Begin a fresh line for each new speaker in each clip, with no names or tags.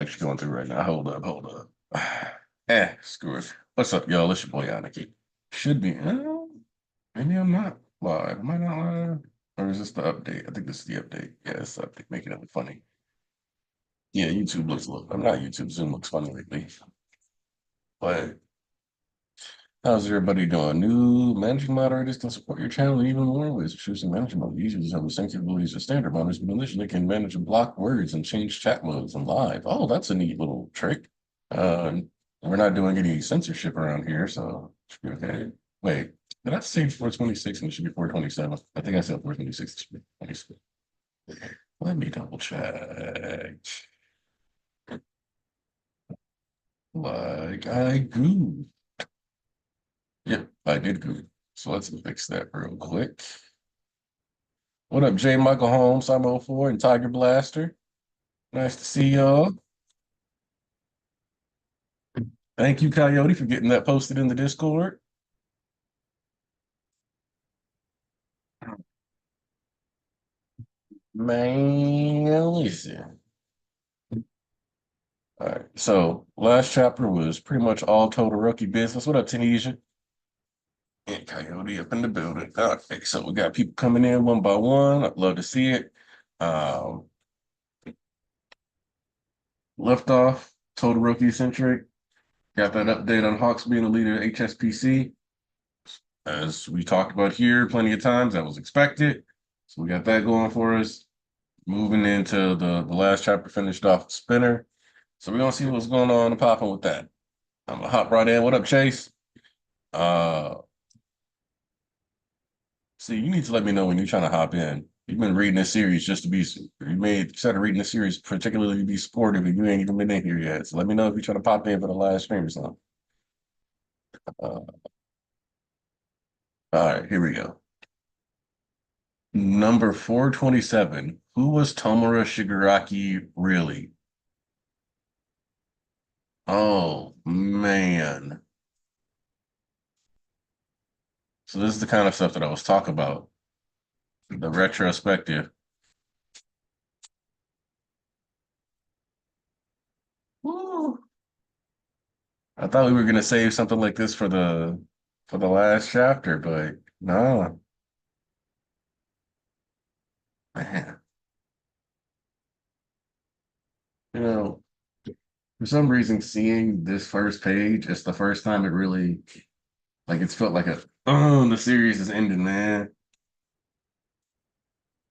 what you're going through right now. Hold up. Screw it. What's up, y'all? It's your boy Aniki. Should be. Maybe I'm not live. Am I not live? Or is this the update? I think this is the update. Yeah, it's the update, making it look funny. Yeah, YouTube looks look. I'm not YouTube. Zoom looks funny lately. But how's everybody doing? New managing moderators can support your channel even more ways. Choosing managing mode. Users have the same capabilities as standard monitors, but initially can manage and block words and change chat modes and live. Oh, that's a neat little trick. Uh, we're not doing any censorship around here, so it should be okay. Wait, did I say 426 and it should be 427? I think I said 426. It should be 26. Let me double check. Like I gooed. Yep, I did good. So let's fix that real quick. What up, J. Michael Holmes, I'm 04 and Tiger Blaster. Nice to see y'all. Thank you, Coyote, for getting that posted in the Discord. Man, listen. All right, so last chapter was pretty much all Todoroki business. What up, Tunisia? And Coyote up in the building. Okay, so we got people coming in one by one. I'd love to see it. Um, left off, Todoroki centric. Got that update on Hawks being the leader of HSPC. As we talked about here plenty of times, that was expected. So we got that going for us. Moving into the last chapter finished off Spinner. So we're gonna see what's going on and popping with that. I'm gonna hop right in. What up, Chase? Uh See, you need to let me know when you're trying to hop in. You've been reading this series just to be started reading this series particularly to be supportive, and you ain't even been in here yet. So let me know if you're trying to pop in for the last stream or something. All right, here we go. Number 427. Who was Tomura Shigaraki really? Oh man. So this is the kind of stuff that I was talking about. The retrospective. Woo. I thought we were gonna save something like this for the last chapter, but no, man. You know, for some reason, seeing this first page, it's the first time it really like it's felt like the series is ending, man.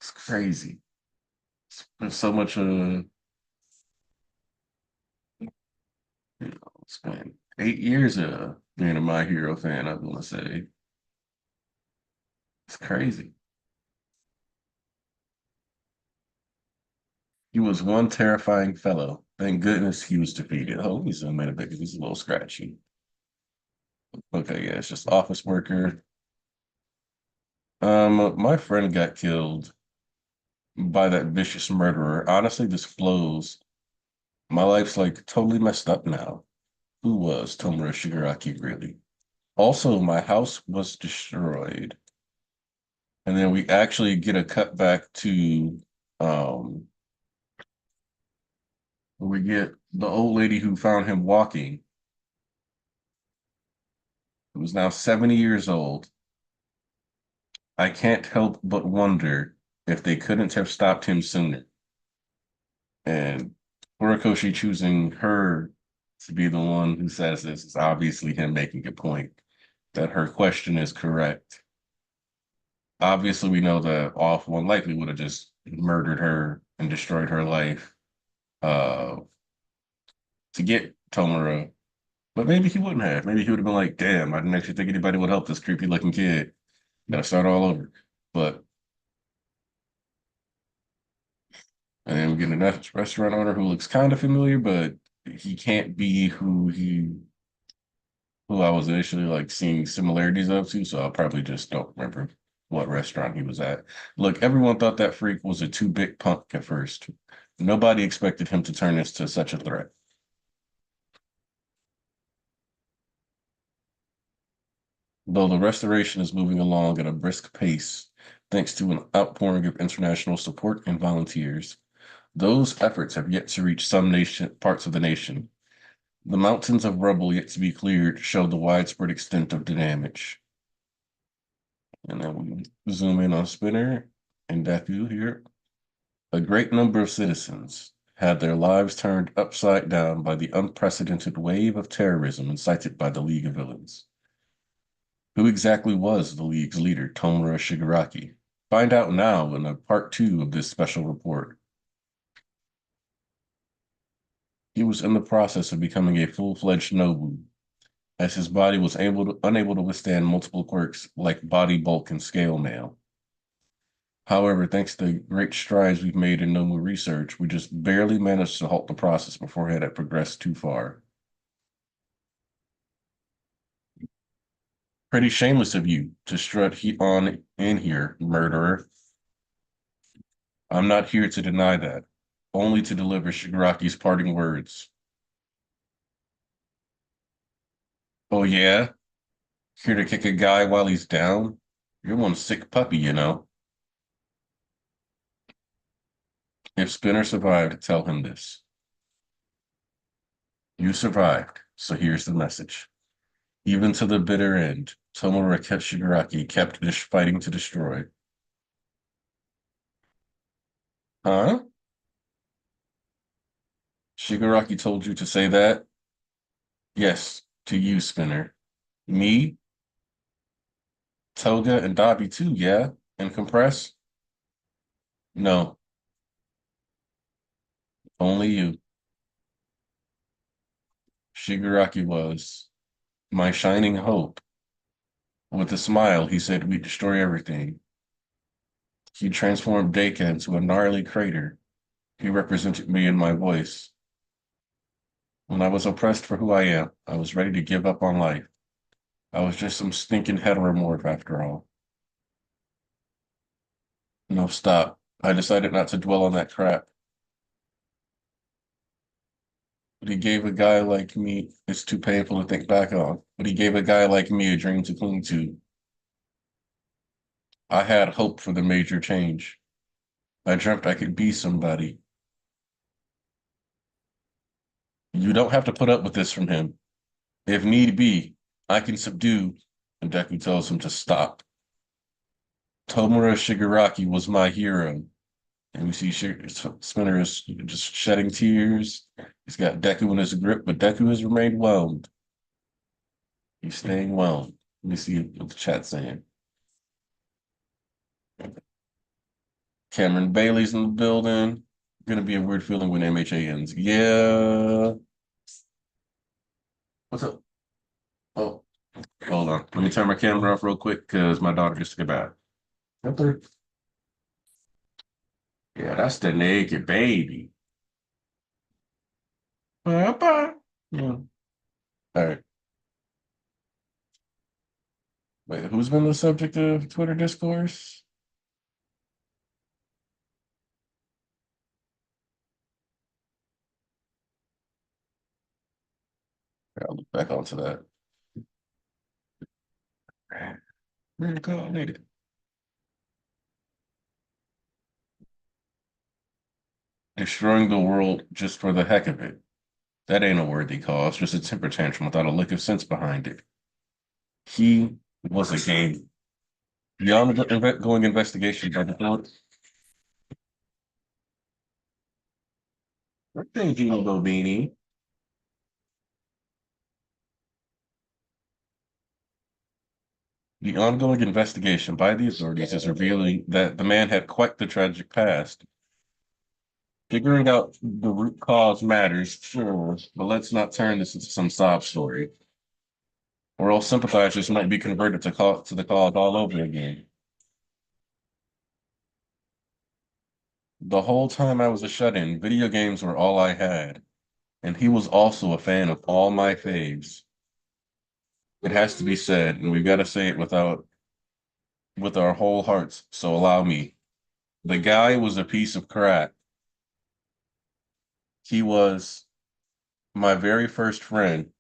It's crazy. There's so much it's been 8 years of being a My Hero fan, I'm gonna say. It's crazy. He was one terrifying fellow. Thank goodness he was defeated. Oh, he's a minute because he's a little scratchy. Okay, yeah, it's just office worker. My friend got killed by that vicious murderer. Honestly, this flows. My life's like totally messed up now. Who was Tomura Shigaraki really? Also, my house was destroyed. And then we actually get a cut back to um we get the old lady who found him walking, who was now 70 years old. I can't help but wonder if they couldn't have stopped him sooner. And Horikoshi choosing her to be the one who says this is obviously him making a point that her question is correct. Obviously, we know that Off one likely would have just murdered her and destroyed her life uh, to get Tomura, but maybe he wouldn't have. Maybe he would have been like, damn, I didn't actually think anybody would help this creepy looking kid. Gotta start all over. But and then we get a restaurant owner who looks kind of familiar, but he can't be who I was initially like seeing similarities of to, so I probably just don't remember what restaurant he was at. Look, everyone thought that freak was a too big punk at first. Nobody expected him to turn into such a threat. Though the restoration is moving along at a brisk pace, thanks to an outpouring of international support and volunteers. Those efforts have yet to reach some parts of the nation. The mountains of rubble yet to be cleared show the widespread extent of the damage. And then we zoom in on Spinner and Deku here. A great number of citizens had their lives turned upside down by the unprecedented wave of terrorism incited by the League of Villains. Who exactly was the League's leader, Tomura Shigaraki? Find out now in part 2 of this special report. He was in the process of becoming a full-fledged Nobu, as his body was unable to withstand multiple quirks like body bulk and scale mail. However, thanks to the great strides we've made in Nomu research, we just barely managed to halt the process before it had progressed too far. Pretty shameless of you to strut on in here, murderer. I'm not here to deny that, only to deliver Shigaraki's parting words. Oh yeah? Here to kick a guy while he's down? You're one sick puppy, you know. If Spinner survived, tell him this. You survived, so here's the message. Even to the bitter end, Tomura Shigaraki kept fighting to destroy. Huh? Shigaraki told you to say that? Yes, to you, Spinner. Me, Toga, and Dabi too, yeah? And Compress? No, only you. Shigaraki was my shining hope. With a smile, he said we'd destroy everything. He transformed Deka into a gnarly crater. He represented me in my voice. When I was oppressed for who I am, I was ready to give up on life. I was just some stinking heteromorph after all. No, stop. I decided not to dwell on that crap. But he gave a guy like me, it's too painful to think back on, but he gave a guy like me a dream to cling to. I had hope for the major change. I dreamt I could be somebody. You don't have to put up with this from him. If need be, I can subdue. And Deku tells him to stop. Tomura Shigaraki was my hero. And we see Spinner is just shedding tears. He's got Deku in his grip, but Deku has remained whelmed. He's staying whelmed. Let me see what the chat's saying. Cameron Bailey's in the building. Gonna be a weird feeling when MHA ends. Yeah. What's up? Oh, hold on. Let me turn my camera off real quick because my daughter just took a bath. Yeah, that's the naked baby. Papa. Yeah. All right. Wait, who's been the subject of Twitter discourse? I'll look back onto that. Reincarnated. Destroying the world just for the heck of it. That ain't a worthy cause, just a temper tantrum without a lick of sense behind it. He was a game. The ongoing investigation by the court. Thank you, Bobini. The ongoing investigation by the authorities is revealing that the man had quite the tragic past. Figuring out the root cause matters, sure, but let's not turn this into some sob story. Or else sympathizers might be converted to the cause all over again. The whole time I was a shut-in, video games were all I had, and he was also a fan of all my faves. It has to be said, and we've got to say it with our whole hearts, so allow me. The guy was a piece of crap. He was my very first friend,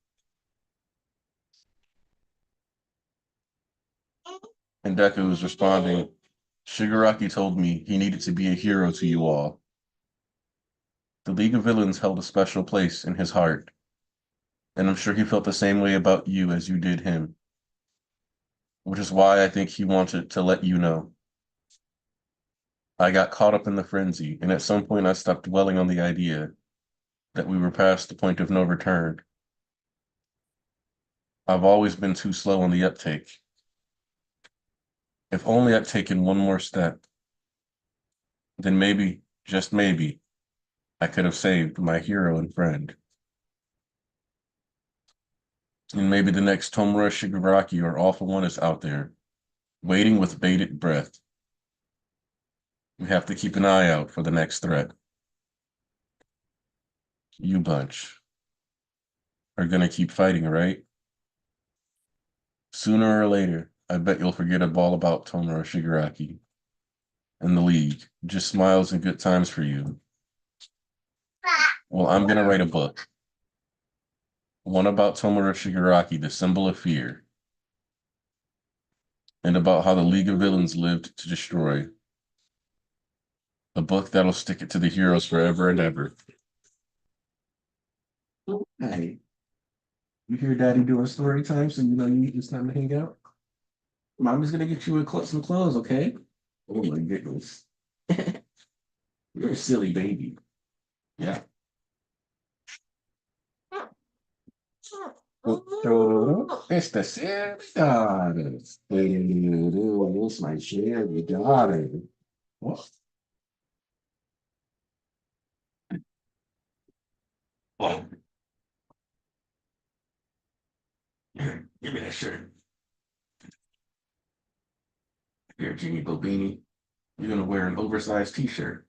and Deku was responding, Shigaraki told me he needed to be a hero to you all. The League of Villains held a special place in his heart, and I'm sure he felt the same way about you as you did him, which is why I think he wanted to let you know. I got caught up in the frenzy, and at some point I stopped dwelling on the idea that we were past the point of no return. I've always been too slow on the uptake. If only I'd taken one more step, then maybe, just maybe, I could have saved my hero and friend. And maybe the next Tomura Shigaraki or All for One is out there, waiting with bated breath. We have to keep an eye out for the next threat. You bunch are gonna keep fighting, right? Sooner or later, I bet you'll forget all about Tomura Shigaraki and the League. Just smiles and good times for you. Well, I'm gonna write a book. One about Tomura Shigaraki, the symbol of fear, and about how the League of Villains lived to destroy. A book that'll stick it to the heroes forever and ever. Hey, you hear Daddy doing story time, so you know it's time to hang out? Mommy's gonna get you some clothes, okay? Oh my goodness. You're a silly baby. Yeah. It's the silly daughters. It's my silly daughter. What? Oh, here, give me that shirt. Here, Jeannie Bobini. You're gonna wear an oversized t-shirt.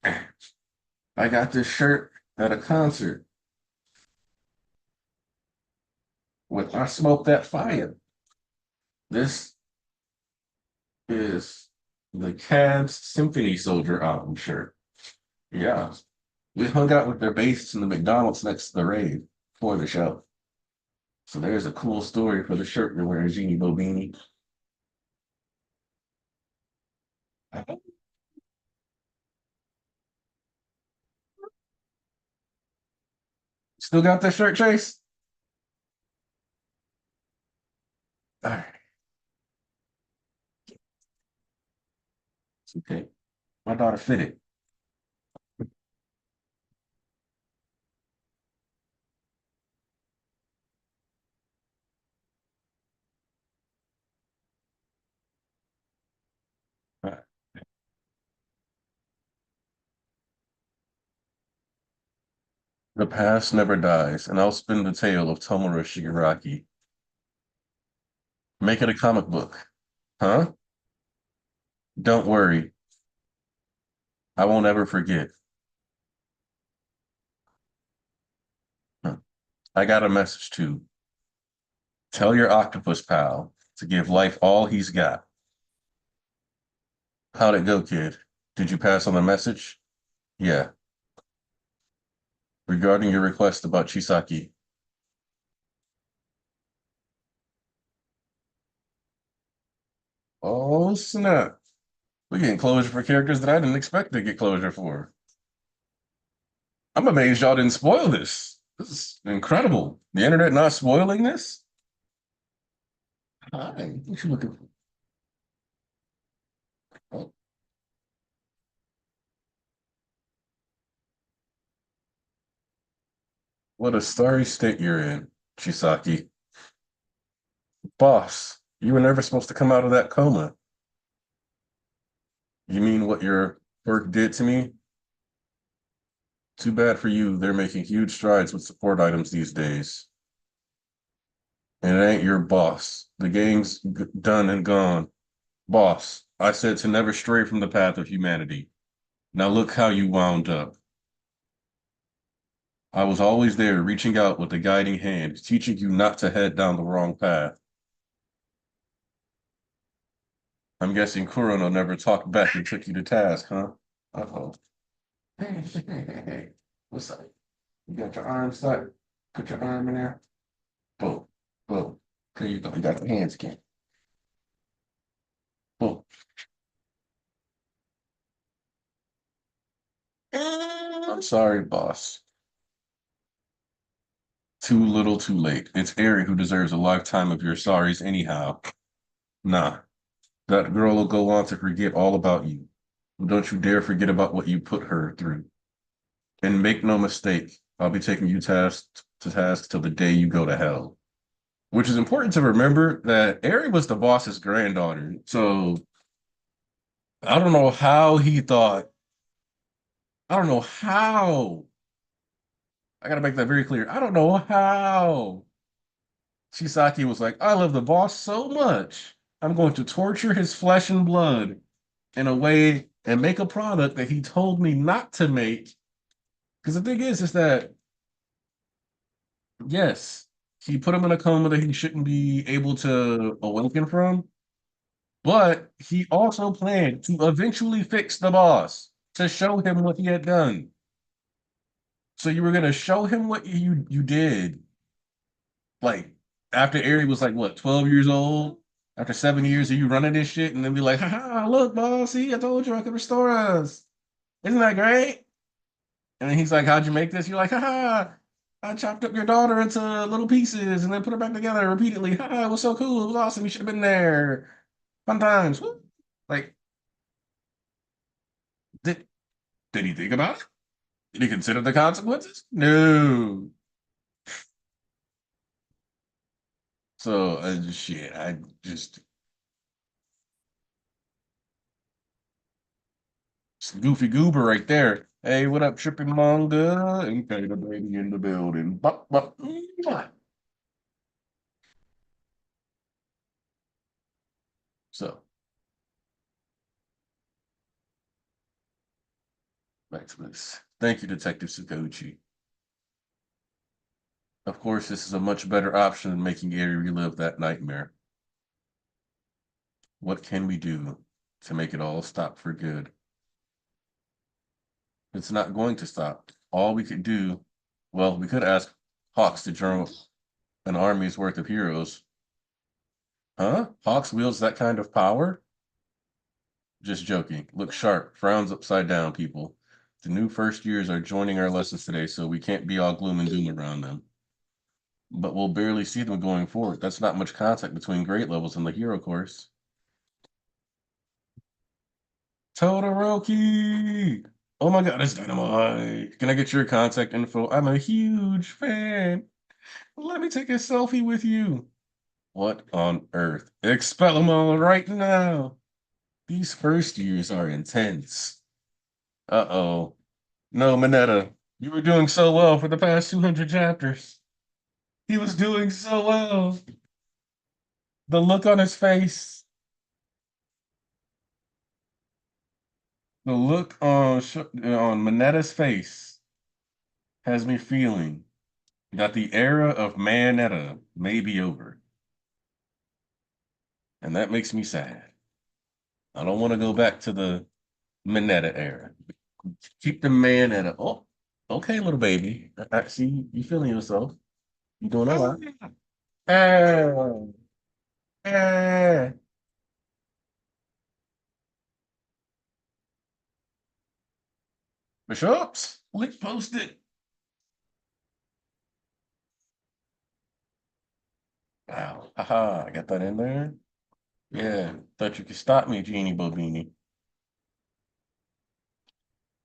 I got this shirt at a concert with I Smoke That Fire. This is the Cavs Symphony Soldier album shirt. Yeah. We hung out with their bassists in the McDonald's next to the rave for the show. So there's a cool story for the shirt you're wearing, Jeannie Bobini. Still got that shirt, Chase? All right. It's okay. My daughter fitted. The past never dies, and I'll spin the tale of Tomura Shigaraki. Make it a comic book. Huh? Don't worry. I won't ever forget. Huh. I got a message too. Tell your octopus pal to give life all he's got. How'd it go, kid? Did you pass on the message? Yeah. Regarding your request about Chisaki. Oh, snap. We're getting closure for characters that I didn't expect to get closure for. I'm amazed y'all didn't spoil this. This is incredible. The internet not spoiling this? Hi, what you looking for? Oh, what a sorry state you're in, Chisaki. Boss, you were never supposed to come out of that coma. You mean what your work did to me? Too bad for you, they're making huge strides with support items these days. And it ain't your boss. The game's done and gone. Boss, I said to never stray from the path of humanity. Now look how you wound up. I was always there, reaching out with a guiding hand, teaching you not to head down the wrong path. I'm guessing Kurono never talked back and took you to task, huh? Uh-oh. Hey. What's up? You got your arm stuck? Put your arm in there. Boom. Boom. There you go. You got the hands again. Boom. I'm sorry, boss. Too little, too late. It's Eri who deserves a lifetime of your sorries anyhow. Nah, that girl will go on to forget all about you. Don't you dare forget about what you put her through. And make no mistake, I'll be taking you to task till the day you go to hell. Which is important to remember that Eri was the boss's granddaughter. So I don't know how he thought, I don't know how. I gotta make that very clear. I don't know how Chisaki was like, I love the boss so much. I'm going to torture his flesh and blood in a way and make a product that he told me not to make. Because the thing is that yes, he put him in a coma that he shouldn't be able to awaken from, but he also planned to eventually fix the boss to show him what he had done. So you were gonna show him what you did, like after Eri was like what 12 years old, after 7 years of you running this shit, and then be like, haha, look, boss, see, I told you I could restore us. Isn't that great? And then he's like, how'd you make this? You're like, haha, I chopped up your daughter into little pieces and then put her back together repeatedly. Haha, it was so cool. It was awesome. You should have been there. Fun times. Woo. Like, did did he think about it? Did he consider the consequences? No. So shit, I just it's goofy goober right there. Hey, what up, tripping manga? And kind of baby in the building. Mwah. So back to this. Thank you, Detective Sakochi. Of course, this is a much better option than making Eri relive that nightmare. What can we do to make it all stop for good? It's not going to stop. All we could do, well, we could ask Hawks to join an army's worth of heroes. Huh? Hawks wields that kind of power? Just joking. Look sharp. Frowns upside down, people. The new first years are joining our lessons today, so we can't be all gloom and doom around them. But we'll barely see them going forward. That's not much contact between grade levels and the hero course. Todoroki! Oh my god, it's dynamite. Can I get your contact info? I'm a huge fan. Let me take a selfie with you. What on earth? Expel them all right now. These first years are intense. Uh-oh. No, Mineta, you were doing so well for the past 200 chapters. He was doing so well. The look on his face, the look on Mineta's face has me feeling that the era of Manetta may be over. And that makes me sad. I don't want to go back to the Minetta era. Keep the Manetta. Oh, okay, little baby. I see you feeling yourself. You doing all right. Ah, ah. Bishops, link posted. Wow. Haha, I got that in there. Yeah, thought you could stop me, Genie Bobini.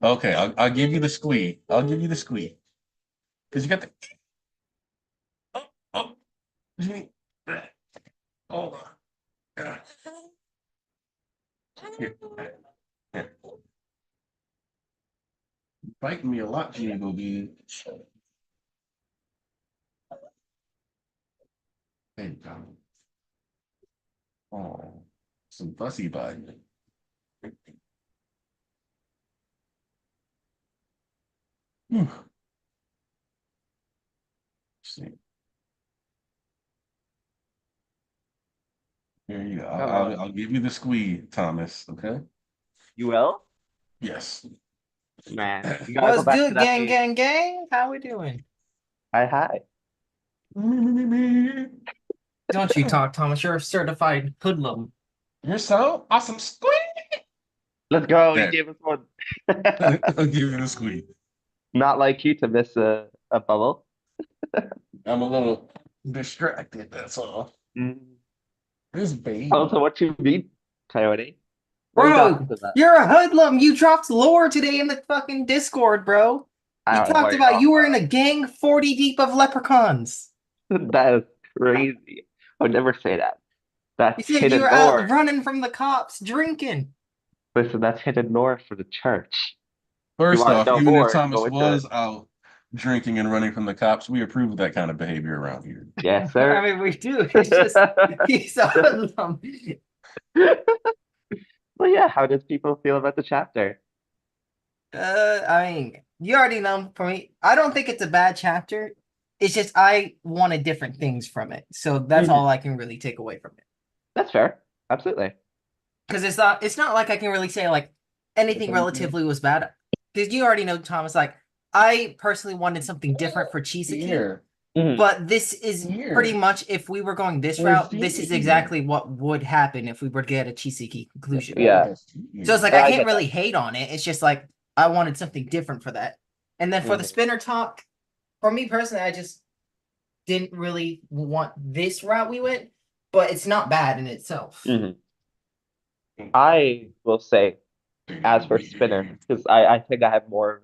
Okay, I'll give you the squeak. I'll give you the squeak. Because you got the oh, oh, Genie. Hold on. Yeah. Here. Here. Biting me a lot, Genie Bobini. There you go. Oh, some fussy biting. Hmm. See, here you go. I'll give you the squeeze, Thomas. Okay.
You will?
Yes.
Man, you gotta go
What's
back to
good,
that
gang,
page.
gang, gang? How we doing?
Hi, hi.
Me.
Don't you talk, Thomas. You're a certified hoodlum.
You're so awesome. Squeeze.
Let's go. You
There.
gave us one.
I'll give you the squeeze.
Not like you to miss a bubble.
I'm a little distracted, that's all.
Mm.
This baby.
Also, what you mean, Coyote? What you got
Bro,
after that?
you're a hoodlum. You dropped lore today in the fucking Discord, bro.
I
You
don't know
talked
what you're
about
talking
you were in a gang 40 deep of leprechauns.
about. That is crazy. I would never say that.
You
That's
said you
hidden
were out
lore.
running from the cops, drinking.
Listen, that's hidden lore for the church. You
First
want to
off,
know
even if
more?
Thomas
Go into it.
was out drinking and running from the cops, we approve of that kind of behavior around here.
Yes,
I
sir.
mean, we do. It's just he's a hoodlum.
Well, yeah. How does people feel about the chapter?
I mean, you already know for me, I don't think it's a bad chapter. It's just I wanted different things from it. So that's
Mhm.
all I can really take away from it.
That's fair. Absolutely.
Because it's not like I can really say like anything relatively was bad. Because you already know, Thomas, like I personally wanted something different for Chisaki.
Here,
Mhm.
But this is pretty
here.
much if we were going this
Where's
route, this is
Chisaki?
exactly what would happen if we were to get a Chisaki conclusion.
Yeah.
So it's like
Yeah,
I
I
can't
get that.
really hate on it. It's just like I wanted something different for that. And then for the
Mhm.
spinner talk, for me personally, I just didn't really want this route we went, but it's not bad in itself.
Mhm. I will say, as for Spinner, because I think I have more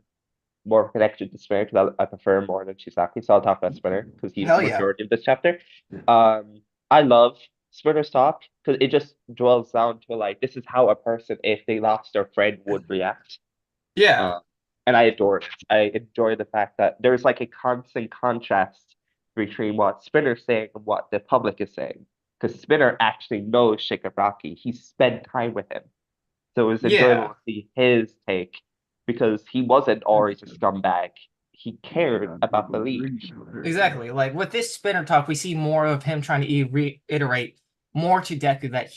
connection to Spinner because I prefer him more than Chisaki. So I'll talk about Spinner because he's
Hell
the
yeah.
majority of this chapter. I love Spinner's talk because it just dwells down to like this is how a person, if they lost their friend, would react.
Yeah.
And I adore it. I enjoy the fact that there's like a constant contrast between what Spinner's saying and what the public is saying. Because Spinner actually knows Shigaraki. He spent time with him. So it was enjoyable
Yeah.
to see his take because he wasn't always a scumbag. He cared about the league.
Exactly. Like with this spinner talk, we see more of him trying to reiterate more to Deku that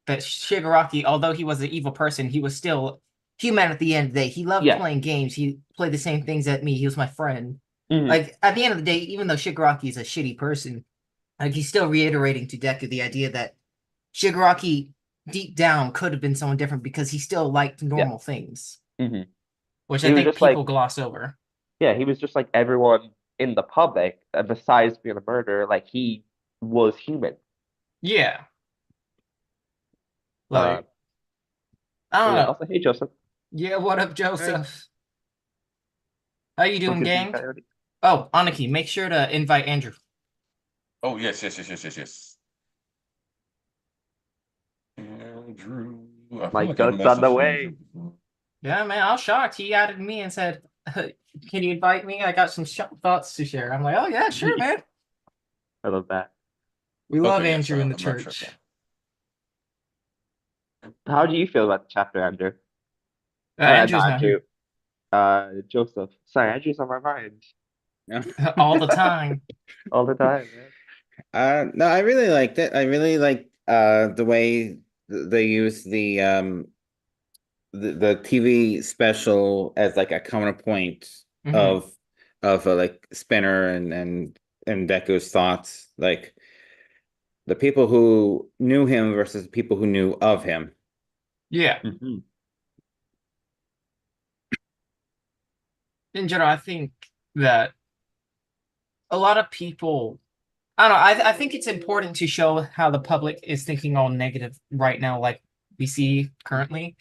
that Shigaraki, although he was an evil person, he was still human at the end of the day. He loved
Yeah.
playing games. He played the same things at me. He was my friend.
Mhm.
Like at the end of the day, even though Shigaraki is a shitty person, like he's still reiterating to Deku the idea that Shigaraki deep down could have been someone different because he still liked normal things,
Mhm.
which
He
I
was
think
just like,
people gloss over.
yeah, he was just like everyone in the public, besides being a murderer, like he was human.
Yeah.
Uh,
Like I don't
yeah.
know.
Also, hey Joseph,
Yeah, what up, Joseph? How you
what
doing,
good to you,
gang?
Coyote?
Oh, Aniki, make sure to invite Andrew.
Oh, yes. Andrew. I
My
feel like I've
goat's on the
messaged Andrew
way.
before.
Yeah, man, I was shocked. He added me and said, "Can you invite me? I got some thoughts to share." I'm like, "Oh yeah, sure, man."
I love that.
We love
Okay, yes,
Andrew in the
I'm not sure.
church.
How do you feel about the chapter, Andrew?
Andrew's
Not
not here
Andrew. Joseph. Sorry, Andrew's on my mind
all the time.
all the time, man.
No, I really liked it. I really like the way they use the TV special as like a counterpoint
Mhm.
of like Spinner and Deku's thoughts, like the people who knew him versus the people who knew of him.
Yeah,
Mhm.
in general, I think that a lot of people. I don't know. I think it's important to show how the public is thinking all negative right now, like we see currently.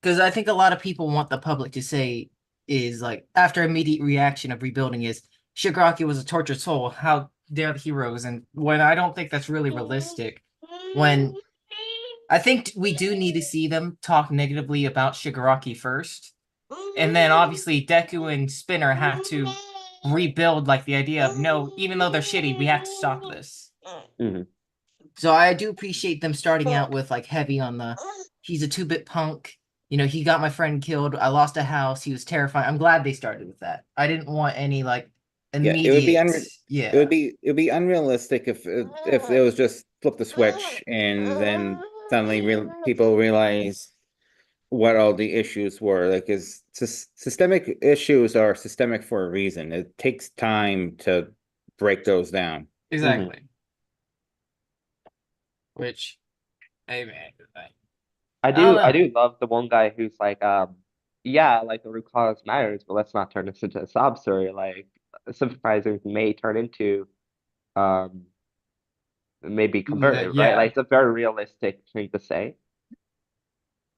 Because I think a lot of people want the public to say is like after immediate reaction of rebuilding is Shigaraki was a tortured soul. How dare the heroes? And when I don't think that's really realistic. When I think we do need to see them talk negatively about Shigaraki first, and then obviously Deku and Spinner have to rebuild like the idea of no, even though they're shitty, we have to stop this.
Mhm.
So I do appreciate them starting out with like heavy on the he's a 2-bit punk. You know, he got my friend killed. I lost a house. He was terrifying. I'm glad they started with that. I didn't want any like
Yeah, it would be
immediate. Yeah,
it would be unrealistic if it was just flip the switch and then suddenly people realize what all the issues were. Like, is systemic issues are systemic for a reason. It takes time to break those down.
exactly. Which, hey man, I don't
I
know.
do love the one guy who's like, yeah, like the root cause matters, but let's not turn this into a sob story. Like sympathizers may turn into maybe converted, right?
Yeah.
Like it's a very realistic thing to say.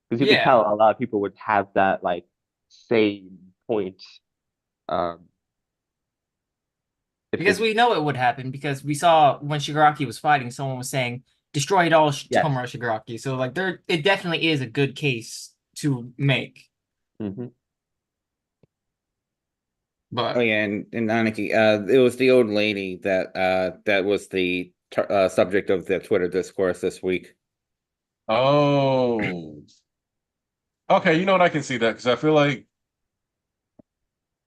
Because you could
Yeah.
tell a lot of people would have that like same point. Um if
Because
this
we know it would happen because we saw when Shigaraki was fighting, someone was saying destroy it all,
Yes.
Tomura Shigaraki. So like it definitely is a good case to make.
Mhm.
But
Oh yeah, and Aniki, it was the old lady that was the subject of the Twitter discourse this week.
Oh, okay. You know what? I can see that because I feel like,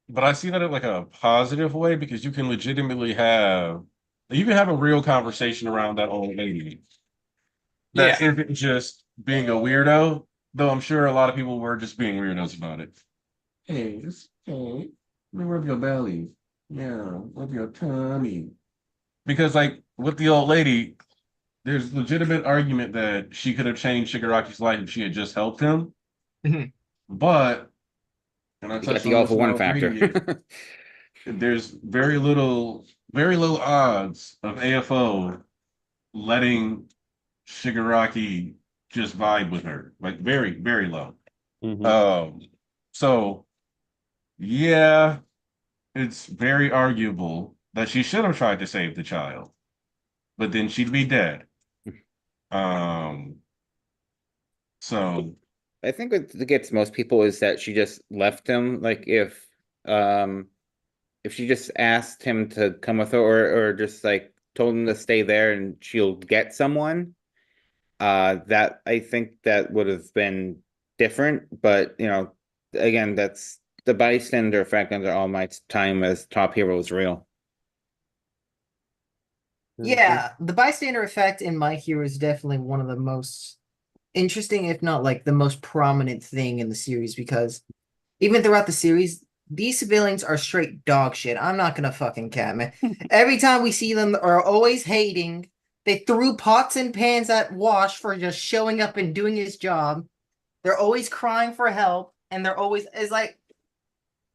but I see that in like a positive way because you can legitimately you can have a real conversation around that old lady. That
yeah.
isn't just being a weirdo, though I'm sure a lot of people were just being weirdos about it. Hey, let me rub your belly. Yeah, rub your tummy. Because like with the old lady, there's legitimate argument that she could have changed Shigaraki's life if she had just helped him.
Mhm.
But, and I
You got
touched
the
on
all
this
for
when I
one
was reading it,
factor.
there's very little odds of AFO letting Shigaraki just vibe with her. Like very, very low.
Mhm.
So yeah, it's very arguable that she should have tried to save the child, but then she'd be dead. Um, so
I think what gets most people is that she just left him. Like if she just asked him to come with her or just like told him to stay there and she'll get someone, that I think that would have been different. But again, that's the bystander effect under All Might's time as top hero is real.
Yeah, the bystander effect in My Hero is definitely one of the most interesting, if not like the most prominent thing in the series, because even throughout the series, these civilians are straight dog shit. I'm not gonna fucking cat, man. Every time we see them are always hating. They threw pots and pans at Wash for just showing up and doing his job. They're always crying for help, and they're always it's like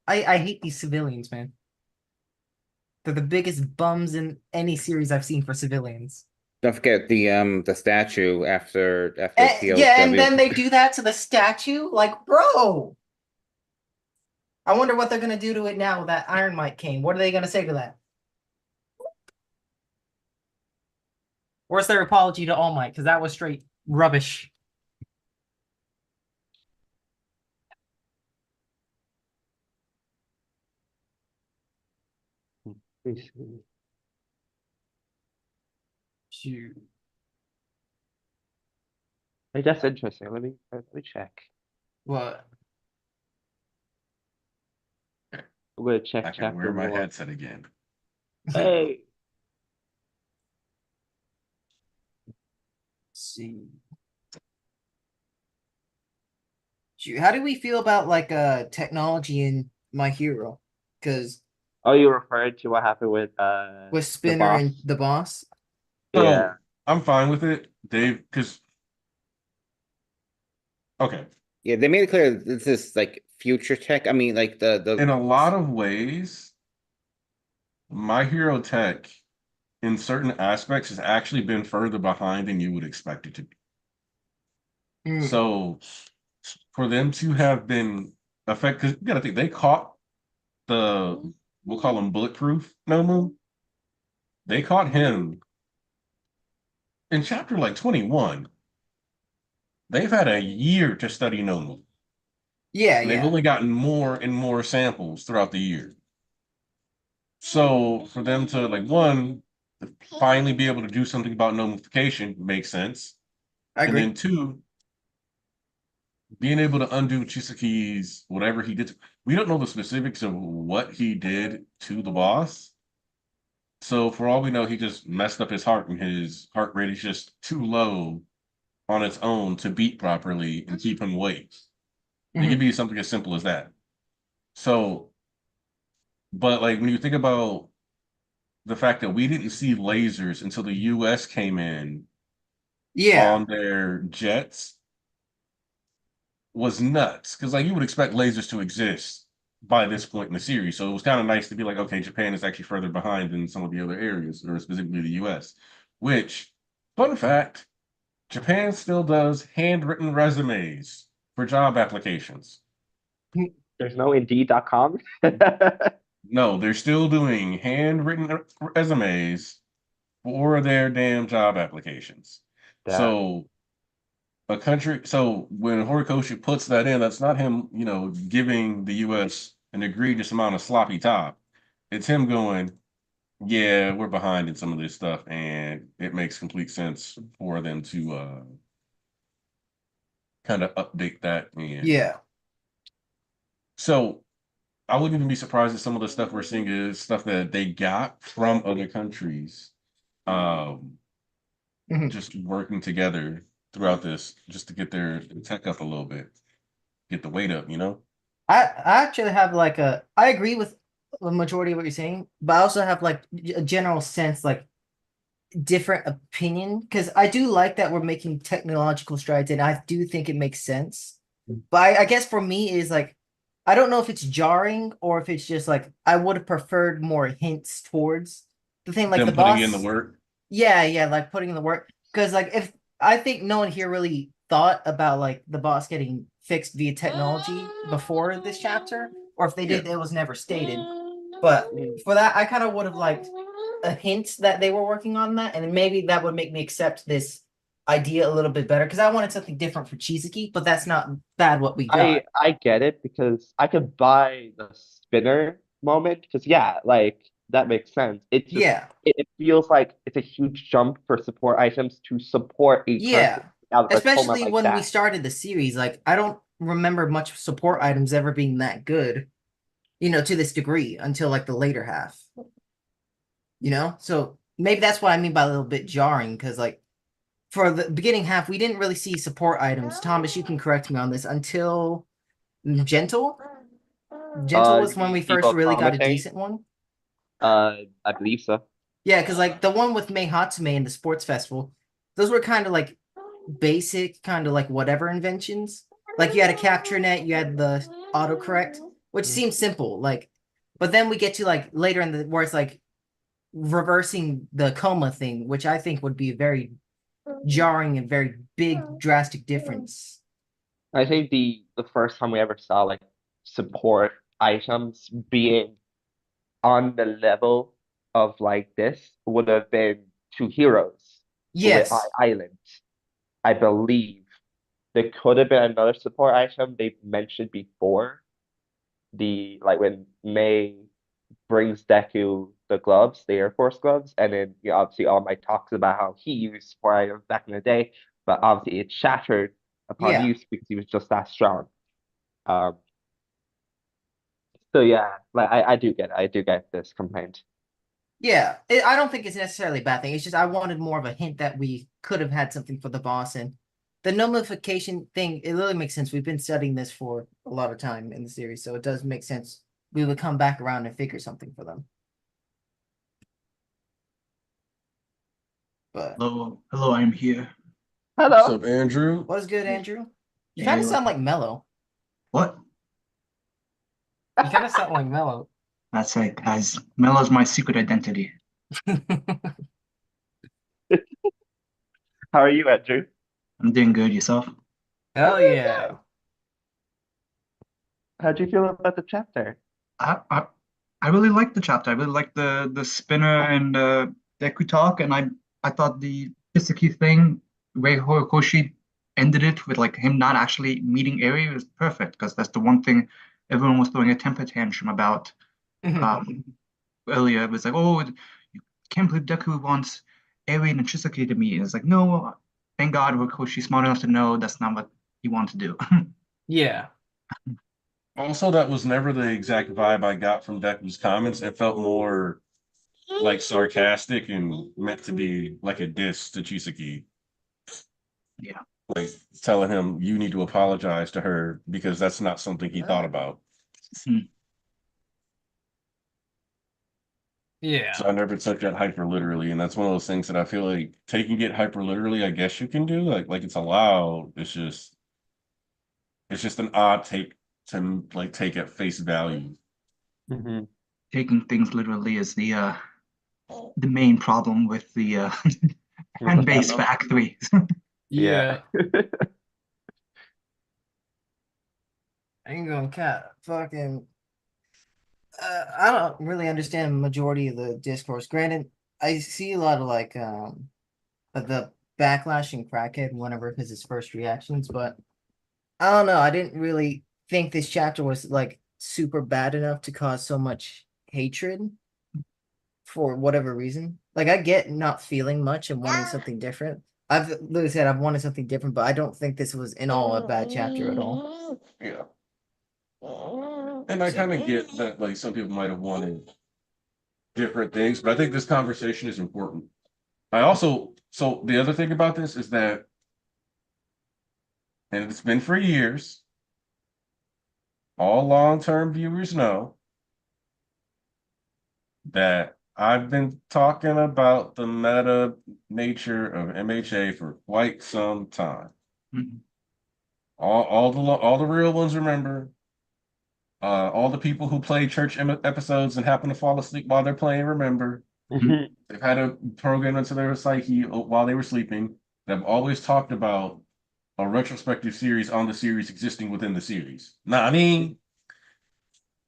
I hate these civilians, man. They're the biggest bums in any series I've seen for civilians.
Don't forget the statue after
Yeah, and
POW.
then they do that to the statue. Like, bro, I wonder what they're gonna do to it now that Iron Mike came. What are they gonna say to that? Where's their apology to All Might? Because that was straight rubbish. Shoot.
Hey, that's interesting. Let me check.
What?
I'm gonna check
I can
chapter
wear my
1.
headset again.
Hey,
See. Shoot. How do we feel about like technology in My Hero? Because
are you referring to what happened with
with
the
Spinner
boss?
and the boss.
Yeah.
So I'm fine with it, Dave, because okay,
Yeah, they made it clear this is like future tech. I mean, like
in a lot of ways, My Hero Tech in certain aspects has actually been further behind than you would expect it to be.
Mm.
So for them to have been affected, because you gotta think they caught we'll call him bulletproof Nomu. They caught him in chapter like 21. They've had a year to study Nomu.
Yeah,
And they've
yeah.
only gotten more and more samples throughout the year. So for them to like one, finally be able to do something about nomification makes sense.
I
And
agree.
then two, being able to undo Chisaki's whatever he did. We don't know the specifics of what he did to the boss. So for all we know, he just messed up his heart and his heart rate is just too low on its own to beat properly and keep him awake. It could
Mhm.
be something as simple as that. So, but like when you think about the fact that we didn't see lasers until the US came in
Yeah,
on their jets, was nuts because like you would expect lasers to exist by this point in the series. So it was kind of nice to be like, okay, Japan is actually further behind than some of the other areas, or specifically the US. Which, fun fact, Japan still does handwritten resumes for job applications.
There's no Indeed.com.
No, they're still doing handwritten resumes for their damn job applications.
Damn.
So a country, so when Horikoshi puts that in, that's not him, giving the US an egregious amount of sloppy top. It's him going, yeah, we're behind in some of this stuff, and it makes complete sense for them to kind of update that. And
Yeah.
so I wouldn't even be surprised if some of the stuff we're seeing is stuff that they got from other countries, just working together throughout this, just to get their tech up a little bit, get the weight up,
I actually have like I agree with the majority of what you're saying, but I also have like a general sense, like different opinion, because I do like that we're making technological strides, and I do think it makes sense. But I guess for me is like I don't know if it's jarring or if it's just like I would have preferred more hints towards the thing, like
them
the
putting
boss.
in the work.
Yeah, like putting in the work. Because like if I think no one here really thought about like the boss getting fixed via technology before this chapter, or if they did, it was never stated. But for that, I kind of would have liked a hint that they were working on that, and maybe that would make me accept this idea a little bit better. Because I wanted something different for Chisaki, but that's not bad what we got.
I get it because I could buy the spinner moment because yeah, like that makes sense. It's just
Yeah,
it feels like it's a huge jump for support items to support a
yeah.
person out of a coma
Especially
like
when we
that.
started the series, like I don't remember much support items ever being that good, to this degree until like the later half. So maybe that's what I mean by a little bit jarring, because like for the beginning half, we didn't really see support items. Thomas, you can correct me on this, until Gentle. Gentle
You
was when
mean
we first
people
really got a
commenting?
decent one.
I believe so.
Yeah, because like the one with Mei Hatsume in the sports festival, those were kind of like basic, kind of like whatever inventions. Like you had a capture net, you had the autocorrect, which seems simple. Like, but then we get to like later in the where it's like reversing the coma thing, which I think would be a very jarring and very big drastic difference.
I think the first time we ever saw like support items being on the level of like this would have been Two Heroes with
Yes.
Island. I believe there could have been another support item they've mentioned before. The like when May brings Deku the gloves, the Air Force gloves, and then obviously All Might talks about how he used support items back in the day, but obviously it shattered upon
Yeah.
use because he was just that strong. Um, so yeah, like I do get this complaint.
Yeah. I don't think it's necessarily a bad thing. It's just I wanted more of a hint that we could have had something for the boss, and the notification thing, it really makes sense. We've been studying this for a lot of time in the series, so it does make sense. We would come back around and figure something for them. But
Hello, I'm here.
What's
Hello.
up, Andrew?
what is good, Andrew? You
Hey,
kind of sound like Mellow.
What?
You kind of sound like Mellow.
That's right, guys. Melo's my secret identity.
How are you, Andrew?
I'm doing good. Yourself?
Hell yeah.
How'd you feel about the chapter?
I I, I really liked the chapter. I really liked the spinner and Deku talk, and I thought the Chisaki thing, where Horikoshi ended it with like him not actually meeting Eri was perfect because that's the one thing everyone was throwing a temper tantrum about um earlier. It was like, oh, you can't believe Deku wants Eri and Chisaki to meet. And it's like, no, thank God Horikoshi's smart enough to know that's not what he wanted to do.
Yeah.
Also, that was never the exact vibe I got from Deku's comments. It felt more like sarcastic and meant to be like a diss to Chisaki.
Yeah.
Like telling him you need to apologize to her because that's not something he thought about.
Yeah.
So I never took that hyper literally, and that's one of those things that I feel like taking it hyper literally, I guess you can do. Like it's allowed. It's just It's just an odd take to like take at face value.
Mhm.
Taking things literally is the main problem with the fan base for Act 3.
Yeah. I ain't gonna cat. Fucking. I don't really understand the majority of the discourse. Granted, I see a lot of like of the backlash and crackhead whenever his first reactions, but I don't know. I didn't really think this chapter was like super bad enough to cause so much hatred for whatever reason. Like I get not feeling much and wanting something different. I've literally said I've wanted something different, but I don't think this was in all a bad chapter at all.
Yeah. And I kind of get that like some people might have wanted different things, but I think this conversation is important. So the other thing about this is that, and it's been for years, all long-term viewers know that I've been talking about the meta nature of MHA for quite some time.
Mhm.
All the real ones remember. All the people who play church episodes and happen to fall asleep while they're playing remember.
Mhm.
They've had a program into their psyche while they were sleeping. They've always talked about a retrospective series on the series existing within the series. Nah, I mean,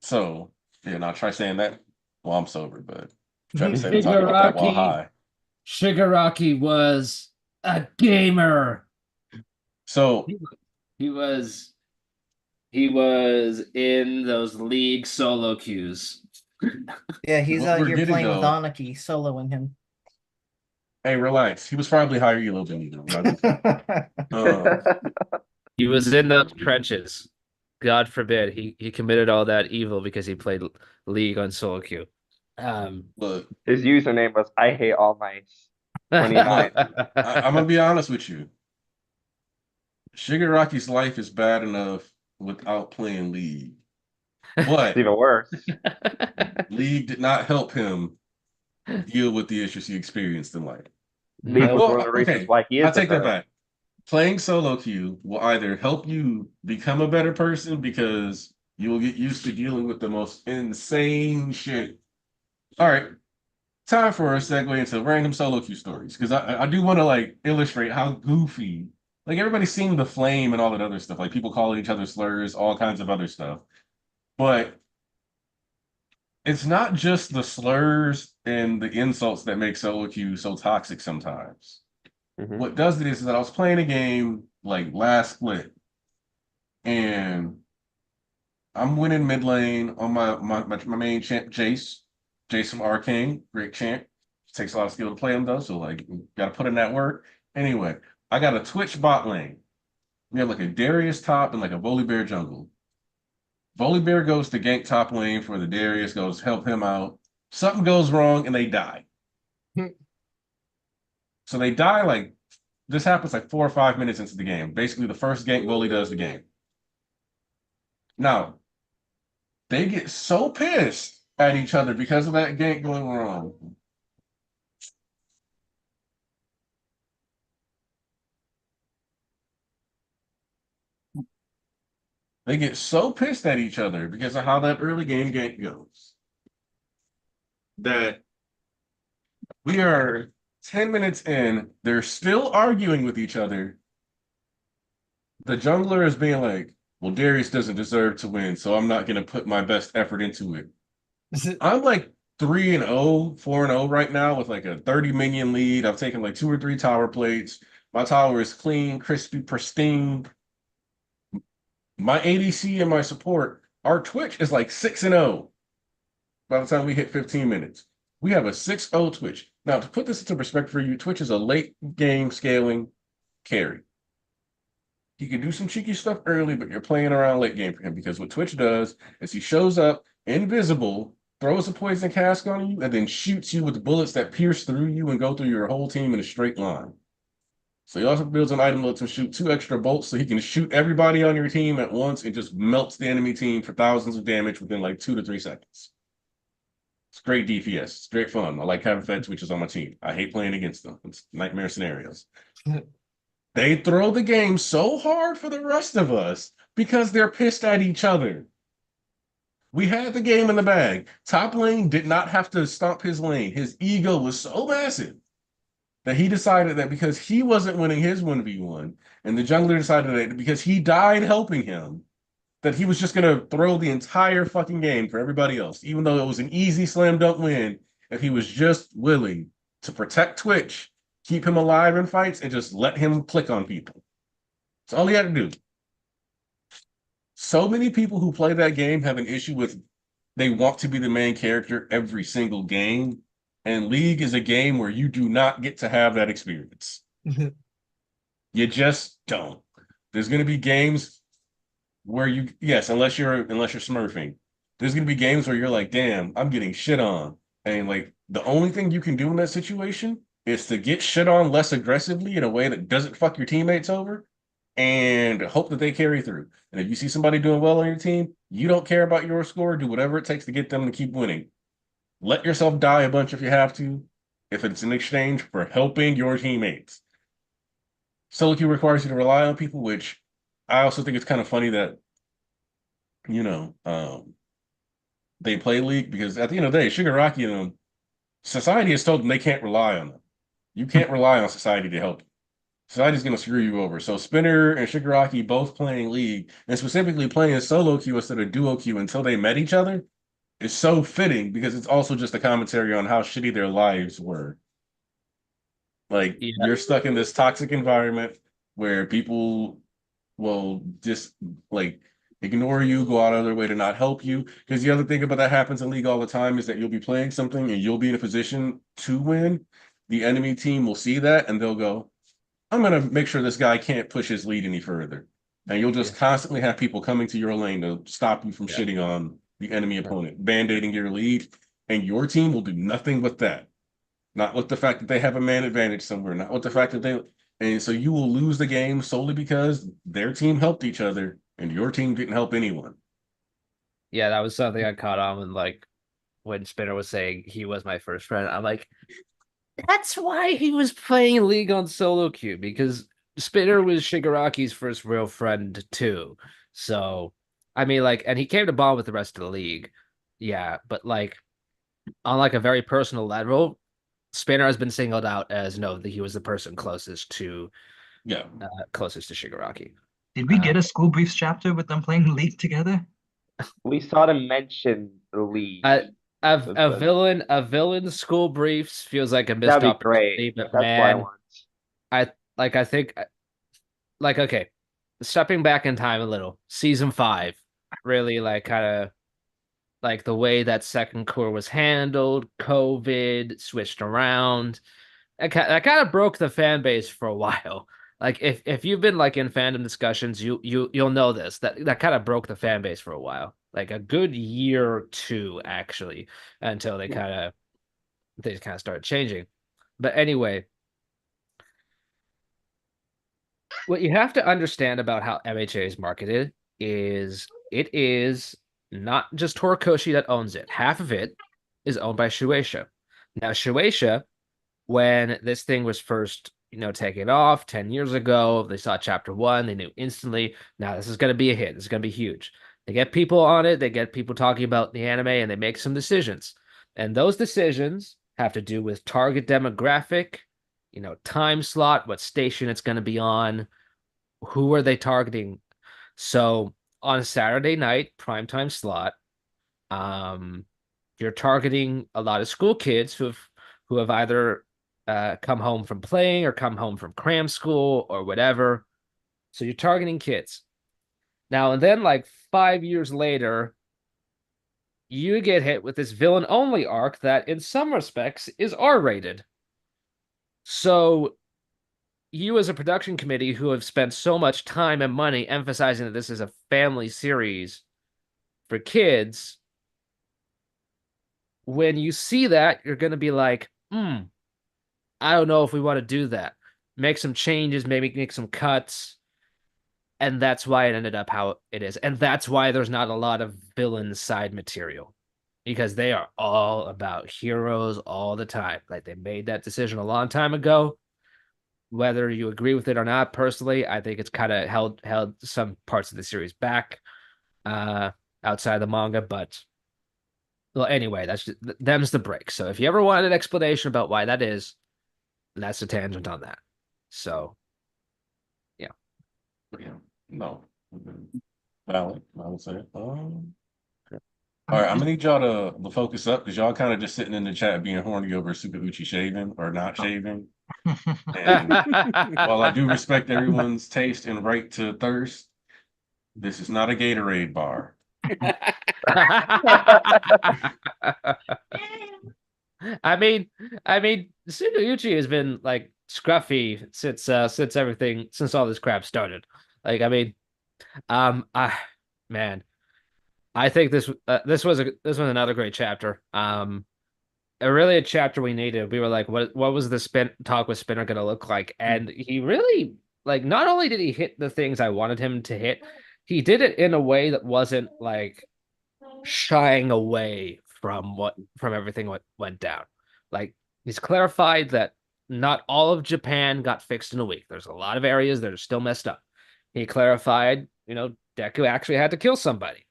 so yeah, now try saying that while I'm sober, but try to say I'm talking about that while high.
Shigaraki was a gamer.
So
He was in those league solo queues.
Yeah, he's
What
out
we're
here
getting,
playing with
though-
Anarchy, soloing him.
hey, relax. He was probably higher you a little bit.
He was in those trenches. God forbid he committed all that evil because he played League on solo queue.
Look,
His username was I hate all mice. 29.
I'm gonna be honest with you. Shigaraki's life is bad enough without playing League,
It's
but
even worse.
League did not help him deal with the issues he experienced in life.
League was
Well,
one of the reasons
okay,
why he is
I'll take
the
that
third.
back. Playing solo queue will either help you become a better person because you will get used to dealing with the most insane shit. All right, time for a segue into random solo queue stories because I do want to like illustrate how goofy, like everybody's seen the flame and all that other stuff, like people calling each other slurs, all kinds of other stuff. But it's not just the slurs and the insults that make solo queue so toxic sometimes.
Mhm.
What does it is that I was playing a game like last split, and I'm winning mid lane on my main champ, Jace. Jace from Arcane, great champ. Takes a lot of skill to play him though, so like gotta put in that work. Anyway, I got a Twitch bot lane. We have like a Darius top and like a Volibear jungle. Volibear goes to gank top lane for the Darius, goes help him out. Something goes wrong and they die. So they die like this happens like 4 or 5 minutes into the game. Basically, the first gank Voli does the game. Now, they get so pissed at each other because of that gank going wrong. They get so pissed at each other because of how that early game gank goes that we are 10 minutes in, they're still arguing with each other. The jungler is being like, well, Darius doesn't deserve to win, so I'm not going to put my best effort into it. I'm like 3-0, 4-0 right now with like a 30 minion lead. I've taken like 2 or 3 tower plates. My tower is clean, crispy, pristine. My ADC and my support, our Twitch is like 6-0 by the time we hit 15 minutes. We have a 6-0 Twitch. Now, to put this into perspective for you, Twitch is a late game scaling carry. He can do some cheeky stuff early, but you're playing around late game for him because what Twitch does is he shows up invisible, throws a poison cask on you, and then shoots you with bullets that pierce through you and go through your whole team in a straight line. So he also builds an item that lets him shoot 2 extra bolts so he can shoot everybody on your team at once and just melts the enemy team for thousands of damage within like 2 to 3 seconds. It's great DPS. It's great fun. I like having Fed Twitches on my team. I hate playing against them. It's nightmare scenarios. They throw the game so hard for the rest of us, Because they're pissed at each other. We had the game in the bag. Top lane did not have to stomp his lane. His ego was so massive that he decided that because he wasn't winning his 1v1, and the jungler decided that because he died helping him, that he was just going to throw the entire fucking game for everybody else, even though it was an easy slam dunk win, if he was just willing to protect Twitch, keep him alive in fights, and just let him click on people. That's all he had to do. So many people who play that game have an issue with they want to be the main character every single game. And League is a game where you do not get to have that experience. You just don't. There's going to be games where you, yes, unless you're smurfing, there's going to be games where you're like, damn, I'm getting shit on. And like the only thing you can do in that situation is to get shit on less aggressively in a way that doesn't fuck your teammates over and hope that they carry through. And if you see somebody doing well on your team, you don't care about your score, do whatever it takes to get them to keep winning. Let yourself die a bunch if you have to, if it's in exchange for helping your teammates. Solo queue requires you to rely on people, which I also think it's kind of funny that, they play League because at the end of the day, Shigaraki and them, society has told them they can't rely on them. You can't rely on society to help you. Society's going to screw you over. So Spinner and Shigaraki both playing League, and specifically playing solo queue instead of duo queue until they met each other, is so fitting because it's also just a commentary on how shitty their lives were. Like, you're stuck in this toxic environment where people will just, like, ignore you, go out of their way to not help you. Because the other thing about that happens in League all the time is that you'll be playing something and you'll be in a position to win. The enemy team will see that and they'll go, I'm going to make sure this guy can't push his lead any further. And you'll just constantly have people coming to your lane to stop you from shitting on the enemy opponent, band-aiding your lead, and your team will do nothing with that. Not with the fact that they have a man advantage somewhere, not with the fact that they, and so you will lose the game solely because their team helped each other and your team didn't help anyone.
Yeah, that was something I caught on when, like, when Spinner was saying he was my first friend. I'm like, that's why he was playing League on solo queue, because Spinner was Shigaraki's first real friend too. So, I mean, like, and he came to bond with the rest of the league. Yeah, but like on like a very personal level, Spinner has been singled out as that he was the person closest to Shigaraki.
Did we get a school briefs chapter with them playing League together?
We saw them mention the League.
A villain school briefs feels like a missed
That'd be
opportunity,
great.
but
That's what I
man,
want.
I think okay, stepping back in time a little, season 5 really like kind of like the way that second core was handled, COVID switched around. That kind of broke the fan base for a while. Like if you've been like in fandom discussions, you'll know this, that kind of broke the fan base for a while, like a good year or two actually, until they kind of started changing. But anyway, what you have to understand about how MHA is marketed is it is not just Horikoshi that owns it. Half of it is owned by Shueisha. Now, Shueisha, when this thing was first, taken off 10 years ago, they saw chapter 1, they knew instantly, now this is going to be a hit. This is going to be huge. They get people on it, they get people talking about the anime, and they make some decisions. And those decisions have to do with target demographic, time slot, what station it's going to be on, who are they targeting. So on a Saturday night primetime slot, you're targeting a lot of school kids who have either come home from playing or come home from cram school or whatever. So you're targeting kids. Now and then, like 5 years later, you get hit with this villain only arc that in some respects is R-rated. So you as a production committee who have spent so much time and money emphasizing that this is a family series for kids, when you see that, you're going to be like, I don't know if we want to do that. Make some changes, maybe make some cuts. And that's why it ended up how it is. And that's why there's not a lot of villain side material, because they are all about heroes all the time. Like they made that decision a long time ago. whether you agree with it or not. Personally, I think it's kind of held some parts of the series back outside the manga, but well, anyway, them's the break. So if you ever wanted an explanation about why that is, that's a tangent on that. So
Yeah, no. Valid, I would say.
I
All
mean,
right, I'm gonna need y'all to focus up because y'all kind of just sitting in the chat being horny over Super Uchi shaving or not shaving. And while I do respect everyone's taste and right to thirst, this is not a Gatorade bar.
I mean, Tsuneuchi has been like scruffy since all this crap started. Like, I mean, I man, I think this was another great chapter. Really a chapter we needed. We were like, what was the talk with Spinner gonna look like? And he really like not only did he hit the things I wanted him to hit, he did it in a way that wasn't like shying away from everything what went down. Like he's clarified that not all of Japan got fixed in a week. There's a lot of areas that are still messed up. He clarified, Deku actually had to kill somebody.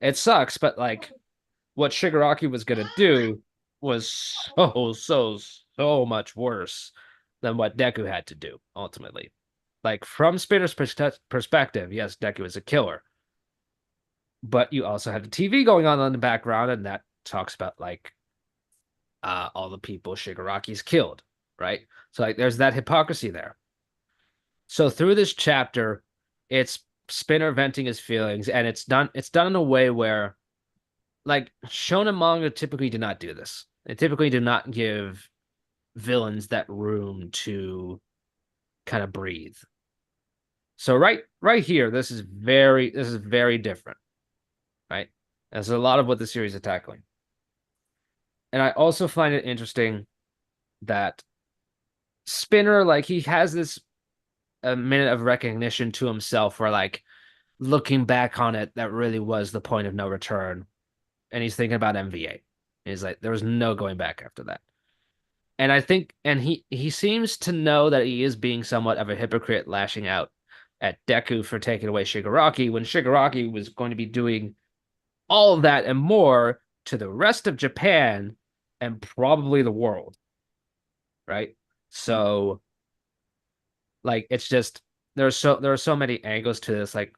It sucks, but like what Shigaraki was gonna do was so much worse than what Deku had to do ultimately. Like from Spinner's perspective, yes, Deku is a killer, but you also have the TV going on in the background, and that talks about like all the people Shigaraki's killed, right? So like there's that hypocrisy there. So through this chapter, it's Spinner venting his feelings, and it's done in a way where like shonen manga typically do not do this. They typically do not give villains that room to kind of breathe. So right here, this is very different, right? There's a lot of what the series is tackling. And I also find it interesting that Spinner, like he has this a minute of recognition to himself where like looking back on it, that really was the point of no return. And he's thinking about MVA. He's like, there was no going back after that. And I think, and he seems to know that he is being somewhat of a hypocrite, lashing out at Deku for taking away Shigaraki when Shigaraki was going to be doing all of that and more to the rest of Japan and probably the world. Right? So like it's just there are so many angles to this. Like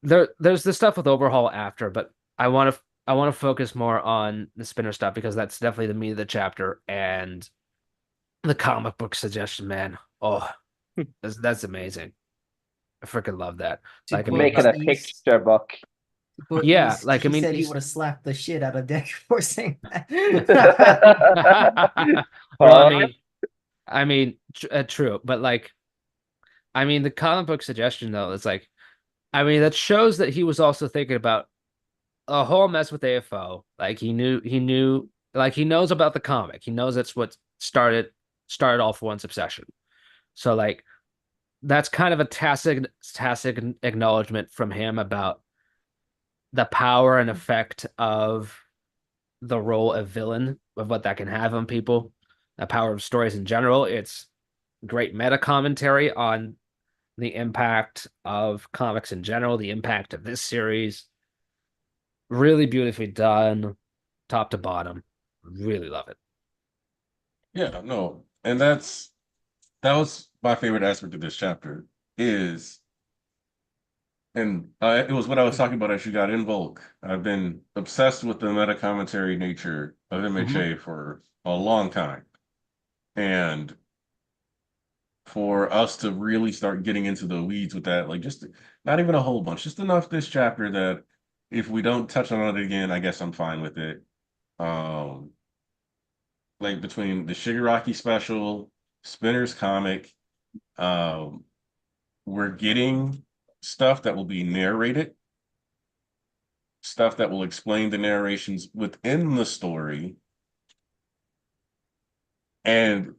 there's the stuff with Overhaul after, but I want to focus more on the Spinner stuff because that's definitely the meat of the chapter and the comic book suggestion, man. Oh, that's amazing. I freaking love that. Like, I mean,
Make it a picture book.
Yeah, like, I
he
mean,
said he
he's-
would have slapped the shit out of Deku for saying that.
well, I mean, true, but like, I mean, the comic book suggestion though is like, I mean, that shows that he was also thinking about a whole mess with AFO. Like he knew, like he knows about the comic. He knows that's what started off one's obsession. So like, that's kind of a tacit acknowledgement from him about the power and effect of the role of villain, of what that can have on people, the power of stories in general. It's great meta commentary on the impact of comics in general, the impact of this series. Really beautifully done, top to bottom. Really love it.
Yeah, no, and that was my favorite aspect of this chapter is, and it was what I was talking about as you got in bulk. I've been obsessed with the meta commentary nature of MHA for a long time, and for us to really start getting into the weeds with that, like just not even a whole bunch, just enough this chapter that if we don't touch on it again, I guess I'm fine with it. Like between the Shigaraki special, Spinner's comic, we're getting stuff that will be narrated, stuff that will explain the narrations within the story. And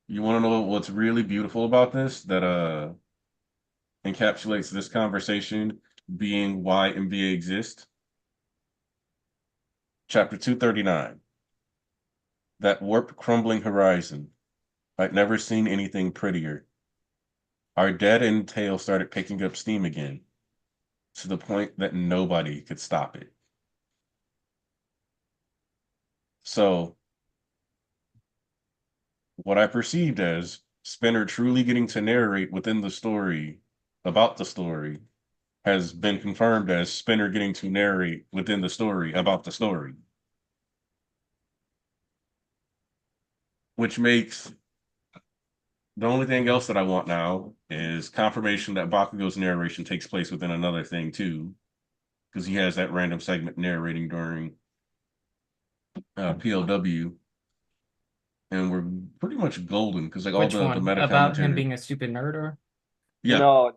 you want to know what's really beautiful about this that encapsulates this conversation being why MVA exists? Chapter 239. That warp crumbling horizon. I'd never seen anything prettier. Our dead end tail started picking up steam again, to the point that nobody could stop it. So, what I perceived as Spinner truly getting to narrate within the story about the story has been confirmed as Spinner getting to narrate within the story about the story. Which makes the only thing else that I want now is confirmation that Bakugo's narration takes place within another thing too, because he has that random segment narrating during PLW, and we're pretty much golden because like all
Which
the
one?
meta
About him
commentary.
being a stupid nerd, or
Yeah,
No,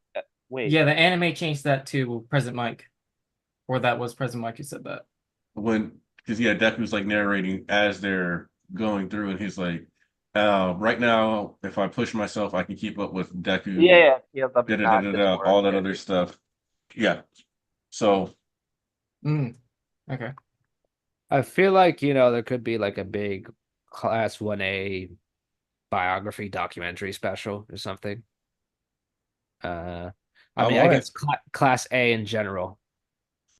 wait.
yeah, the anime changed that to Present Mike, or that was Present Mike who said that.
because Deku's like narrating as they're going through, and he's like, right now, if I push myself, I can keep up with Deku.
Yeah, PLW matches were
All that
good.
other stuff. Yeah. So
Okay.
I feel like, there could be like a big Class 1A biography documentary special or something. I
I'm
mean, I
on
guess
it.
Class A in general.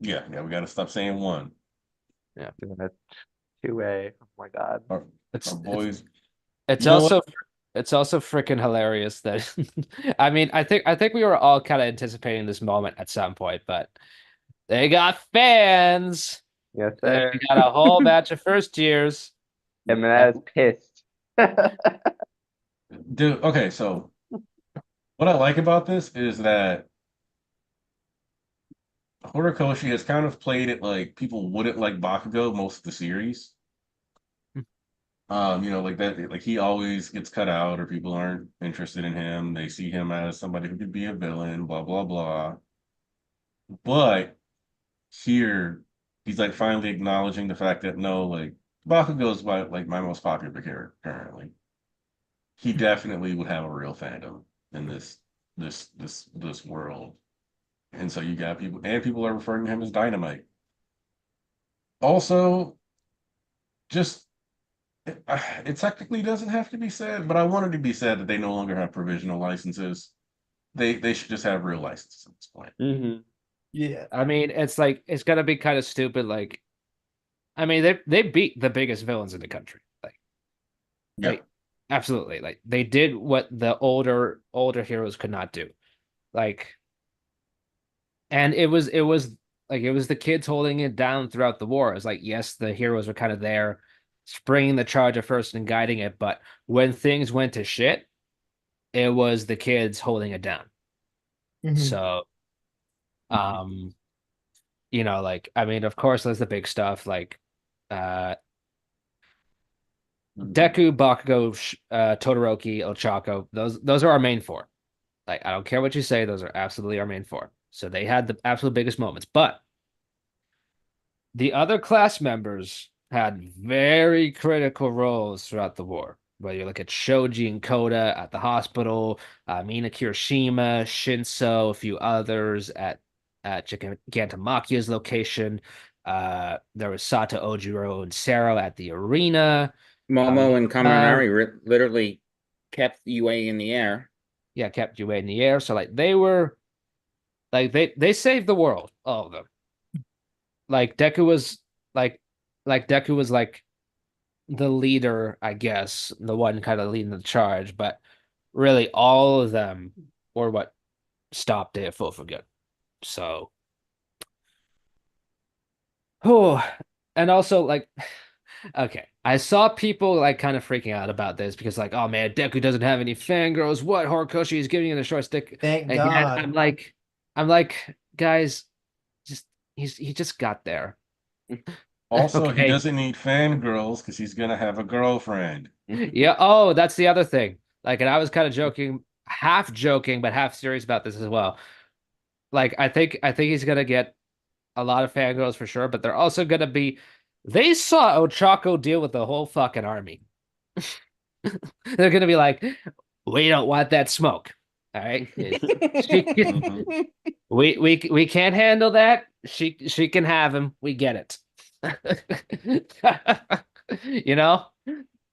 Yeah, we got to stop saying one.
Yeah.
Doing a 2A. Oh my god.
Our
It's
boys.
it's
You know
also it's also freaking hilarious that I mean, I think we were all kind of anticipating this moment at some point, but they got fans.
Yes,
They
sir.
got a whole batch of first years.
And that is pissed.
Dude, okay, so what I like about this is that Horikoshi has kind of played it like people wouldn't like Bakugo most of the series. Like that, like he always gets cut out, or people aren't interested in him. They see him as somebody who could be a villain, blah blah blah. But here, he's like finally acknowledging the fact that no, like Bakugo is my most popular character currently. He definitely would have a real fandom in this world. And so you got people are referring to him as Dynamite. Also, just it technically doesn't have to be said, but I wanted to be said that they no longer have provisional licenses. They should just have real licenses at this point.
Mm-hmm.
Yeah, I mean, it's like it's gonna be kind of stupid. Like, I mean, they beat the biggest villains in the country.
Yeah.
Like, absolutely. Like, they did what the older heroes could not do. Like, and it was like it was the kids holding it down throughout the war. It's like, yes, the heroes were kind of there, springing the charge at first and guiding it, but when things went to shit, it was the kids holding it down. So, like, I mean, of course, there's the big stuff like Deku, Bakugo, Todoroki, Ochako. Those are our main four. Like, I don't care what you say, those are absolutely our main four. So they had the absolute biggest moments. But the other class members had very critical roles throughout the war. Whether you look at Shoji and Koda at the hospital, Mina Kirishima, Shinso, a few others at Gantamakia's location. There was Sato, Ojiro, and Sero at the arena.
Momo and Kaminari literally kept UA in the air.
Yeah, kept UA in the air. So like they were like they saved the world, all of them. Like Deku was like Deku was like the leader, I guess, the one kind of leading the charge, but really all of them were what stopped it for good. So oh, and also like okay, I saw people like kind of freaking out about this because like, oh man, Deku doesn't have any fangirls. What Horikoshi is giving him the short stick.
Thank
Again,
God.
I'm like, guys, he just got there.
Also, he
Okay.
doesn't need fangirls because he's gonna have a girlfriend.
Yeah. Oh, that's the other thing. Like, and I was kind of joking, half joking, but half serious about this as well. Like, I think he's gonna get a lot of fangirls for sure, but they're also gonna be. They saw Ochako deal with the whole fucking army. They're gonna be like, we don't want that smoke. All right. We can't handle that. She can have him. We get it. You know?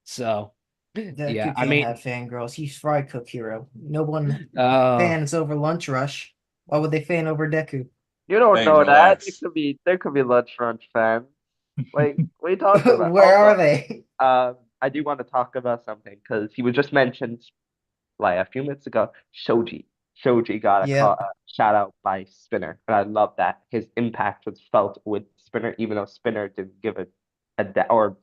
So
Deku
Yeah, I
can't
mean,
have fangirls. He's fry cook hero. No one
uh,
fans over Lunch Rush. Why would they fan over Deku?
You don't
Hey,
know that.
relax.
There could be Lunch Crunch fans. Like, what are you talking about?
Where are
Also,
they?
I do want to talk about something because he was just mentioned like a few minutes ago. Shoji got
Yeah.
a shout out by Spinner, and I love that his impact was felt with Spinner, even though Spinner didn't give or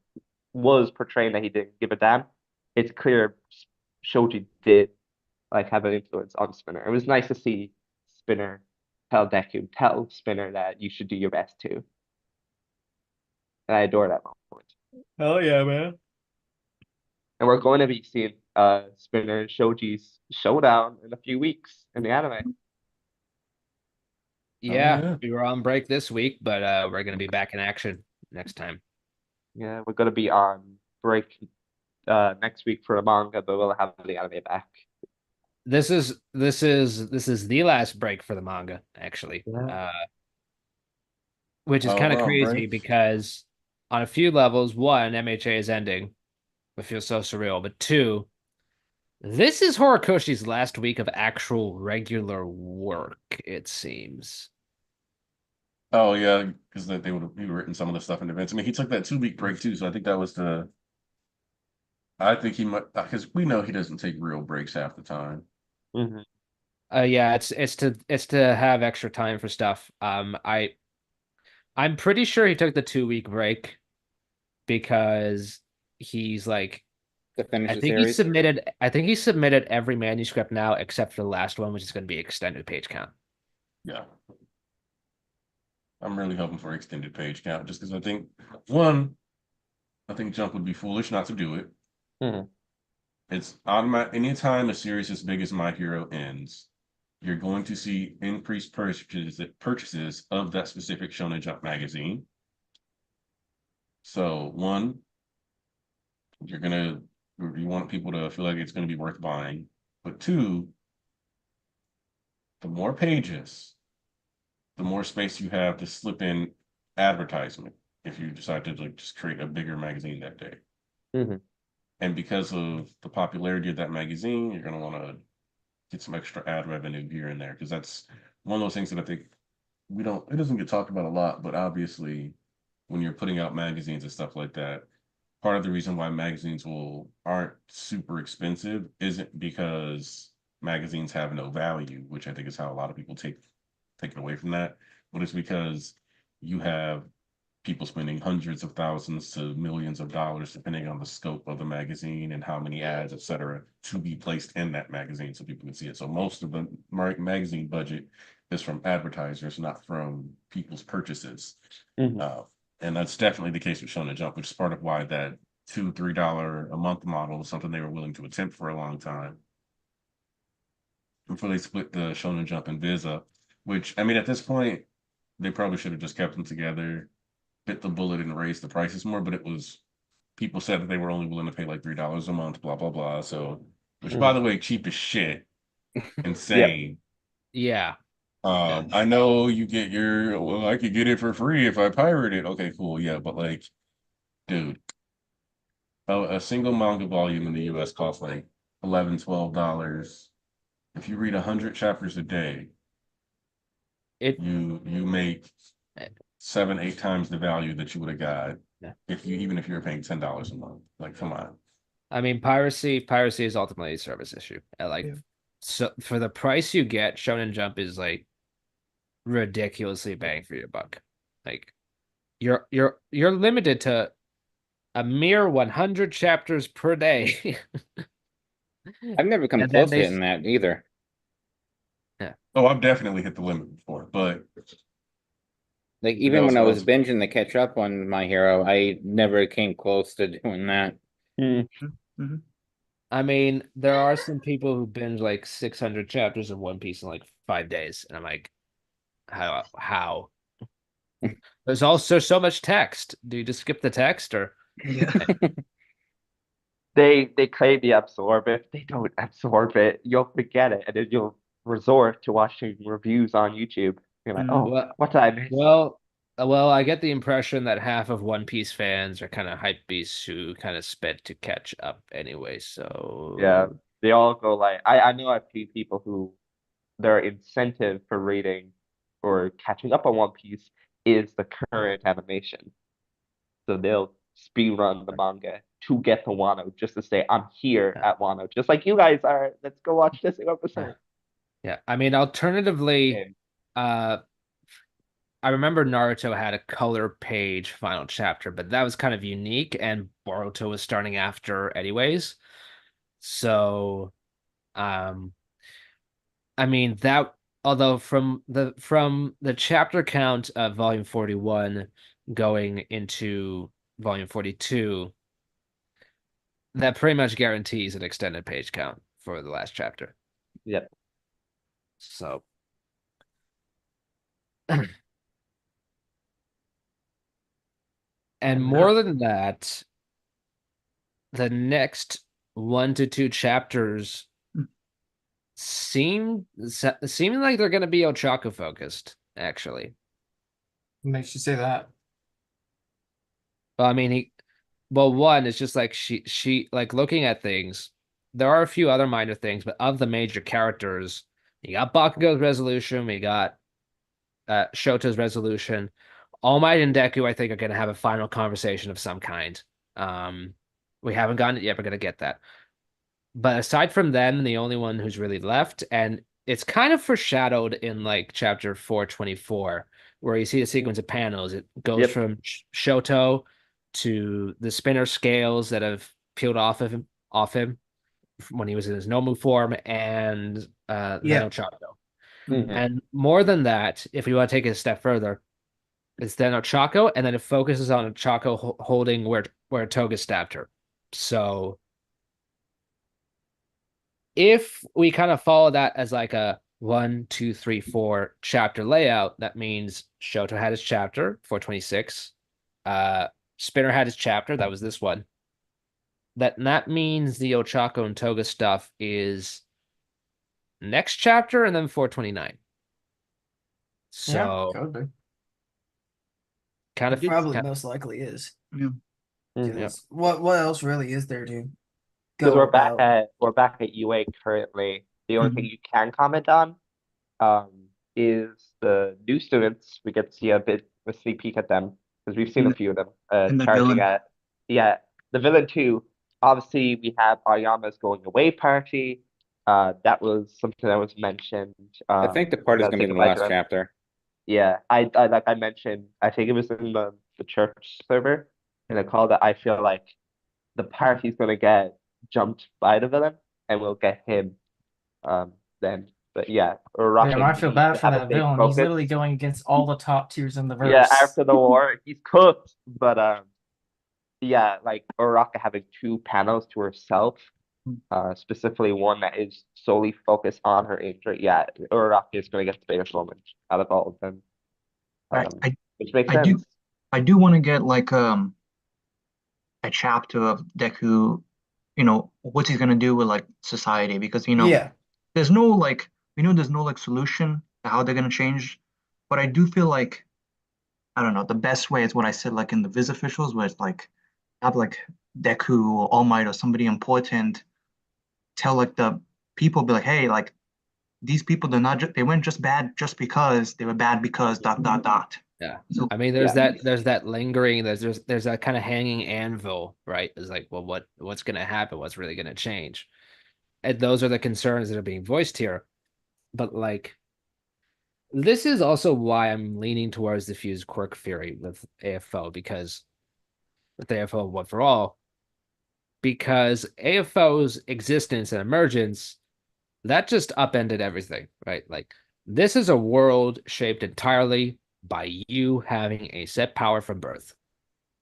was portraying that he didn't give a damn. It's clear Shoji did like have an influence on Spinner. It was nice to see Spinner tell Spinner that you should do your best too. And I adore that moment.
Hell yeah, man.
And we're going to be seeing Spinner and Shoji's showdown in a few weeks in the anime.
yeah,
yeah.
we were on break this week, but we're gonna be back in action next time.
Yeah, we're gonna be on break next week for a manga, but we'll have the anime back.
This is the last break for the manga, actually.
Yeah.
Which is
Oh,
kind of
we're on
crazy
break?
because on a few levels, one, MHA is ending. It feels so surreal. But two, this is Horikoshi's last week of actual regular work, it seems.
Oh yeah, because they would have written some of the stuff in advance. I mean, he took that 2 week break too, so I think that was the. I think he might because we know he doesn't take real breaks half the time.
Mm-hmm.
Yeah, it's to have extra time for stuff. I'm pretty sure he took the 2 week break because he's like
To finish
I
the
think he
series.
submitted every manuscript now except for the last one, which is going to be extended page count.
Yeah. I'm really hoping for extended page count just because I think one, I think Jump would be foolish not to do it.
Mhm.
It's automatic. Anytime a series as big as My Hero ends, you're going to see increased purchases of that specific Shonen Jump magazine. So one, you want people to feel like it's gonna be worth buying. But two, the more pages, the more space you have to slip in advertisement if you decide to like just create a bigger magazine that day.
Mhm.
And because of the popularity of that magazine, you're gonna want to get some extra ad revenue here and there because that's one of those things that I think it doesn't get talked about a lot, but obviously when you're putting out magazines and stuff like that, part of the reason why magazines aren't super expensive isn't because magazines have no value, which I think is how a lot of people take it away from that, but it's because you have people spending hundreds of thousands to millions of dollars, depending on the scope of the magazine and how many ads, et cetera, to be placed in that magazine so people can see it. So most of the magazine budget is from advertisers, not from people's purchases.
Mhm.
And that's definitely the case with Shonen Jump, which is part of why that $2-3 a month model is something they were willing to attempt for a long time before they split the Shonen Jump and Viz up. Which I mean, at this point, they probably should have just kept them together, bit the bullet, and raised the prices more. But it was people said that they were only willing to pay like $3 a month, blah blah blah. So, which by the way, cheap as shit, insane.
Yeah.
I know you get well, I could get it for free if I pirate it. Okay, cool, yeah, but like, dude, a single manga volume in the US costs like $11-12. If you read 100 chapters a day,
It
you make 7-8 times the value that you would have got
Yeah.
even if you were paying $10 a month. Like, come on.
I mean, piracy is ultimately a service issue. Like,
Yeah.
so for the price you get, Shonen Jump is like ridiculously bang for your buck. Like, you're limited to a mere 100 chapters per day.
I've never come
And then
close to hitting that either.
Oh, I've definitely hit the limit before, but
Like even when I was
also
binging to catch up on My Hero, I never came close to doing that.
Mhm.
I mean, there are some people who binge like 600 chapters of One Piece in like 5 days, and I'm like, how? There's also so much text. Do you just skip the text or?
Yeah.
They claim they absorb it. They don't absorb it. You'll forget it, and then you'll resort to watching reviews on YouTube. You're like,
Mhm.
oh,
Well,
what did I miss?
well, Well, I get the impression that half of One Piece fans are kind of hype beasts who kind of sped to catch up anyway.
Yeah,
So
they all go like I know a few people who their incentive for reading or catching up on One Piece is the current animation. So they'll speed run the manga to get to Wano just to say, I'm here
yeah,
at Wano, just like you guys are. Let's go watch this
yeah,
episode.
yeah. I mean, alternatively,
And
uh, I remember Naruto had a color page final chapter, but that was kind of unique, and Boruto was starting after anyways. So, um, I mean that although from the chapter count of volume 41 going into volume 42, that pretty much guarantees an extended page count for the last chapter.
yeah,
So and more than that, the next 1 to 2 chapters seeming like they're going to be Ochako focused, actually.
Makes you say that.
Well, I mean, one, it's just like she like looking at things. There are a few other minor things, but of the major characters, you got Bakugo's resolution, we got Shoto's resolution. All Might and Deku, I think, are going to have a final conversation of some kind. We haven't gotten it yet. We're going to get that. But aside from them, the only one who's really left, and it's kind of foreshadowed in like chapter 424, where you see a sequence of panels. It goes
Yep.
from Shoto to the spinner scales that have peeled off him when he was in his Nomu form, and then
Yeah.
Ochako.
Mhm.
And more than that, if you want to take it a step further, it's then Ochako, and then it focuses on Ochako holding where Toga stabbed her. So if we kind of follow that as like a 1, 2, 3, 4 chapter layout, that means Shoto had his chapter 426. Spinner had his chapter, that was this one. That means the Ochako and Toga stuff is next chapter and then 429. So
could be.
kind of
Probably most likely is.
Yeah.
Mhm.
Yeah.
What else really is there to
Because
go
we're
about?
back at UA currently. The only thing
Mhm.
you can comment on is the new students. We get to see a bit of a sneak peek at them because we've seen a
And
few of them
and the
charging
villain.
at the villain too. Obviously, we have Aoyama's going away party. That was something that was mentioned.
I think the part is
gotta
gonna
say
be in the
goodbye to
last
them.
chapter.
Yeah, I like I mentioned. I think it was in the church server in a call that I feel like the party's gonna get jumped by the villain, and we'll get him then. But yeah,
Damn, I
Uraraka
feel
needs
bad
to
for
have a
that
big
villain. He's
focus.
literally going against all the top tiers in the verse.
Yeah, after the war, he's cooked. But yeah, like Uraraka having 2 panels to herself, specifically one that is solely focused on her injury. Yeah, Uraraka is gonna get the biggest moment out of all of them.
I I,
Which makes
I do
sense.
I do want to get like a chapter of Deku, what's he gonna do with like society because
Yeah.
there's no like we know there's no like solution to how they're gonna change, but I do feel like I don't know the best way is what I said like in the Viz officials where it's like have like Deku or All Might or somebody important tell like the people be like hey like these people they weren't just bad just because they were bad because dot dot dot.
Yeah.
So
I mean,
Yeah.
there's that lingering, there's that kind of hanging anvil, right? It's like, well, what's gonna happen? What's really gonna change? And those are the concerns that are being voiced here. But like, this is also why I'm leaning towards the fused quirk theory with AFO, because with AFO One for All, because AFO's existence and emergence, that just upended everything, right? Like, this is a world shaped entirely by you having a set power from birth.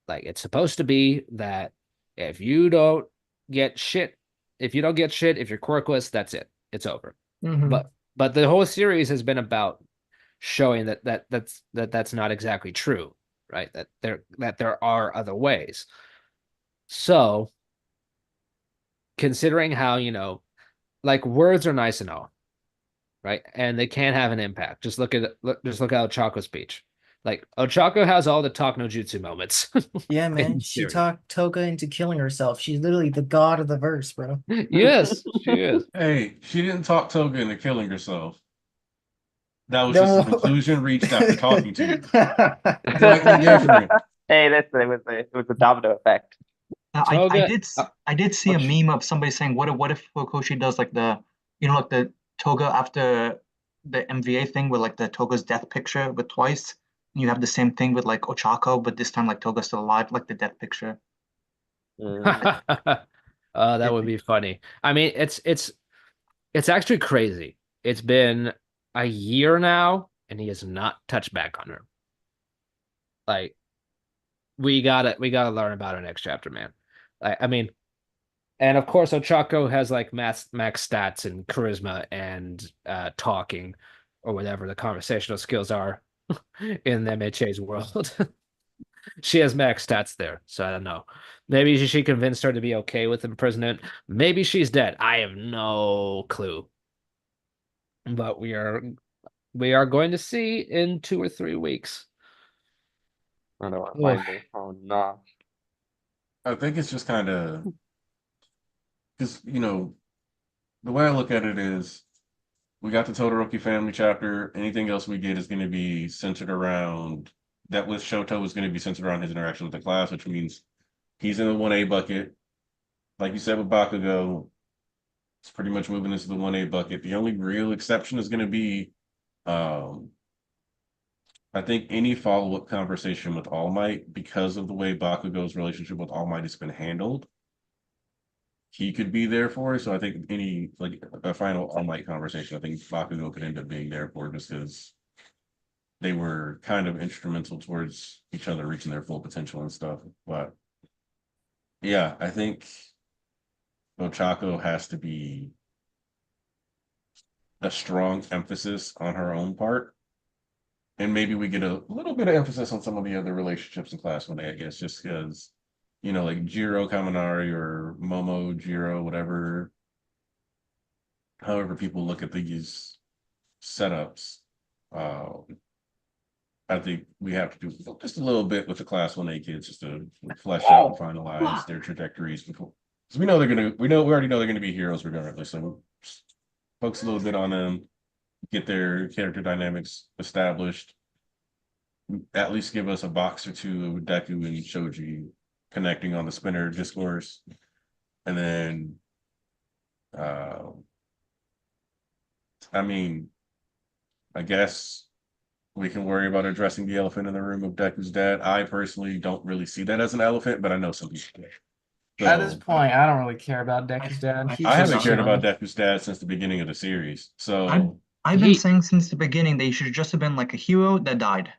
Like, it's supposed to be that if you don't get shit, if you're quirkless, that's it. It's over.
Mhm.
But the whole series has been about showing that's not exactly true, right? That there are other ways. So, considering how, like, words are nice and all, right? And they can have an impact. Just look at Choco's speech. Like Ochako has all the talk no jutsu moments.
Yeah, man.
in
She
series.
talked Toga into killing herself. She's literally the god of the verse, bro.
Yes, she is.
Hey, she didn't talk Toga into killing herself. That was just the
No.
conclusion reached after talking to you. Slightly different.
Hey, listen, it was a domino effect.
Toga,
I did see a meme of somebody saying, what if Horikoshi does like like the Toga after the MVA thing with like the Toga's death picture with twice, and you have the same thing with like Ochako, but this time like Toga's still alive, like the death picture.
Mm.
that would be funny. I mean, it's actually crazy. It's been a year now, and he has not touched back on her. Like, we gotta learn about her next chapter, man. I mean, and of course, Ochako has like max stats and charisma and talking, or whatever the conversational skills are in MHA's world. She has max stats there, so I don't know. Maybe she convinced her to be okay with imprisonment. Maybe she's dead. I have no clue. But we are going to see in 2 or 3 weeks.
I don't want to find me. Oh no.
I think it's just kind of because the way I look at it is we got the Todoroki family chapter. Anything else we get is going to be centered around that with Shoto is going to be centered around his interaction with the class, which means he's in the 1A bucket. Like you said with Bakugo, it's pretty much moving into the 1A bucket. The only real exception is going to be, I think, any follow-up conversation with All Might because of the way Bakugo's relationship with All Might has been handled. He could be there for. So I think any like a final All Might conversation, I think Bakugo could end up being there for just because they were kind of instrumental towards each other reaching their full potential and stuff. But yeah, I think Ochako has to be a strong emphasis on her own part. And maybe we get a little bit of emphasis on some of the other relationships in Class 1A, I guess, just because, like Jiro Kaminari or Momo Jiro, whatever, however people look at these setups. I think we have to do just a little bit with the Class 1A kids just to flesh out and finalize their trajectories before. Because we already know they're gonna be heroes regardless. So focus a little bit on them, get their character dynamics established. At least give us a box or two of Deku and Shoji connecting on the spinner discourse. And then I mean, I guess we can worry about addressing the elephant in the room of Deku's dad. I personally don't really see that as an elephant, but I know some people do.
At this
So,
point, I don't really care about Deku's dad. He's
I
just
haven't cared about
chilling.
Deku's dad since the beginning of the series. So
I've been saying since the beginning they should just have been like a hero that died.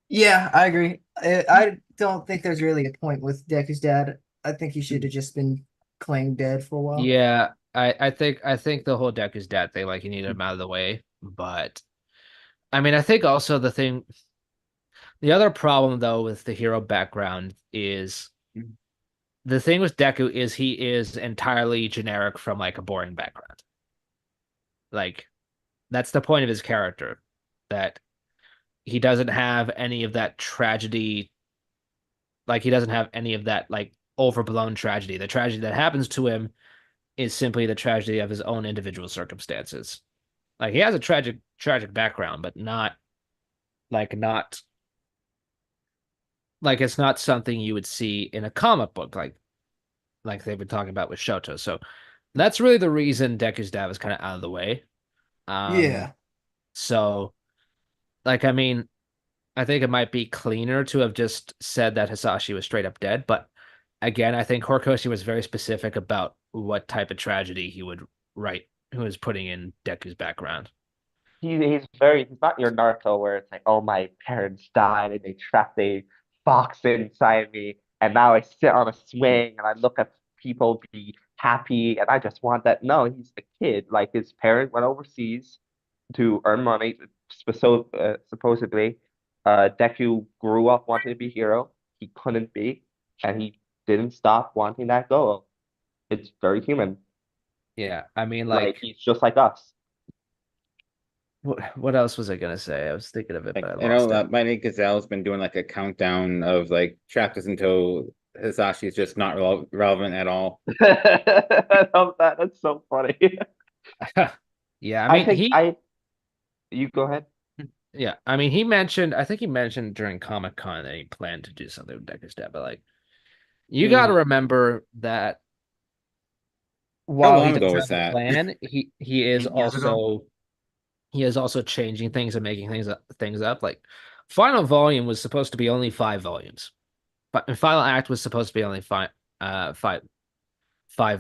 Yeah, I agree. I don't think there's really a point with Deku's dad. I think he should have just been claimed dead for a while.
Yeah, I think the whole Deku's dad thing, like you need him out of the way. But I mean, I think also the other problem though with the hero background is the thing with Deku is he is entirely generic from like a boring background. Like that's the point of his character, that he doesn't have any of that tragedy. Like he doesn't have any of that like overblown tragedy. The tragedy that happens to him is simply the tragedy of his own individual circumstances. Like he has a tragic background, but not like it's not something you would see in a comic book like they've been talking about with Shoto. So that's really the reason Deku's dad was kind of out of the way.
Yeah.
So like I mean, I think it might be cleaner to have just said that Hisashi was straight up dead, but again, I think Horikoshi was very specific about what type of tragedy he would write, who was putting in Deku's background.
He's not your Naruto where it's like, oh, my parents died and they trapped a fox inside me, and now I sit on a swing and I look at people be happy and I just want that. No, he's a kid. Like his parents went overseas to earn money, supposedly. Deku grew up wanting to be a hero. He couldn't be, and he didn't stop wanting that goal. It's very human.
Yeah, I mean,
Like
like
he's just like us.
what else was I gonna say? I was thinking of it,
Like,
but I
I know
lost it.
Mighty Gazelle's been doing like a countdown of like chapters until Hisashi's just not relevant at all.
I love that. That's so funny.
Yeah, I
I
mean
think you go ahead.
yeah, I mean he mentioned I think he mentioned during Comic-Con that he planned to do something with Deku's dad, but like you got to remember that
How
while he
long
does
ago was
have a
that?
plan, he is
8 years ago.
also changing things and making things up. Like final volume was supposed to be only 5 volumes, but and final act was supposed to be only five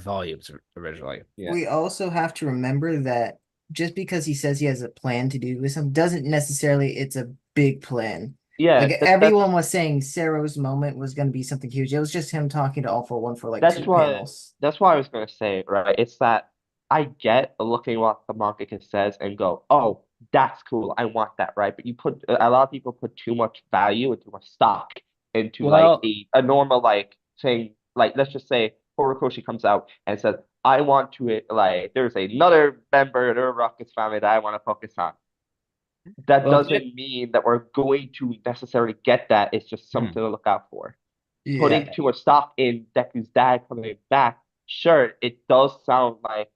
volumes originally.
Yeah.
We also have to remember that just because he says he has a plan to do with something doesn't necessarily it's a big plan.
Yeah,
Like everyone was saying Sero's moment was going to be something huge. It was just him talking to All for One for like
that's
2
why
panels.
that's why I was gonna say, right? It's that I get looking what the mangaka says and go, oh, that's cool. I want that, right? But you put a lot of people put too much value and too much stock into like
Well,
a normal like thing. Like let's just say Horikoshi comes out and says, I want to like there's another member of the Rockets family that I want to focus on. That
well,
doesn't mean that we're going to necessarily get that. It's just something to look out for. Putting
Yeah.
too much stock in Deku's dad coming back, sure, it does sound like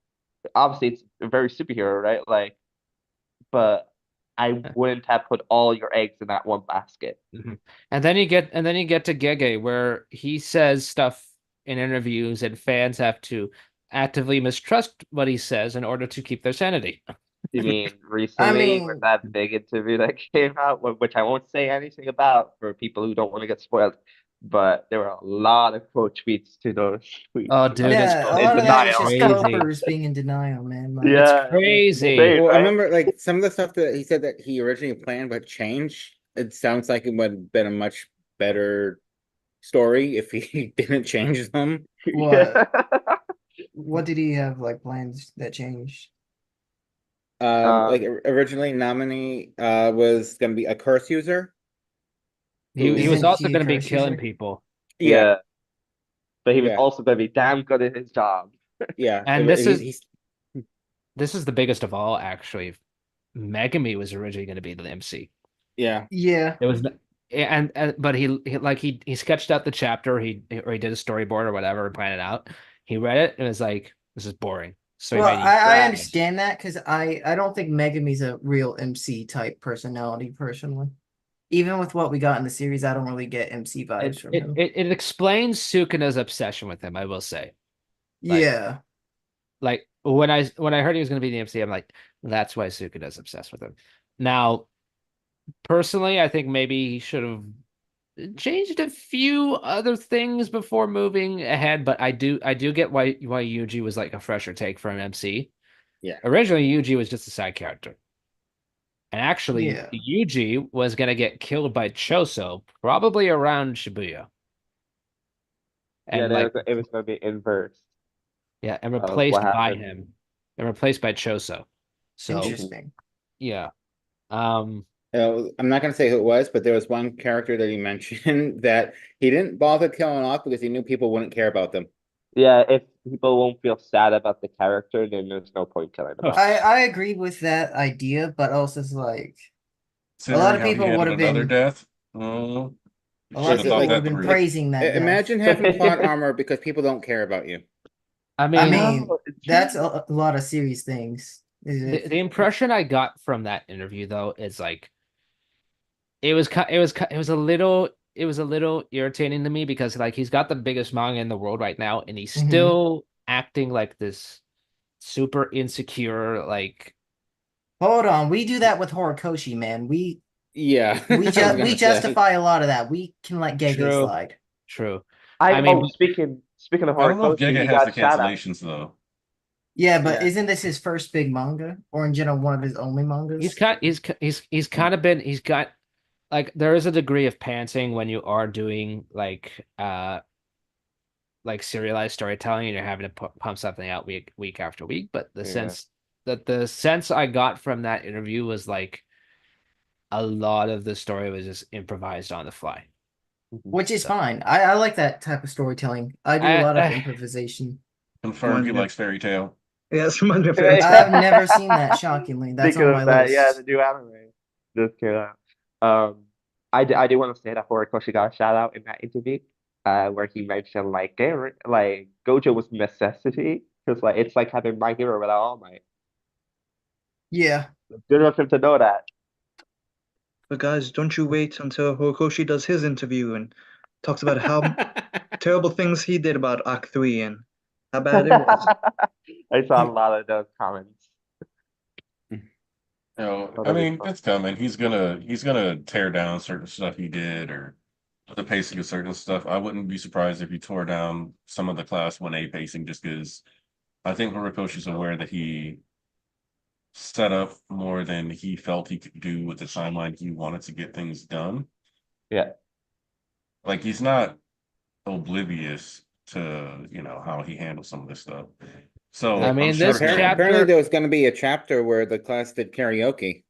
obviously it's a very superhero, right? Like, but I wouldn't have put all your eggs in that one basket.
and then you get to Gege where he says stuff in interviews and fans have to actively mistrust what he says in order to keep their sanity.
You mean recently with
mean-
that big interview that came out, which I won't say anything about for people who don't want to get spoiled, but there were a lot of quote tweets to those tweets.
Oh, dude,
like,
it's
Yeah, a
in
lot of that was
denial.
just
crazy.
Copper's being in denial, man. Like,
Yeah,
crazy.
insane,
Well, I
right?
remember like some of the stuff that he said that he originally planned but changed. It sounds like it would have been a much better story if he didn't change them.
What? What did he have like plans that changed?
Like originally Nominee was gonna be a curse user.
He was
Isn't
also
he a
going to be
curse
killing
user?
people.
Yeah, but he was
Yeah.
also going to be damn good at his job.
Yeah.
And
he's
this is the biggest of all, actually. Megami was originally going to be the MC.
yeah.
Yeah.
It was, and but he sketched out the chapter. He did a storyboard or whatever and planned it out. He read it and was like, "This is boring." So
Well,
he made
I
Right.
understand that because I don't think Megami's a real MC type personality personally. Even with what we got in the series, I don't really get MC vibes from him.
it explains Sukuna's obsession with him. I will say, like-
Yeah.
like when I heard he was going to be the MC, I'm like, that's why Sukuna's obsessed with him. Now, personally, I think maybe he should have changed a few other things before moving ahead, but I do get why Yuji was like a fresher take for an MC.
Yeah.
Originally, Yuji was just a side character. And actually,
Yeah.
Yuji was going to get killed by Choso probably around Shibuya.
Yeah,
And like
it was going to be inverse.
yeah, and
of
replaced
what
by
happened.
him. And replaced by Choso. So
Interesting.
yeah.
I'm not gonna say who it was, but there was one character that he mentioned that he didn't bother killing off because he knew people wouldn't care about them.
Yeah, if people won't feel sad about the character, then there's no point killing them.
I agree with that idea, but also it's like a lot of
Considering how he
people would have
handled another
been
death.
a
You
lot
should
of
have
people
thought
would
that
have been
through.
praising that death.
Imagine having plot armor because people don't care about you.
I
I
mean,
mean,
No,
that's a lot of serious things.
the impression I got from that interview though is like it was a little irritating to me because like he's got the biggest manga in the world right now and he's
Mhm.
still acting like this super insecure like
Hold on, we do that with Horikoshi, man. We
Yeah. I was gonna
we
say.
justify a lot of that. We can let Gege
True.
slide.
True.
I
mean,
oh speaking of
I don't know if
Horikoshi,
Giga
he
has the
got shout out.
cancellations though.
Yeah, but
Yeah.
isn't this his first big manga, or in general one of his only mangas?
he's kind of been he's got like there is a degree of pantsing when you are doing like serialized storytelling and you're having to pump something out week after week, but the sense I got from that interview was like a lot of the story was just improvised on the fly.
Which is fine. I like that type of storytelling. I do a lot of
I
improvisation.
Confirmed he
Yeah.
likes fairy tale.
Yes, reminds me of
Yeah.
it.
I've never seen that. Shockingly, that's
Thinking
on my
of that,
list.
yeah, the new anime just came out. I do want to say that Horikoshi got a shout out in that interview, where he mentioned like Gojo was a necessity because like it's like having My Hero without All Might.
Yeah.
Good of him to know that.
But guys, don't you wait until Horikoshi does his interview and talks about how terrible things he did about Act 3 and how bad it was.
I saw a lot of those comments.
You know,
Oh,
I
that'd be
mean,
fun.
it's coming. He's gonna tear down certain stuff he did or the pacing of certain stuff. I wouldn't be surprised if he tore down some of the class 1A pacing just because I think Horikoshi's aware that he set up more than he felt he could do with the timeline he wanted to get things done.
Yeah.
Like he's not oblivious to, how he handles some of this stuff. So
I
I'm
mean,
sure
this
he'll
Apparently,
chapter.
there was going to be a chapter where the class did karaoke.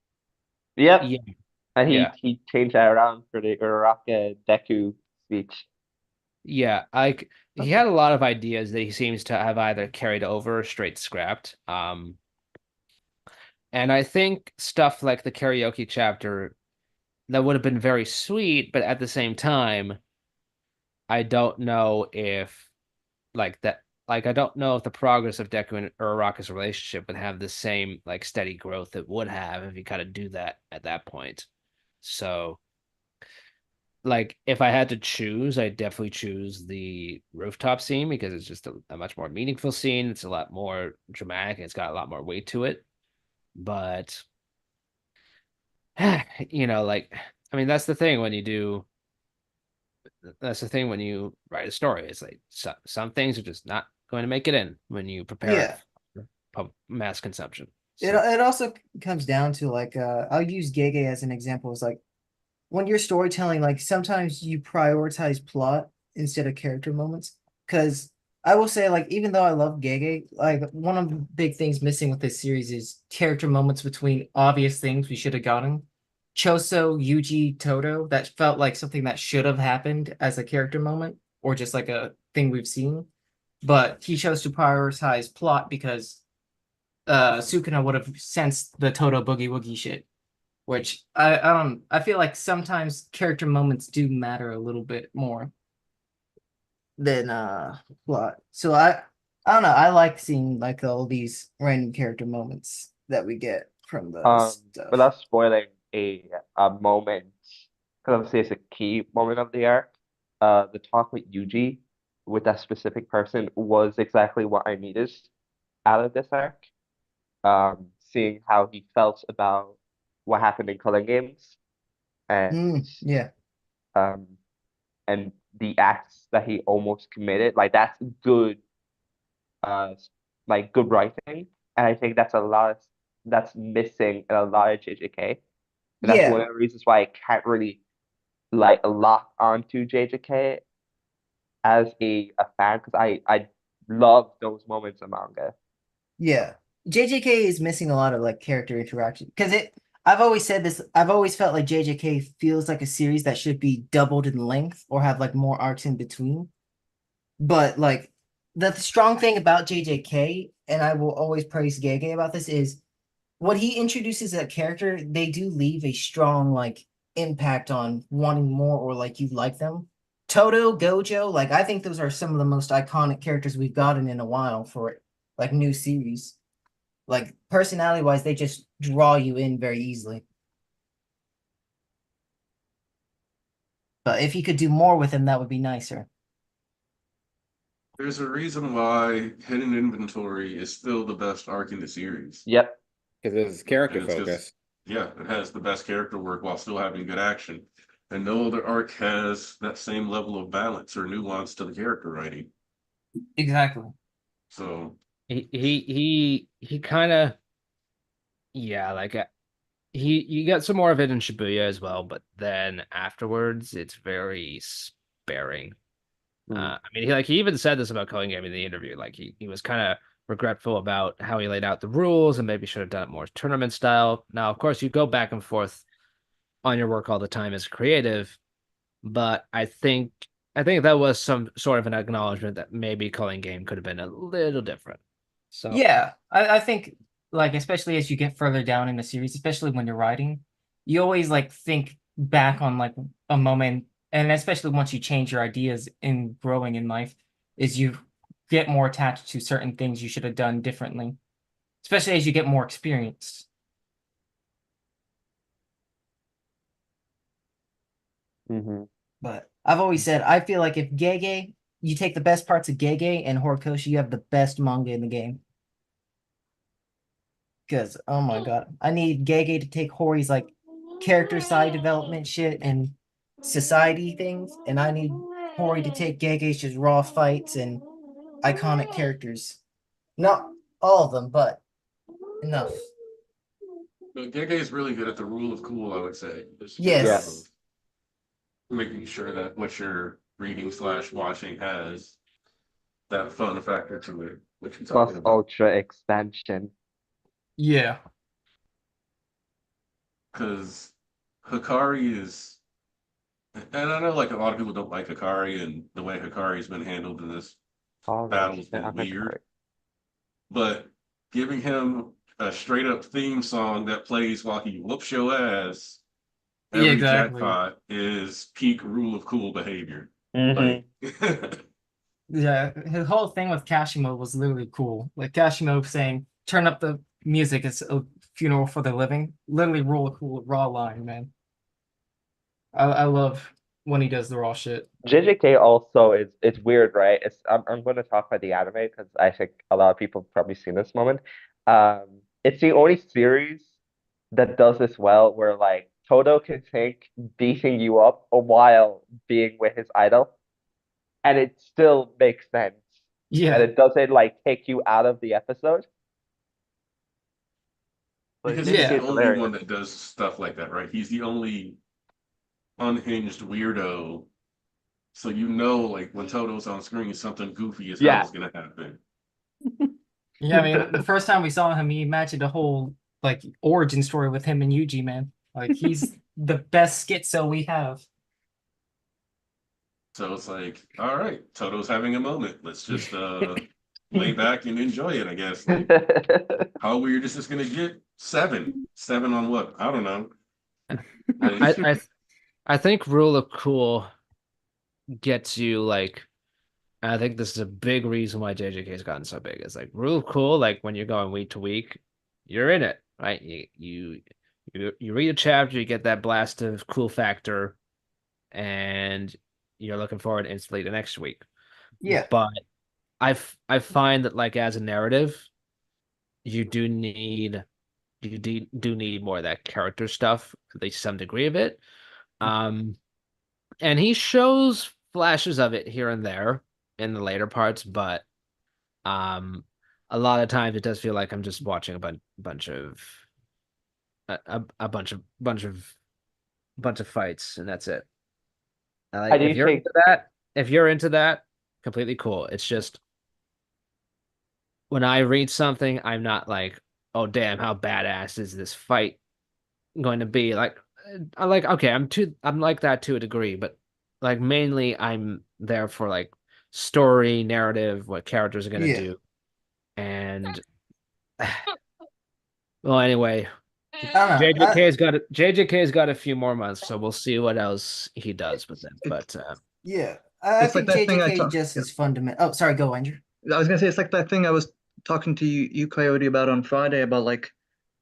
Yep.
Yeah,
And
yeah.
he changed that around for the Uraraka Deku speech.
Yeah, he had a lot of ideas that he seems to have either carried over or straight scrapped. And I think stuff like the karaoke chapter that would have been very sweet, but at the same time, I don't know if like that like I don't know if the progress of Deku and Uraraka's relationship would have the same like steady growth it would have if you kind of do that at that point. So like if I had to choose, I'd definitely choose the rooftop scene because it's just a much more meaningful scene. It's a lot more dramatic and it's got a lot more weight to it. But like I mean that's the thing when you write a story. It's like some things are just not going to make it in when you prepare it for mass consumption.
It also comes down to like I'll use Gege as an example. It's like when you're storytelling, like sometimes you prioritize plot instead of character moments. Because I will say, like, even though I love Gege, like one of the big things missing with this series is character moments between obvious things we should have gotten. Choso, Yuji, Toto, that felt like something that should have happened as a character moment, or just like a thing we've seen. But he chose to prioritize plot because Sukuna would have sensed the Toto boogie woogie shit. Which I feel like sometimes character moments do matter a little bit more than plot. So I don't know. I like seeing like all these random character moments that we get from the stuff.
Without spoiling a moment, because obviously it's a key moment of the arc. The talk with Yuji with that specific person was exactly what I needed out of this arc. Seeing how he felt about what happened in Culling Games and
Yeah.
um and the acts that he almost committed, like that's good good writing. And I think that's missing in a lot of JJK. And that's one
Yeah.
of the reasons why I can't really like lock onto JJK as a fan because I love those moments of manga.
Yeah. JJK is missing a lot of like character interaction because I've always said this. I've always felt like JJK feels like a series that should be doubled in length or have like more arcs in between. But like the strong thing about JJK, and I will always praise Gege about this, is what he introduces as a character, they do leave a strong like impact on wanting more or like you like them. Toto, Gojo, like I think those are some of the most iconic characters we've gotten in a while for like new series. Like personality wise, they just draw you in very easily. But if he could do more with them, that would be nicer.
There's a reason why Hidden Inventory is still the best arc in the series.
Yep.
Because it was character
And it's 'cause,
focus.
yeah, it has the best character work while still having good action. And no other arc has that same level of balance or nuance to the character writing.
Exactly.
So
He kind of like you got some more of it in Shibuya as well, but then afterwards it's very sparing. I mean, he even said this about Culling Game in the interview. Like he was kind of regretful about how he laid out the rules and maybe should have done it more tournament style. Now, of course, you go back and forth on your work all the time as a creative, but I think that was some sort of an acknowledgement that maybe Culling Game could have been a little different. So
Yeah, I think like especially as you get further down in the series, especially when you're writing, you always like think back on like a moment, and especially once you change your ideas in growing in life, is you get more attached to certain things you should have done differently, especially as you get more experience.
Hmm.
But I've always said I feel like if Gege, you take the best parts of Gege and Horikoshi, you have the best manga in the game. Because oh my god, I need Gege to take Hori's like character side development shit and society things, and I need Hori to take Gege's just raw fights and iconic characters. Not all of them, but enough.
But Gege is really good at the rule of cool, I would say. It's just
Yes.
making sure that what you're reading slash watching has that fun factor to it, which you're
Plus
talking about.
Ultra expansion.
Yeah.
Because Hikari is, and I know like a lot of people don't like Hikari, and the way Hikari's been handled in this
All
battle
right,
has been
I'm
weird. But giving him a straight up theme song that plays while he whoops your ass
Yeah,
every
exactly.
jackpot is peak rule of cool behavior.
Mhm.
Like,
Yeah, his whole thing with Kashimo was literally cool. Like Kashimo saying, "Turn up the music. It's a funeral for the living." Literally, roll a cool raw line, man. I love when he does the raw shit.
JJK also is it's weird, right? I'm going to talk about the anime because I think a lot of people have probably seen this moment. It's the only series that does this well, where like Todo can take beating you up a while being with his idol, and it still makes sense, and
Yeah,
it doesn't like take you out of the episode. Like
because he's
Yeah.
the
JJK is
only one
hilarious.
that does stuff like that, right? He's the only unhinged weirdo. So you know, like when Toto's on screen, something goofy as hell
Yeah.
is gonna happen.
yeah. I mean, the first time we saw him, he imagined a whole like origin story with him and Yuji, man. Like he's the best schizo we have.
So it's like, all right, Toto's having a moment. Let's just lay back and enjoy it, I guess. Like, how weird is this gonna get? Seven on what? I don't know.
I think rule of cool gets you like. I think this is a big reason why JJK has gotten so big. It's like rule of cool, like when you're going week to week, you're in it, right? You read a chapter, you get that blast of cool factor, and you're looking forward instantly to next week.
Yeah,
But I find that like as a narrative, you do need more of that character stuff, at least some degree of it. Um, and he shows flashes of it here and there in the later parts, but a lot of times it does feel like I'm just watching bunch of a bunch of fights, and that's it.
I
Like
do think
if you're into that, completely cool. It's just when I read something, I'm not like, oh damn, how badass is this fight going to be? Like, I like okay, I'm like that to a degree, but like mainly I'm there for like story, narrative, what characters are gonna
yeah.
do, and well, anyway,
I don't know.
JJK's got a few more months, so we'll see what else he does with them. But
Yeah, I
It's like
think
that thing I
JJK
talked.
just
Yeah.
is fundamental. Oh, sorry, go Andrew.
I was gonna say it's like that thing I was talking to you Coyote about on Friday about like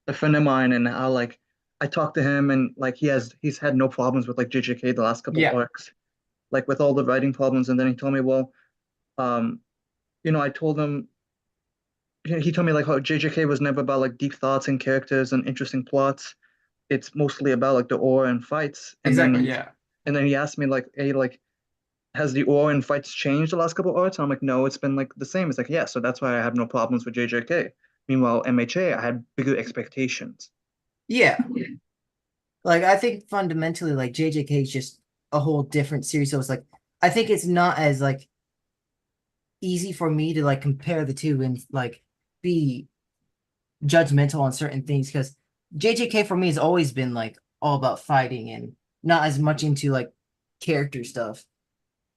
a friend of mine and how like I talked to him and like he's had no problems with like JJK the last couple
Yeah,
arcs, like with all the writing problems, and then he told me, well, um, I told him he told me like how JJK was never about like deep thoughts and characters and interesting plots. It's mostly about like the aura and fights.
exactly. Yeah,
And then he asked me like, hey, like has the aura and fights changed the last couple of arcs? And I'm like, no, it's been like the same. It's like, yeah, so that's why I have no problems with JJK. Meanwhile, MHA, I had bigger expectations.
yeah. Like I think fundamentally, like JJK is just a whole different series. So it's like I think it's not as like easy for me to like compare the two and like be judgmental on certain things because JJK for me has always been like all about fighting and not as much into like character stuff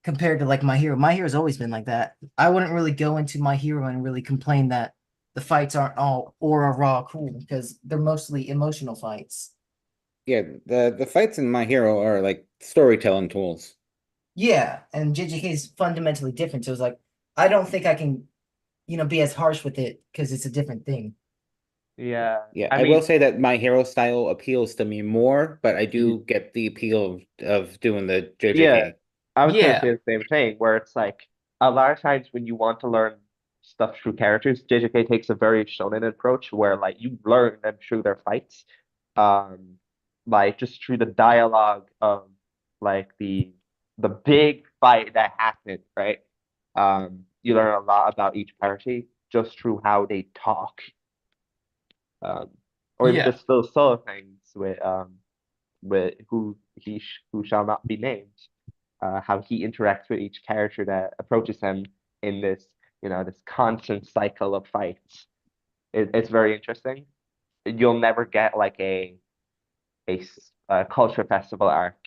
compared to like My Hero. My Hero's always been like that. I wouldn't really go into My Hero and really complain that the fights aren't all aura raw cool because they're mostly emotional fights.
Yeah, the fights in My Hero are like storytelling tools.
Yeah, and JJK is fundamentally different. So it's like I don't think I can, be as harsh with it because it's a different thing.
Yeah,
Yeah,
I
I will
mean,
say that My Hero style appeals to me more, but I
Mm.
do get the appeal of doing the
yeah,
JJK.
I was gonna
Yeah.
say the same thing, where it's like a lot of times when you want to learn stuff through characters, JJK takes a very shonen approach where like you learn them through their fights, um, like just through the dialogue of like the big fight that happened, right? You learn a lot about each character just through how they talk, um, or even
Yeah.
just those solo things with who shall not be named, how he interacts with each character that approaches him in this, this constant cycle of fights. It's very interesting. You'll never get like a culture festival arc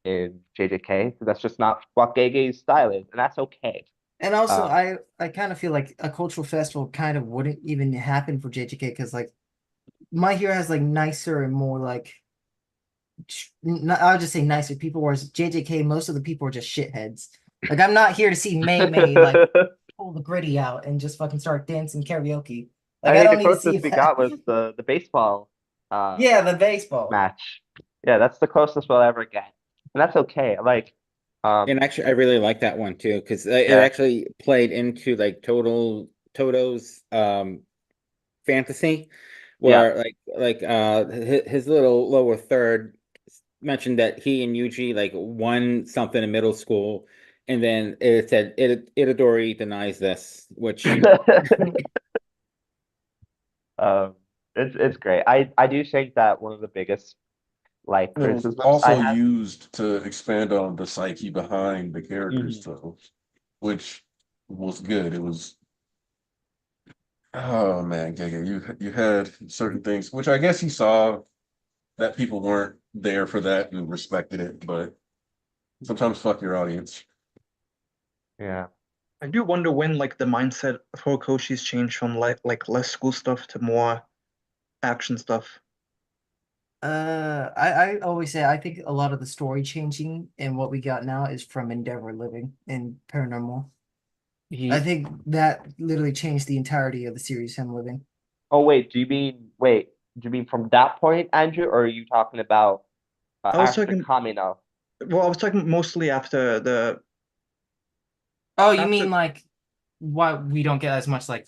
in JJK. That's just not what Gege's style is, and that's okay.
And also,
Uh,
I kind of feel like a cultural festival kind of wouldn't even happen for JJK because like My Hero has like nicer and more like I'll just say nicer people, whereas JJK most of the people are just shitheads. Like I'm not here to see May like pull the gritty out and just fucking start dancing karaoke. Like
I
I
think the
don't need to see
closest we
that.
got was the baseball
Yeah, the baseball.
match. Yeah, that's the closest we'll ever get, and that's okay. Like,
And actually, I really like that one too because it
Yeah.
actually played into like Toto's fantasy, where his little lower third mentioned that he and Yuji like won something in middle school, and then it said Itadori denies this, which
it's great. I do think that one of the biggest like
And it was
criticisms I
also
have.
used to expand on the psyche behind the characters, too, which was good. It was, oh man, Giga, you had certain things, which I guess he saw that people weren't there for that and respected it, but sometimes fuck your audience.
Yeah.
I do wonder when like the mindset of Horikoshi's changed from like less school stuff to more action stuff.
I always say I think a lot of the story changing and what we got now is from Endeavor Living and Paranormal. I think that literally changed the entirety of the series, him living.
Oh wait, do you mean from that point, Andrew, or are you talking about
I was
after
talking
Kamino?
well, I was talking mostly after the
Oh, you
after
mean like why we don't get as much like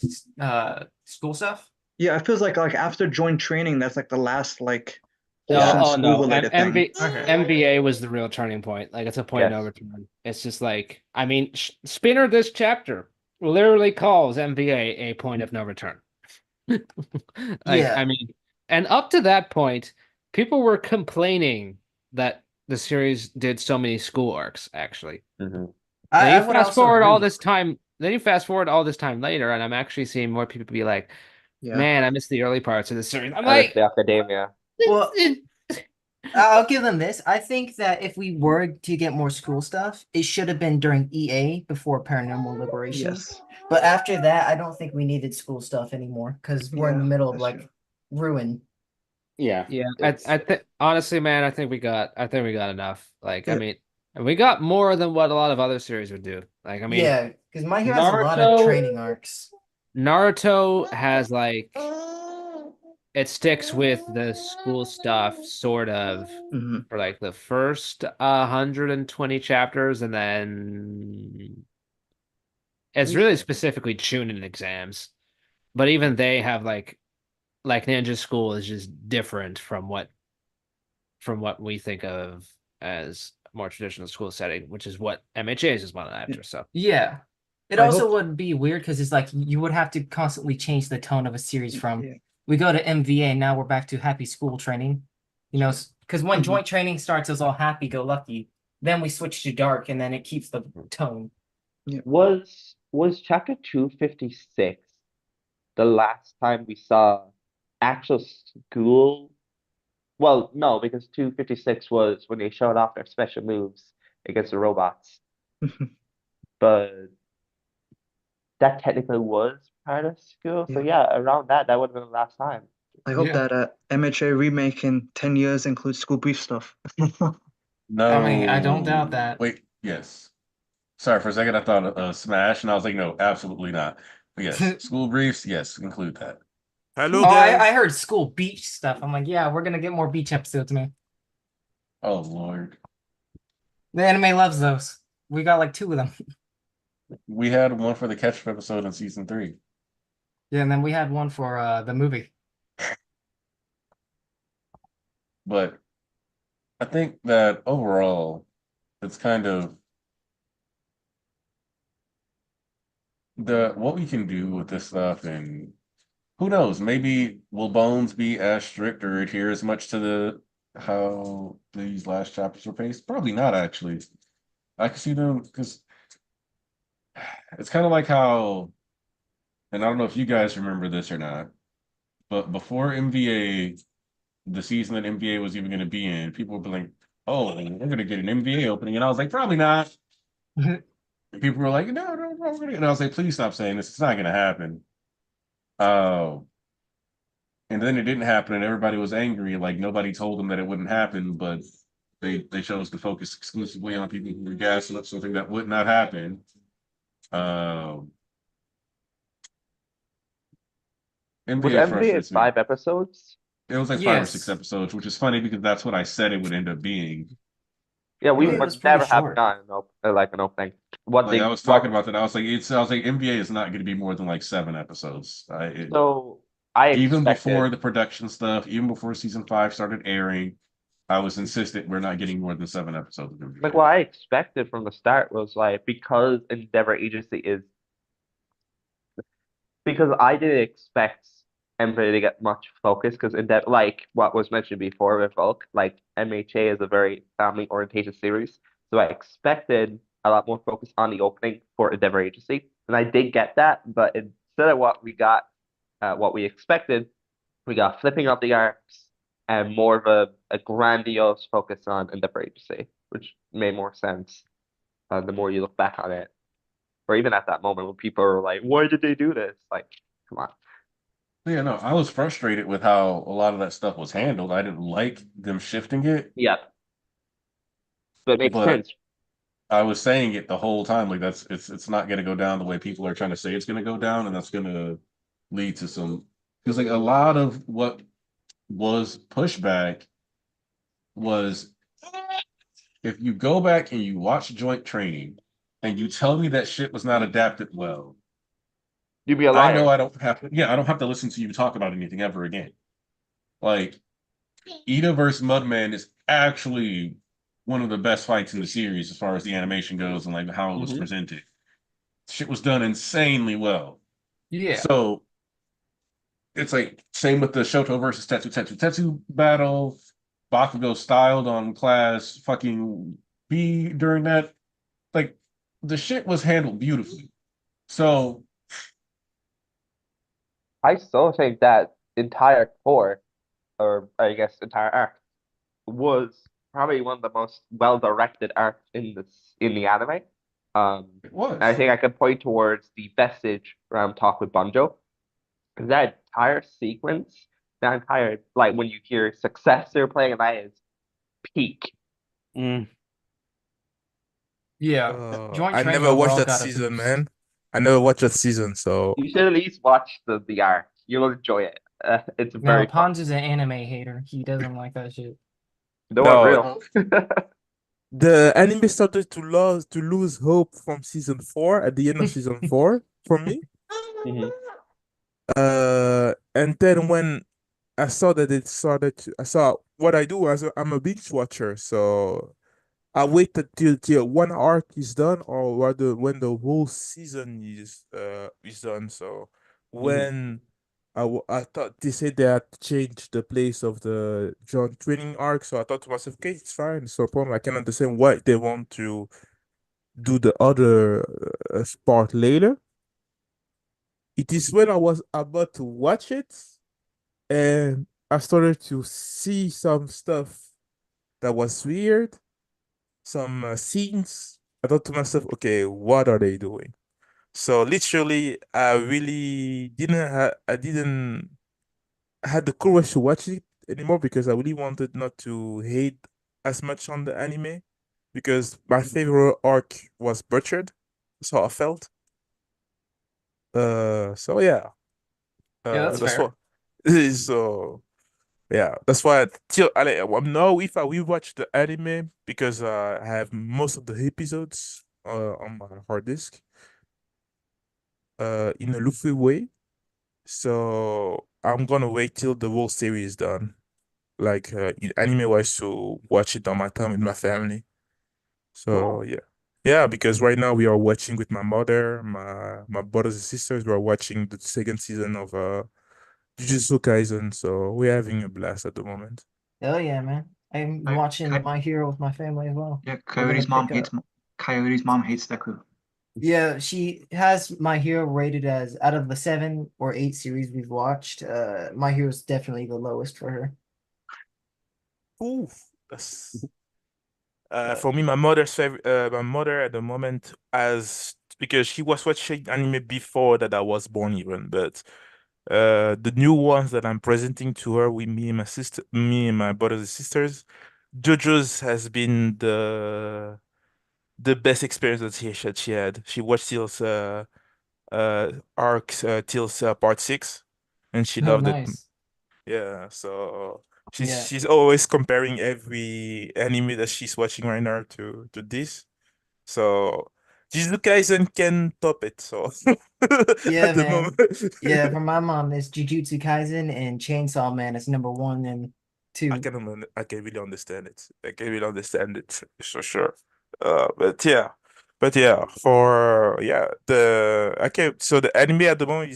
school stuff?
yeah, it feels like after joint training, that's like the last like
Yeah.
wholesome school related thing.
Okay.
MBA was the real turning point. Like it's a point of no
Yes.
return. It's just like I mean, Spinner this chapter literally calls MBA a point of no return. Like
Yeah.
I mean, and up to that point, people were complaining that the series did so many school arcs. Actually,
Mhm.
then
I
you
would
fast
also
forward all
agree.
this time. Then you fast forward all this time later, and I'm actually seeing more people be like,
Yeah.
"Man, I missed the early parts of the series." I'm
I miss
like,
the academia.
Well, I'll give them this. I think that if we were to get more school stuff, it should have been during EA before Paranormal Liberation.
Yes.
But after that, I don't think we needed school stuff anymore because we're in the
Yeah,
middle of
that's
like
true.
ruin.
yeah,
yeah,
it's
I think honestly, man, I think we got enough. Like, I
Yeah.
mean, and we got more than what a lot of other series would do. Like, I mean,
Yeah, because My Hero has a lot of training arcs.
Naruto has like it sticks with the school stuff sort of
Mhm.
for like the first 120 chapters, and then it's really specifically Chunin exams. But even they have like Ninja School is just different from what we think of as more traditional school setting, which is what MHA is modeled after. So
Yeah. It
I
also
hope
would be weird because it's like you would have to constantly change the tone of a series from
yeah.
we go to MVA, now we're back to happy school training. Because when
Mhm.
joint training starts, it's all happy go lucky. Then we switch to dark and then it keeps the tone.
Was chapter 256 the last time we saw actual school? Well, no, because 256 was when they showed off their special moves against the robots. But that technically was part of school. So
Yeah.
yeah, around that would have been the last time.
I hope
Yeah.
that MHA remake in 10 years includes school brief stuff.
No.
I mean, I don't doubt that.
Wait, yes. Sorry, for a second I thought Smash, and I was like, no, absolutely not. But yes, school briefs, yes, include that.
Hello
Oh,
guys.
I heard school beach stuff. I'm like, yeah, we're gonna get more beach episodes, man.
Oh Lord.
The anime loves those. We got like 2 of them.
We had one for the catch episode in season 3.
Yeah, and then we had one for the movie.
But I think that overall, it's kind of what we can do with this stuff, and who knows, maybe will Bones be as strict or adhere as much to how these last chapters were paced? Probably not, actually. I can see them, because it's kind of like how, and I don't know if you guys remember this or not, but before MVA, the season that MVA was even going to be in, people would be like, oh, they're going to get an MVA opening. And I was like, probably not. And people were like, no, no, no. And I was like, please stop saying this. It's not going to happen. And then it didn't happen, and everybody was angry. Like, nobody told them that it wouldn't happen, but they chose to focus exclusively on people who were gassing up something that would not happen.
Was
NBA
MVA
frustrates me.
5 episodes?
It was like 5 or 6
Yes.
episodes, which is funny because that's what I said it would end up being.
Yeah, we
Yeah, it
would
was pretty
never have
short.
done like an opening. What
Like,
they
I was talking about that. I was like, NBA is not going to be more than like 7 episodes.
So I
Even before
expected
the production stuff, even before season 5 started airing, I was insistent we're not getting more than 7 episodes of NBA.
like what I expected from the start was like because Endeavor Agency is because I didn't expect MHA to get much focus because Endeavor like what was mentioned before with Volk, like MHA is a very family oriented series. So I expected a lot more focus on the opening for Endeavor Agency. And I did get that, but instead of what we got what we expected, we got flipping of the arcs and more of a grandiose focus on Endeavor Agency, which made more sense the more you look back on it. Or even at that moment when people are like, why did they do this? Like, come on.
Yeah, no, I was frustrated with how a lot of that stuff was handled. I didn't like them shifting it,
Yeah. But it makes
but
sense.
I was saying it the whole time. Like, it's not going to go down the way people are trying to say it's going to go down, and that's going to lead to some, because like a lot of what was pushback was, if you go back and you watch Joint Training and you tell me that shit was not adapted well,
You'd be a
I know
liar.
I don't have to, I don't have to listen to you talk about anything ever again. Like, Ida versus Mudman is actually one of the best fights in the series as far as the animation goes and like how it was presented. Shit was done insanely well.
Yeah.
So it's like same with the Shoto versus Tetsu battle. Bakugo styled on class fucking B during that. Like, the shit was handled beautifully. So
I still think that entire core, or I guess entire arc, was probably one of the most well-directed arcs in the anime.
it was.
I think I could point towards the vestige talk with Banjo. Because that entire sequence, that entire like when you hear successor playing, and that is peak.
Mm.
Yeah. Joint
I
Training
never watched
overall
that
got a
season,
boost.
man. I never watched that season, so
You should at least watch the arc. You'll enjoy it. It's
No,
very fun.
Pons is an anime hater. He doesn't like that shit.
No,
No.
I'm real.
the anime started to lose hope from season 4 at the end of season 4 for me.
Mhm.
And then when I saw that it started I saw what I do as I'm a binge watcher, so I waited till one arc is done, or rather when the whole season is done. So when I thought they said they had changed the place of the John training arc, so I thought to myself, okay, it's fine, it's no problem. I can understand why they want to do the other part later. It is when I was about to watch it, and I started to see some stuff that was weird, some scenes. I thought to myself, okay, what are they doing? So literally, I didn't had the courage to watch it anymore because I really wanted not to hate as much on the anime because my favorite arc was butchered. That's how I felt. So yeah,
Yeah, that's
that's
fair.
what. So yeah, that's why till I now if I rewatch the anime because I have most of the episodes on my hard disk in a Luffy way. So I'm gonna wait till the whole series is done, like anime wise, to watch it on my time with my family. So yeah, yeah, because right now we are watching with my mother, my brothers and sisters. We are watching the second season of Jujutsu Kaisen, so we're having a blast at the moment.
Hell yeah, man. I'm
Coy-
watching My Hero with my family as well.
yeah,
We're gonna pick up.
Coyote's mom hates Deku.
Yeah, she has My Hero rated as out of the 7 or 8 series we've watched. My Hero's definitely the lowest for her.
Ooh, that's
But
for me, my mother at the moment, as because she was watching anime before that I was born even, but the new ones that I'm presenting to her with me and my brothers and sisters, JoJo's has been the best experience that she had. She watched Till's arcs Till's part 6, and she
oh,
loved it.
nice.
Yeah, so
Yeah.
she's always comparing every anime that she's watching right now to this. So Jujutsu Kaisen can top it. So
Yeah,
at the
man.
moment,
Yeah, for my mom, it's Jujutsu Kaisen and Chainsaw Man is number 1 and 2.
I can really understand it. I can really understand it for sure. But yeah, for yeah, the okay. So the anime at the moment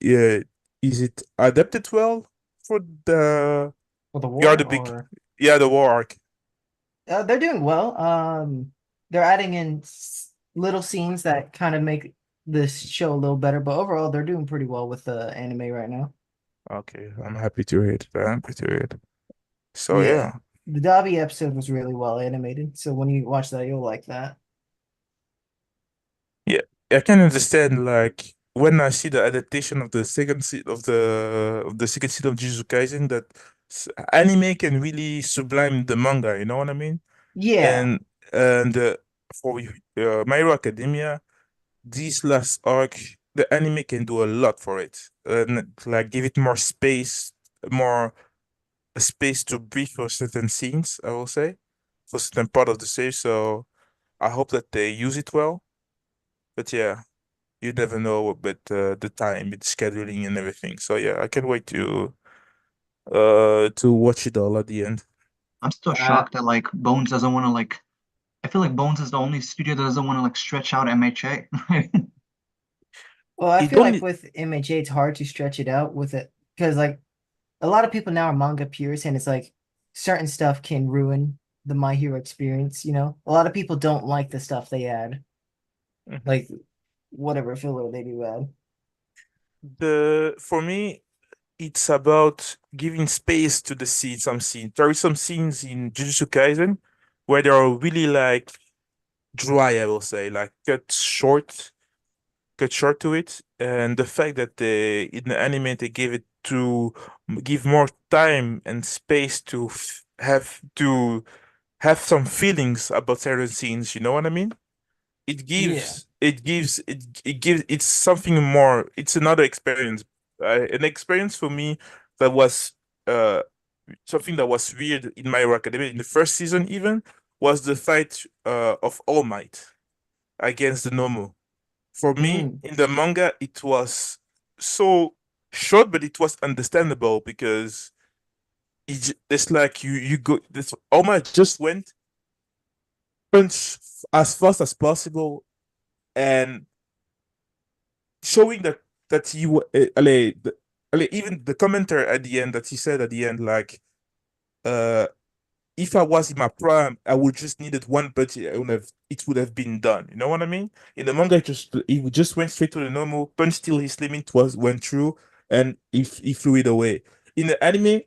yeah, is it adapted well for the
For the
yeah
war
the big
or
yeah the war arc?
they're doing well. They're adding in little scenes that kind of make this show a little better, but overall they're doing pretty well with the anime right now.
Okay, I'm happy to hear it. I'm happy to hear it. So
Yeah.
yeah.
The Dobby episode was really well animated, so when you watch that, you'll like that.
Yeah, I can understand like when I see the adaptation of the second season of Jujutsu Kaisen that anime can really sublime the manga, you know what I mean?
Yeah.
And for My Hero Academia, this last arc, the anime can do a lot for it, and like give it more space, more space to breathe for certain scenes, I will say, for certain part of the series. So I hope that they use it well. But yeah, you never know with the time, with scheduling and everything. So yeah, I can't wait to watch it all at the end.
I'm still
Uh,
shocked that like Bones doesn't want to like. I feel like Bones is the only studio that doesn't want to like stretch out MHA.
well, I
It
feel like
only
with MHA, it's hard to stretch it out with it because like a lot of people now are manga purists, and it's like certain stuff can ruin the My Hero experience. You know, a lot of people don't like the stuff they add,
Mhm.
like whatever filler they do add.
The for me it's about giving space to the scene. Some scenes there are some scenes in Jujutsu Kaisen where they are really like dry, I will say, like cut short to it, and the fact that they in the anime they gave it to give more time and space to have some feelings about certain scenes, you know what I mean?
Yeah.
It gives it's something more, it's another experience, an experience for me that was uh something that was weird in My Hero Academia in the first season even was the fight of All Might against the Nomu. For me,
Mm.
in the manga, it was so short, but it was understandable because it's like you go. This Oma just went punch as fast as possible and showing that even the commenter at the end that he said at the end like uh if I was in my prime, I would just needed one budget. It would have been done. You know what I mean? In the manga, he just went straight to the normal punch till his limit was went through, and he flew it away. In the anime,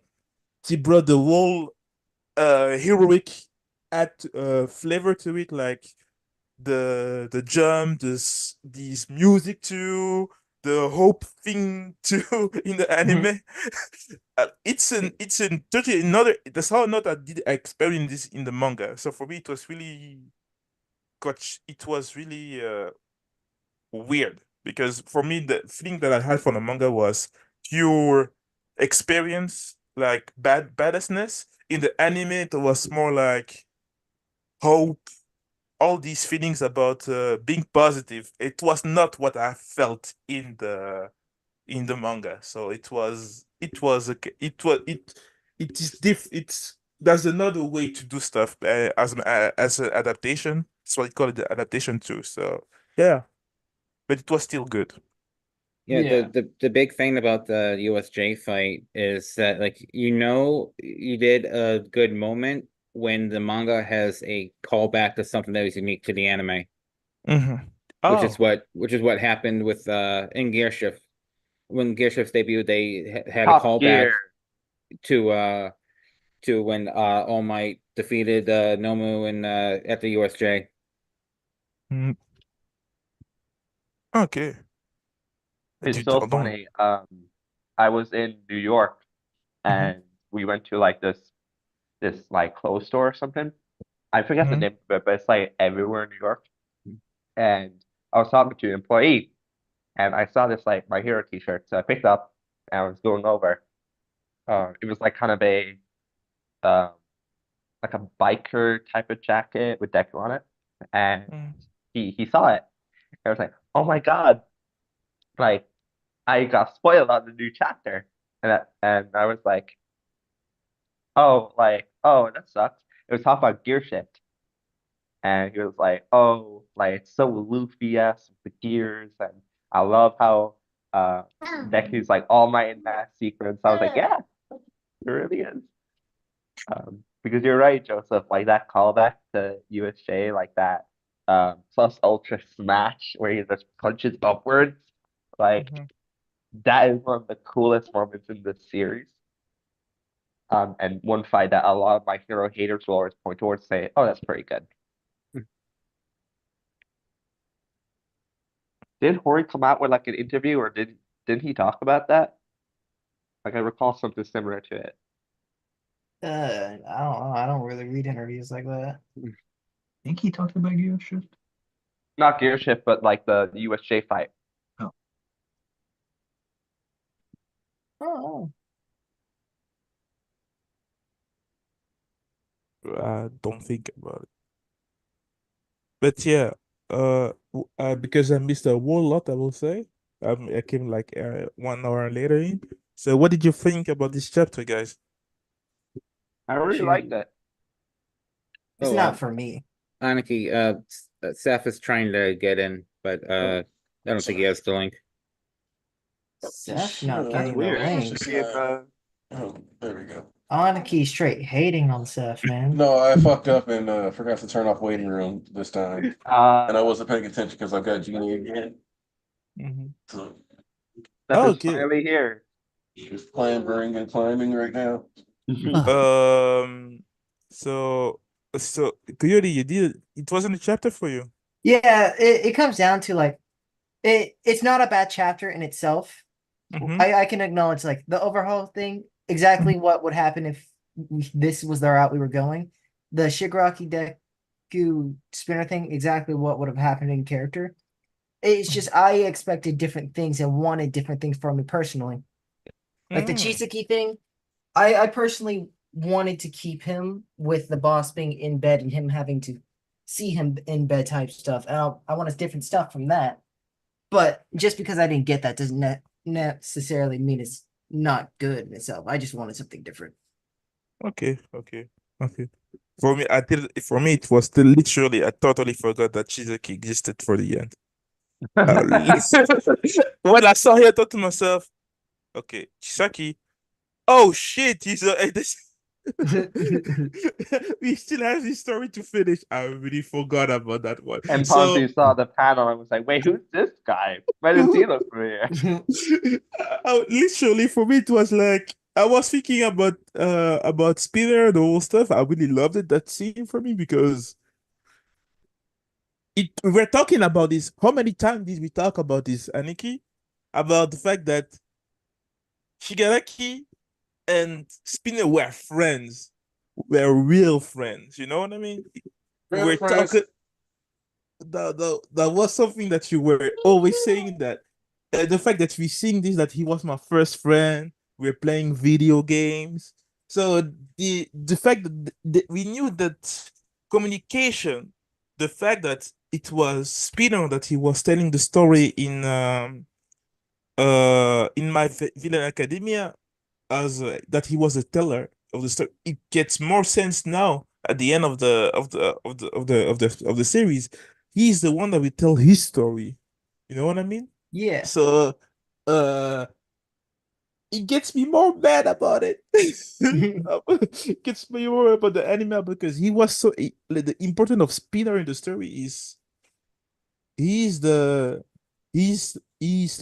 he brought the whole heroic add flavor to it, like the jump, this music too, the hope thing too in the anime. It's an totally another. That's how not I did experience this in the manga. So for me, it was really, gosh, it was really weird because for me the feeling that I had from the manga was pure experience, like badassness. In the anime, it was more like hope, all these feelings about being positive. It was not what I felt in the manga. So it is it's there's another way to do stuff as an adaptation. That's what I call it, the adaptation too. So yeah, but it was still good.
Yeah,
Yeah.
the big thing about the USJ fight is that, like, you did a good moment when the manga has a callback to something that is unique to the anime,
Mm-hmm.
which is what happened with in Gear Shift. When Gear Shift debuted, they had a
Top
callback
Gear.
to when All Might defeated Nomu in at the USJ.
Mm. Okay.
It's so
Don't.
funny. I was in New York
Mhm.
and we went to like this like clothes store or something. I forget the
Mhm.
name of it, but it's like everywhere in New York. And I was talking to an employee and I saw this like My Hero t-shirt. So I picked it up and I was going over. It was like kind of um like a biker type of jacket with Deku on it. And
Mm.
he saw it. I was like, oh my God, like I got spoiled on the new chapter. And I was like, oh, oh, that sucks. It was talking about gear shift. And he was like, oh, like it's so Luffy-esque with the gears, and I love how Deku's like all might in that sequence. I was like, yeah, it really is. Because you're right, Joseph, like that callback to USJ, like that plus ultra smash where he just punches upwards, like
Mhm.
that is one of the coolest moments in this series. And one fight that a lot of my hero haters will always point towards, say, oh, that's pretty good. Did Hori come out with like an interview, or didn't he talk about that? Like I recall something similar to it.
I don't know. I don't really read interviews like that.
I think he talked about Gear Shift.
Not Gear Shift, but like the USJ fight.
Oh,
I don't think about it. But yeah, because I missed a whole lot, I will say. I came like 1 hour later in. So, what did you think about this chapter, guys?
I really liked it.
it's
Oh,
not for me.
Aniki, Seth is trying to get in, but I don't think he has the link.
Seth not
That's
getting the
weird.
link.
Just, oh, there we go.
Aniki straight hating on Seth, man.
No, I fucked up and forgot to turn off waiting room this time, and I wasn't paying attention because I've got Genie again.
Mhm.
So
Steph is
Okay.
finally here.
she's clambering and climbing right now.
Um. So, Coyote, you did. It wasn't a chapter for you.
Yeah, it comes down to like it's not a bad chapter in itself.
Mm-hmm.
I can acknowledge like the overhaul thing, exactly what would happen if this was the route we were going. The Shigaraki Deku spinner thing, exactly what would have happened in character. It's just I expected different things and wanted different things from me personally. Like the
Mm.
Chisaki thing, I personally wanted to keep him with the boss being in bed and him having to see him in bed type stuff. And I wanted different stuff from that. But just because I didn't get that doesn't necessarily mean it's not good in itself. I just wanted something different.
Okay. Okay. Okay. For me, I did. For me, it was still literally. I totally forgot that Chisaki existed for the end. When I saw her, I thought to myself, "Okay, Chisaki. Oh shit, he's a." We still have this story to finish. I really forgot about that one.
And
So,
Ponzu saw the panel and was like, wait, who's this guy? Why does he look familiar?
literally for me, it was like I was thinking about Spinner, the whole stuff. I really loved it, that scene for me, because we're talking about this. How many times did we talk about this, Aniki? About the fact that Shigaraki and Spinner were friends, were real friends. You know what I mean?
Real
We're
friends.
talking. That was something that you were always saying, that the fact that we seeing this, that he was my first friend. We're playing video games. So the fact that we knew that communication, the fact that it was Spinner that he was telling the story in my Villain Academia, as that he was a teller of the story. It gets more sense now at the end of the series. He's the one that will tell his story. You know what I mean?
Yeah.
So uh it gets me more mad about it. It gets me more about the anime, because he was like, the importance of Spinner in the story is he's the he's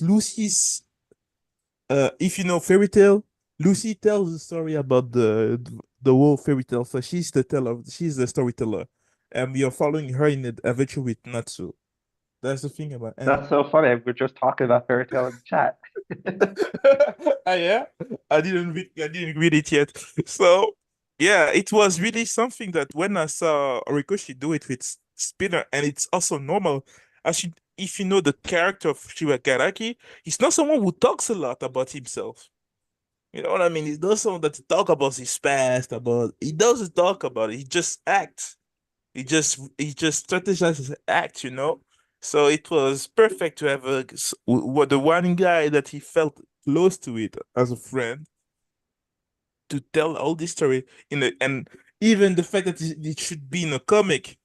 Lucy's, if you know fairy tale, Lucy tells the story about the whole fairy tale. So she's the storyteller, and we are following her in the adventure with Natsu. That's the thing about anime.
That's so funny. We're just talking about fairy tale in the chat.
Yeah, I didn't read it yet. So yeah, it was really something that when I saw Orikoshi do it with Spinner, and it's also normal. Actually, if you know the character of Shigaraki, he's not someone who talks a lot about himself. You know what I mean? He's not someone that talk about his past, about he doesn't talk about it. He just acts. He just strategizes and acts, you know. So it was perfect to have the one guy that he felt close to it as a friend, to tell all this story and even the fact that it should be in a comic,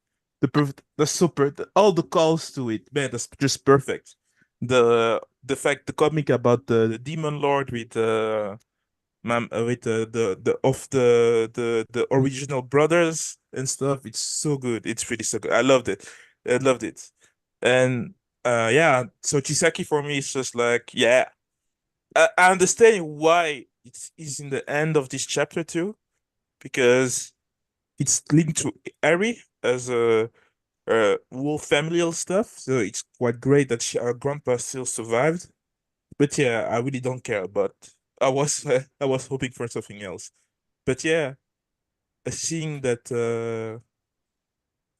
the super all the calls to it, man, that's just perfect. The fact the comic about the demon lord with with the original brothers and stuff. It's so good. It's really so good. I loved it. I loved it. And yeah, so Chisaki for me is just like, yeah. I understand why it's in the end of this chapter too, because it's linked to Eri as a wolf familial stuff. So it's quite great that our grandpa still survived. But yeah, I really don't care. But I was hoping for something else. But yeah, seeing that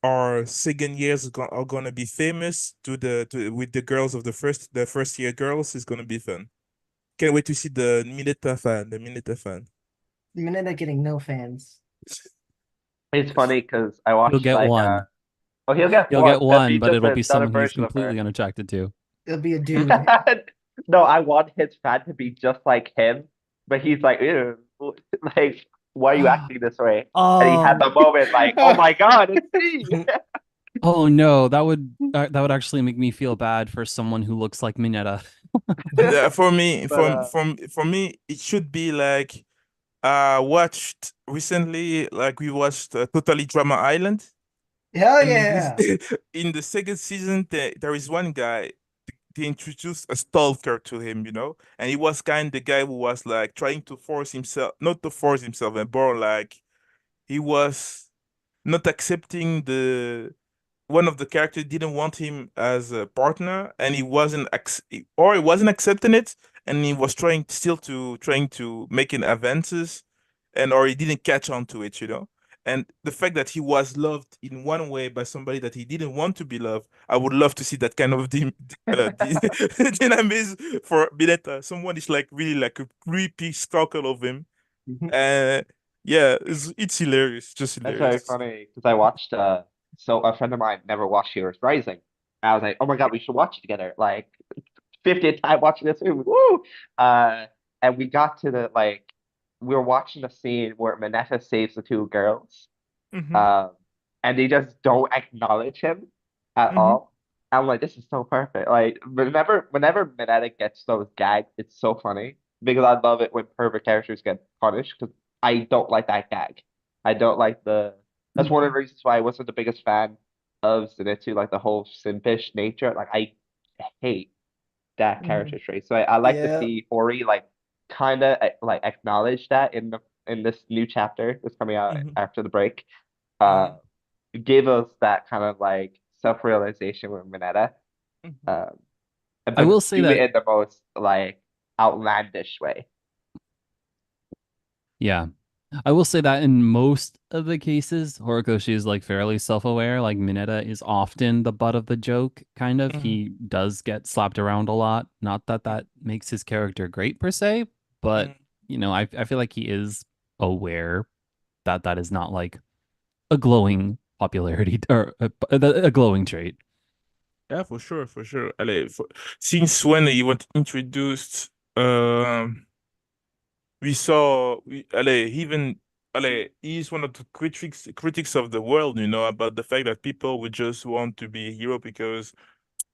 our second years are gonna be famous with the girls of the first year girls is gonna be fun. Can't wait to see the Mineta fan.
The minute they're getting no fans.
It's funny because I
You'll
watched
get
like
one.
oh, he'll get
You'll
one.
get
It'll be
one, but
just
it'll be
another
someone he's
version of her.
completely unattracted to.
It'll be a dude.
No, I want his fan to be just like him, but he's like, ew, like, why are you acting this way? And he had the moment like, oh my God, it's me.
Oh no, that would actually make me feel bad for someone who looks like Mineta.
Yeah, for me,
But
for me, it should be like watched recently, like we watched Totally Drama Island.
Hell
And in this
yeah.
in the second season, there is one guy, they introduced a stalker to him, you know, and he was kind of the guy who was like trying to force himself, not to force himself, and more like he was not accepting the one of the characters didn't want him as a partner, and he wasn't accepting it, and he was trying to making advances, and or he didn't catch on to it, you know. And the fact that he was loved in one way by somebody that he didn't want to be loved, I would love to see that kind of dynamism for Bineta. Someone is like really like a creepy stalker of him. Uh, yeah, it's hilarious, just
that's very
hilarious.
funny because I watched so a friend of mine never watched Heroes Rising. I was like, oh my God, we should watch it together. Like 50th time watching this movie. Woo! Uh, and we got to the like we were watching the scene where Mineta saves the two girls.
Hmm.
Um, and they just don't acknowledge him at
Hmm.
all. I'm like, this is so perfect. Like whenever Mineta gets those gags, it's so funny because I love it when pervert characters get punished because I don't like that gag. I don't like the. That's one of the reasons why I wasn't the biggest fan of Zenitsu, like the whole simpish nature. Like I hate that character trait. So I like to
Yeah.
see Ori like kind of like acknowledge that in this new chapter that's coming out
Hmm.
after the break. Uh, give us that kind of like self-realization with Mineta. Um,
I will
but
say
do
that-
it in the most like outlandish way.
Yeah. I will say that in most of the cases, Horikoshi is like fairly self-aware. Like Mineta is often the butt of the joke, kind of. He does get slapped around a lot. Not that that makes his character great per se, but you know, I feel like he is aware that that is not like a glowing popularity or a glowing trait.
Yeah, for sure, for sure. Since when he was introduced, we saw, even, he's one of the critics of the world, about the fact that people would just want to be a hero because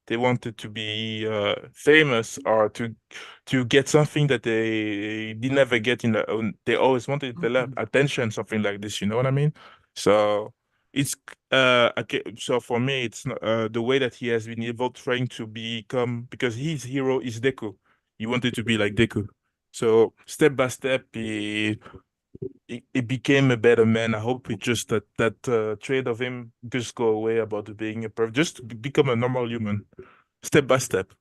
they wanted to be famous or to get something that they did never get they always wanted the attention, something like this, you know what I mean? So it's okay, so for me it's not, the way that he has been evolved trying to become, because his hero is Deku. He wanted to be like Deku. So step by step he became a better man. I hope it just that trait of him just go away about being a just to become a normal human, step by step.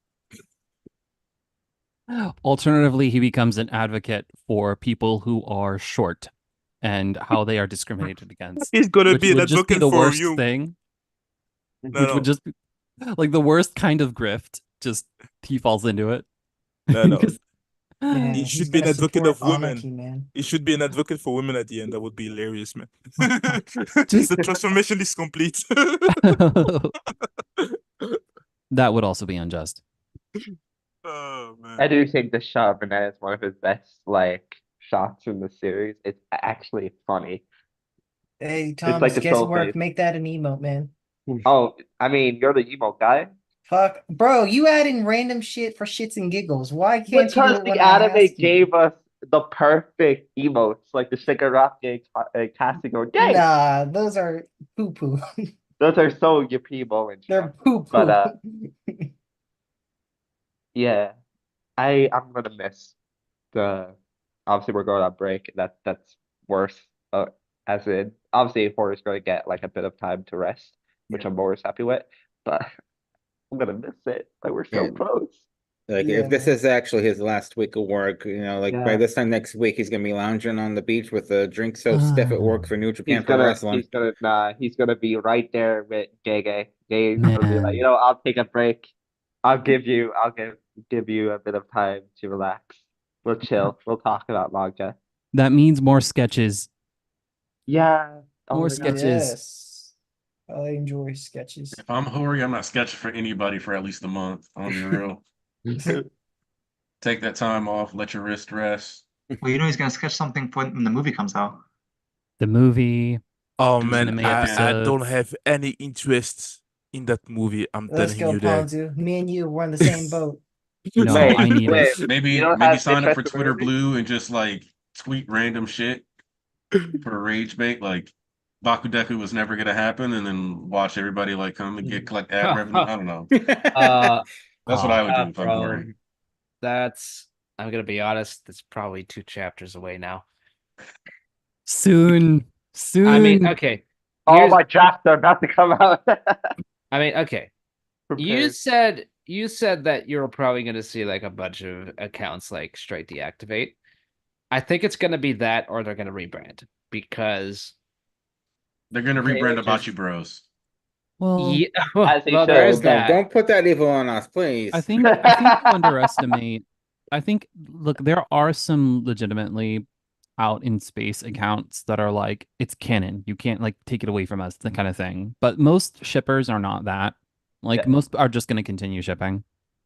Alternatively, he becomes an advocate for people who are short and how they are discriminated against.
He's gonna
Which
be an
would just be
advocate
the
for
worst
you.
thing.
No,
Which
no,
would just be like the worst kind of grift. Just he falls into it.
no.
'Cause-
Yeah,
He
he's
should be an
gonna
advocate
support
of women.
Anarchy, man.
He should be an advocate for women at the end. That would be hilarious, man. The transformation is complete.
that would also be unjust.
Oh man.
I do think the shot of Mineta is one of his best like shots in the series. It's actually funny.
Hey,
It's
Thomas,
like a soul
guesswork,
face.
make that an emote, man.
Oh, I mean, you're the emo guy.
Fuck, bro, you add in random shit for shits and giggles. Why can't you do
Because
it
the
when I
anime
ask you?
gave us the perfect emotes, like the Shigaraki casting or dang,
Nah, those are poo poo.
those are so Yapimo and
They're
stuff.
poo poo.
But yeah, I'm gonna miss the. Obviously, we're going on break. That's worse. As in, obviously, Horror's gonna get like a bit of time to rest, which I'm always happy with. But I'm gonna miss it. Like we're so
Yeah.
close.
Like
Yeah,
if this
man.
is actually his last week of work, like by
Yeah.
this time next week, he's gonna be lounging on the beach with a drink so stiff at work for New Japan Pro Wrestling.
He's gonna be right there with Gege. Gege's gonna be like,
Man.
I'll take a break. I'll give you a bit of time to relax. We'll chill. We'll talk about manga.
That means more sketches.
Yeah. Oh
More
my God.
sketches.
Yes. I enjoy sketches.
If I'm Hori, I'm not sketching for anybody for at least a month. I'm gonna be real. Take that time off, let your wrist rest.
Well, he's gonna sketch something for when the movie comes out.
The movie.
Oh
Do
man,
anime
I don't
episodes.
have any interest in that movie. I'm
Let's
telling
go,
you that.
Ponzu. Me and you, we're in the same boat.
No,
Wait,
I need
wait.
it.
You
Maybe
don't
maybe
have
sign up for
interest in the
Twitter
movie?
Blue and just like tweet random shit for a rage bait, like Bakudeku was never gonna happen, and then watch everybody like come and collect ad revenue. I don't know. That's what I would do if I'm
bro,
Hori.
I'm gonna be honest, it's probably 2 chapters away now.
Soon. Soon.
I mean, okay.
All
here's-
my drafts are about to come out.
I mean, okay. You said that you're probably gonna see like a bunch of accounts like straight deactivate. I think it's gonna be that, or they're gonna rebrand because
They're gonna
They
rebrand
were
Abachi
just-
Bros.
well,
yeah,
As they
well, there is
should.
that.
Don't put that evil on us, please.
I think you underestimate. I think look, there are some legitimately out in space accounts that are like it's canon. You can't like take it away from us, the kind of thing. But most shippers are not that. Like
Yeah.
most are just going to continue shipping.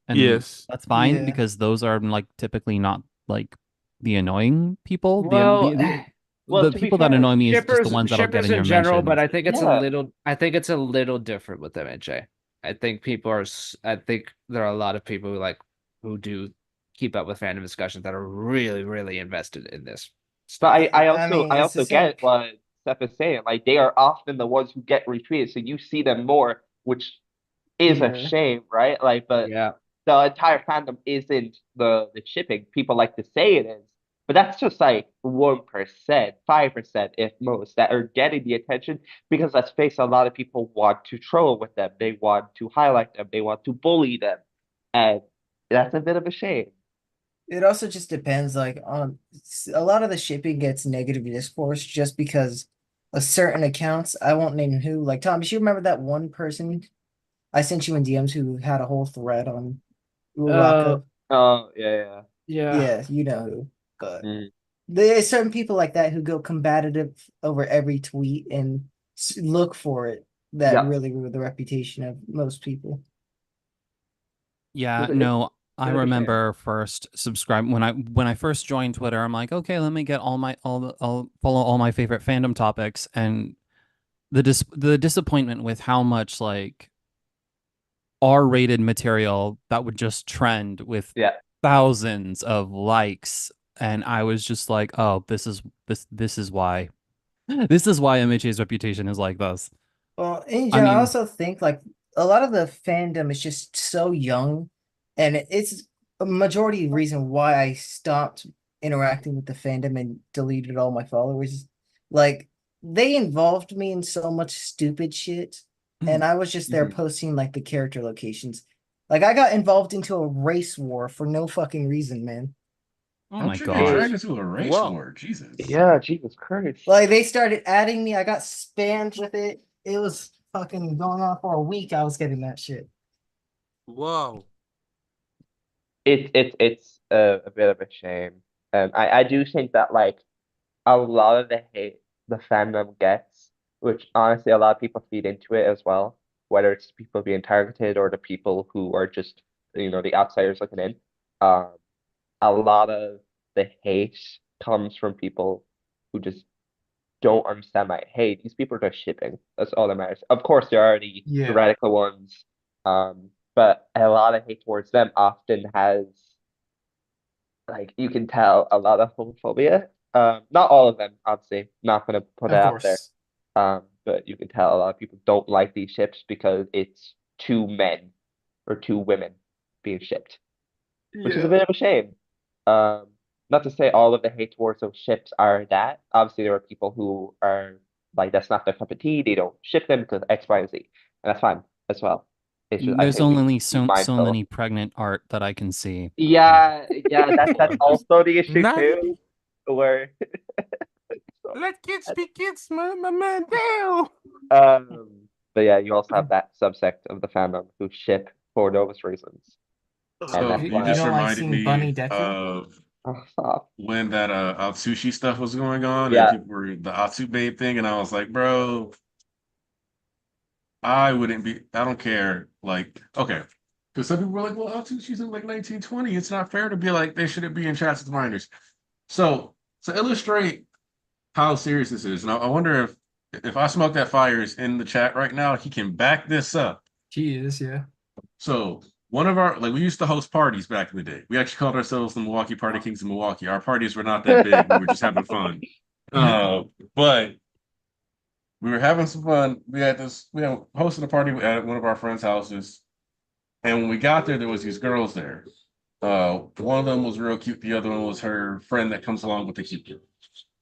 And
Yes.
that's fine
Yeah.
because those are like typically not like the annoying people.
Well,
Well,
the
to be
people that
fair,
annoy me is just
shippers,
the ones that'll get
shippers
in your
in general, but
mentions.
I think it's
Yeah.
a little different with MHA. I think people are. I think there are a lot of people who do keep up with fandom discussions that are really, really invested in this.
But
Stuff.
I mean,
I
it's the
also get
same-
what Steph is saying. Like they are often the ones who get retweeted, so you see them more, which is
Yeah.
a shame, right? Like, but
Yeah.
the entire fandom isn't the shipping. People like to say it is, But that's just like 1%, 5% if most that are getting the attention because let's face it, a lot of people want to troll with them. They want to highlight them. They want to bully them. And that's a bit of a shame.
It also just depends, like on a lot of the shipping gets negative discourse just because of certain accounts. I won't name who. Like Thomas, you remember that one person I sent you in DMs who had a whole thread on Uraka?
Oh, yeah.
Yeah, you know who. But
Mm.
there's certain people like that who go combative over every tweet and look for it. That
Yeah.
really ruined the reputation of most people.
Yeah,
It's-
no, I
bit of a shame.
remember first subscribe when I first joined Twitter. I'm like, okay, let me get I'll follow all my favorite fandom topics, and the disappointment with how much like R-rated material that would just trend with
Yeah.
thousands of likes, and I was just like, oh, this is why this is why MHA's reputation is like this.
Well, in
I
general, I
mean,
also think like a lot of the fandom is just so young, and it's a majority reason why I stopped interacting with the fandom and deleted all my followers. Like they involved me in so much stupid shit, and I was just there
Mhm.
posting like the character locations. Like I got involved into a race war for no fucking reason, man.
oh
Don't
my
you get
god.
dragged into a race
Whoa.
war? Jesus.
Yeah, Jesus Christ.
Like they started adding me, I got spammed with it. It was fucking going on for a week. I was getting that shit.
Whoa.
It's a bit of a shame. I do think that like a lot of the hate the fandom gets, which honestly a lot of people feed into it as well, whether it's people being targeted or the people who are just the outsiders looking in. Um, a lot of the hate comes from people who just don't understand like, hey, these people are just shipping. That's all that matters. Of course, there are the
Yeah.
radical ones, but a lot of hate towards them often has like you can tell a lot of homophobia. Not all of them, obviously. Not gonna put it
Of
out there.
course.
But you can tell a lot of people don't like these ships because it's two men or two women being shipped, which is a bit of a shame. Um, Not to say all of the hate towards those ships are that. Obviously, there are people who are like that's not their cup of tea. They don't ship them because X, Y, and Z, and that's fine as well. It's just I
There's
think we
only
be
so
mindful.
many pregnant art that I can see.
Yeah, that's
Just
also the issue
not
too, where
let kids be kids, my man. Damn.
but yeah, you also have that subsect of the fandom who ship for those reasons, and
So
that's
You
you
why.
just
don't like
reminded
seeing Bunny
me
Deku?
of
Oh, stop.
when that Atsushi stuff was going on and
Yeah.
people were the Atsu babe thing, and I was like, bro, I don't care. Like, okay. Because some people were like, well, Atsushi's in like 1920. It's not fair to be like they shouldn't be in chats with minors. So to illustrate how serious this is, and I wonder if I smoke that fire is in the chat right now, he can back this up.
He is, yeah.
So one of our we used to host parties back in the day. We actually called ourselves the Milwaukee Party Kings of Milwaukee. Our parties were not that big. We were just having fun. But we were having some fun. We had hosting a party at one of our friends' houses. And when we got there was these girls there. One of them was real cute. The other one was her friend that comes along with the cute.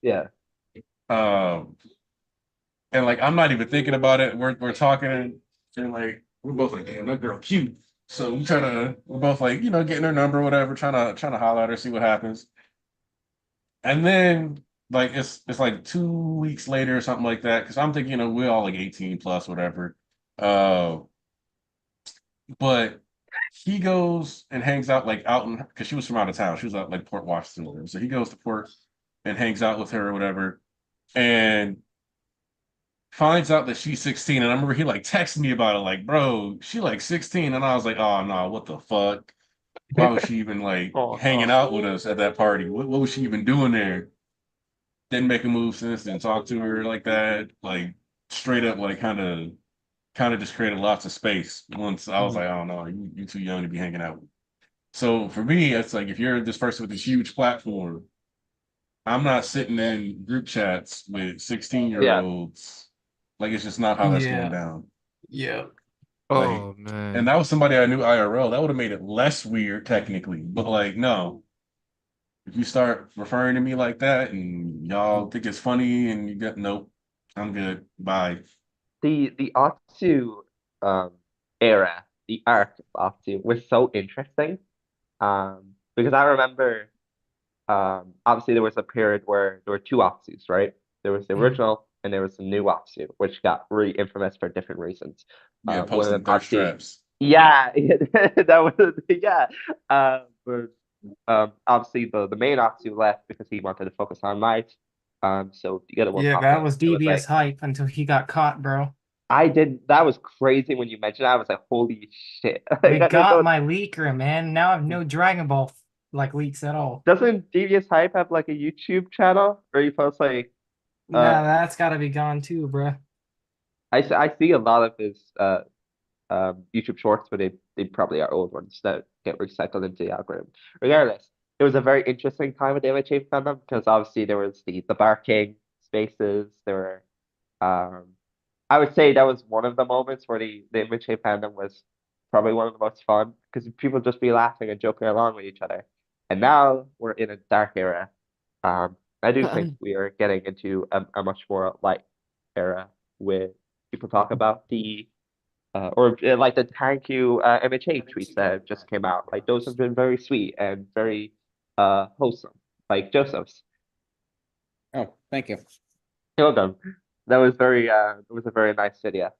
Yeah.
And like I'm not even thinking about it. We're talking and like we're both like, damn, that girl cute. So we're both like, getting her number, whatever, trying to holler at her, see what happens. And then like it's like 2 weeks later or something like that, because I'm thinking, we're all like 18 plus, whatever. But he goes and hangs out like out in because she was from out of town. She was out like Port Washington or whatever. So he goes to Port and hangs out with her or whatever. And finds out that she's 16. And I remember he like texted me about it, like, bro, she like 16. And I was like, oh no, what the fuck? Why was she even like
Oh,
hanging out with us at that party? What was she even doing there? Didn't make a move since, didn't talk to her like that. Like straight up, like kind of just created lots of space. Once I was like, oh no, you too young to be hanging out. So for me, it's like if you're this person with this huge platform, I'm not sitting in group chats with 16-year-olds. Like it's just not how that's going down.
Yeah.
Oh
And
man.
that was somebody I knew IRL. That would have made it less weird technically, but like no, if you start referring to me like that and y'all think it's funny and you get nope, I'm good. Bye.
The Otsu era, the arc of Otsu was so interesting. Because I remember obviously there was a period where there were two Otsus, right? There was the original and there was the new Otsu, which got really infamous for different reasons.
Yeah,
One of
posting
them
thirst
obviously,
traps.
yeah, that was yeah. But obviously the main Otsu left because he wanted to focus on life. So the other one
Yeah,
popped
that
up.
was
It was
devious
like
hype until he got caught, bro.
that was crazy when you mentioned that. I was like, holy shit.
We
Like,
got my leaker, man. Now I have no Dragon Ball like leaks at all.
doesn't Devious Hype have like a YouTube channel where you post like
Nah, that's gotta be gone too, bro.
I see a lot of his YouTube shorts, but they probably are old ones that get recycled into the algorithm. Regardless, it was a very interesting time with the MHA fandom because obviously there was the barking spaces. There were I would say that was one of the moments where the MHA fandom was probably one of the most fun because people just be laughing and joking along with each other. And now we're in a dark era. I do think we are getting into a much more light era with people talk about the like the thank you MHA tweets that just came out. Like those have been very sweet and very wholesome. Like Joseph's.
Oh, thank you.
You're welcome. That was very it was a very nice video.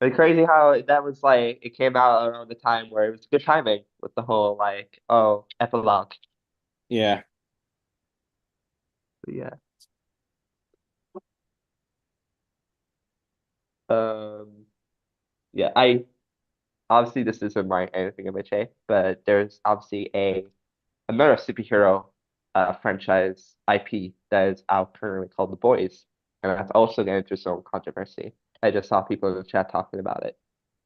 It's crazy how that was like it came out around the time where it was good timing with the whole like epilogue.
Yeah.
But yeah. Yeah, I obviously this isn't my anything MHA, but there's obviously another superhero franchise IP that is out currently called The Boys, and that's also getting into some controversy. I just saw people in the chat talking about it.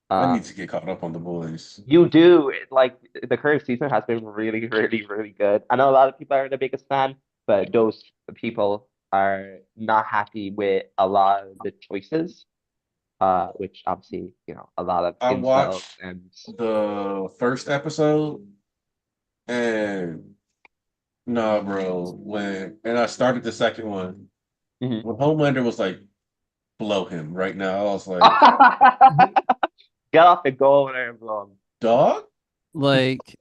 I need to get caught up on the boys.
You do. Like the current season has been really, really, really good. I know a lot of people are the biggest fan, but those people are not happy with a lot of the choices. Which obviously, a lot of
I
incels
watched
and
the first episode and nah, bro. And I started the second one.
Mhm.
When Homelander was like, blow him right now, I was like,
Get off and go over there and blow him.
dog?
Like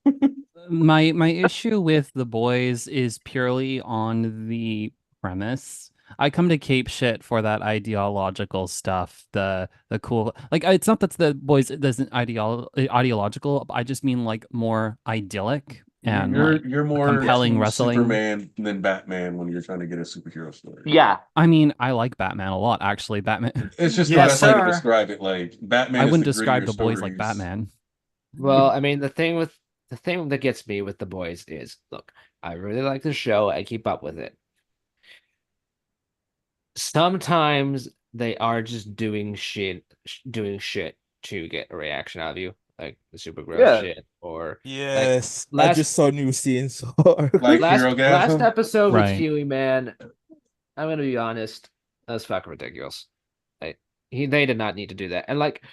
my issue with The Boys is purely on the premise. I come to Cape shit for that ideological stuff, the cool, like it's not that The Boys isn't ideological, I just mean like more idyllic and like
You're more
compelling
Team
wrestling.
Superman than Batman when you're trying to get a superhero story.
Yeah.
I mean, I like Batman a lot, actually. Batman.
It's just the
Yes,
best way to
sir.
describe it. Like Batman
I
is
wouldn't
the
describe
grittier
The Boys like
stories.
Batman.
Well, I mean, the thing that gets me with The Boys is, look, I really like the show. I keep up with it. Sometimes they are just doing shit to get a reaction out of you, like the Supergirl
Yeah.
shit, or
Yes, I
last-
just saw new scenes.
Like
last
Herogasm?
episode with
Right.
Huey, man. I'm gonna be honest, that's fucking ridiculous. They did not need to do that. And like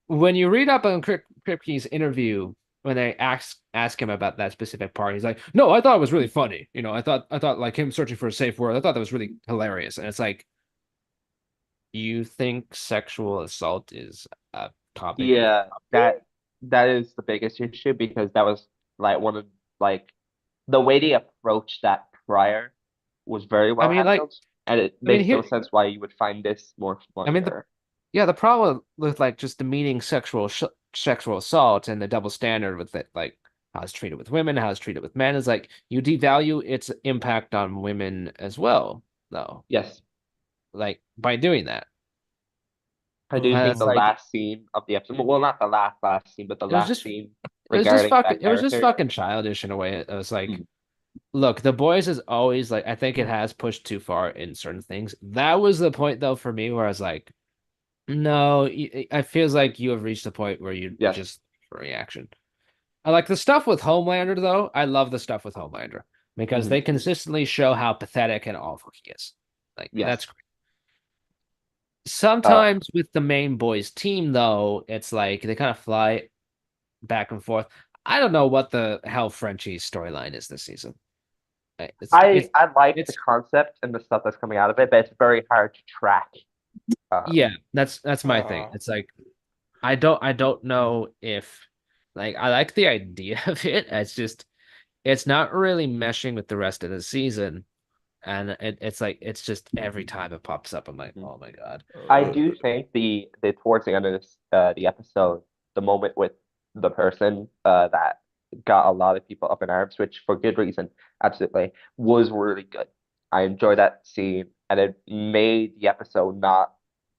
when you read up on Kripke's interview, when they ask him about that specific part, he's like, "No, I thought it was really funny. I thought like him searching for a safe word. I thought that was really hilarious." And it's like, you think sexual assault is a topic?
Yeah, that is the biggest issue because that was like one of like the way they approached that prior was very well
mean, like-
handled, and it
I mean,
makes no
here-
sense why you would find this more funnier.
Yeah, the problem with like just the meaning sexual assault and the double standard with it, like how it's treated with women, how it's treated with men, is like you devalue its impact on women as well, though.
Yes,
Like by doing that.
I do think
It's
the
like-
last scene of the episode, well, not the last scene, but the
It was
last
just-
scene
It was just
regarding that
fucking. It was just
character.
fucking childish in a way. It was like,
Mhm.
look, The Boys is always like. I think it has pushed too far in certain things. That was the point though for me where I was like, no, I feels like you have reached the point where you
Yes.
just for reaction. I like the stuff with Homelander though. I love the stuff with Homelander because
Mhm.
they consistently show how pathetic and awful he is. Like
Yes.
that's great. Sometimes with the main boys team though, it's like they kind of fly back and forth. I don't know what the hell Frenchie's storyline is this season. It's
I like the
it's
concept and the stuff that's coming out of it, but it's very hard to track.
yeah, that's my thing. It's like I don't know if like I like the idea of it. It's not really meshing with the rest of the season. And it's like it's just every time it pops up, I'm like, oh my god.
I do think the towards the end of this the episode, the moment with the person that got a lot of people up in arms, which for good reason, absolutely, was really good. I enjoyed that scene, and it made the episode not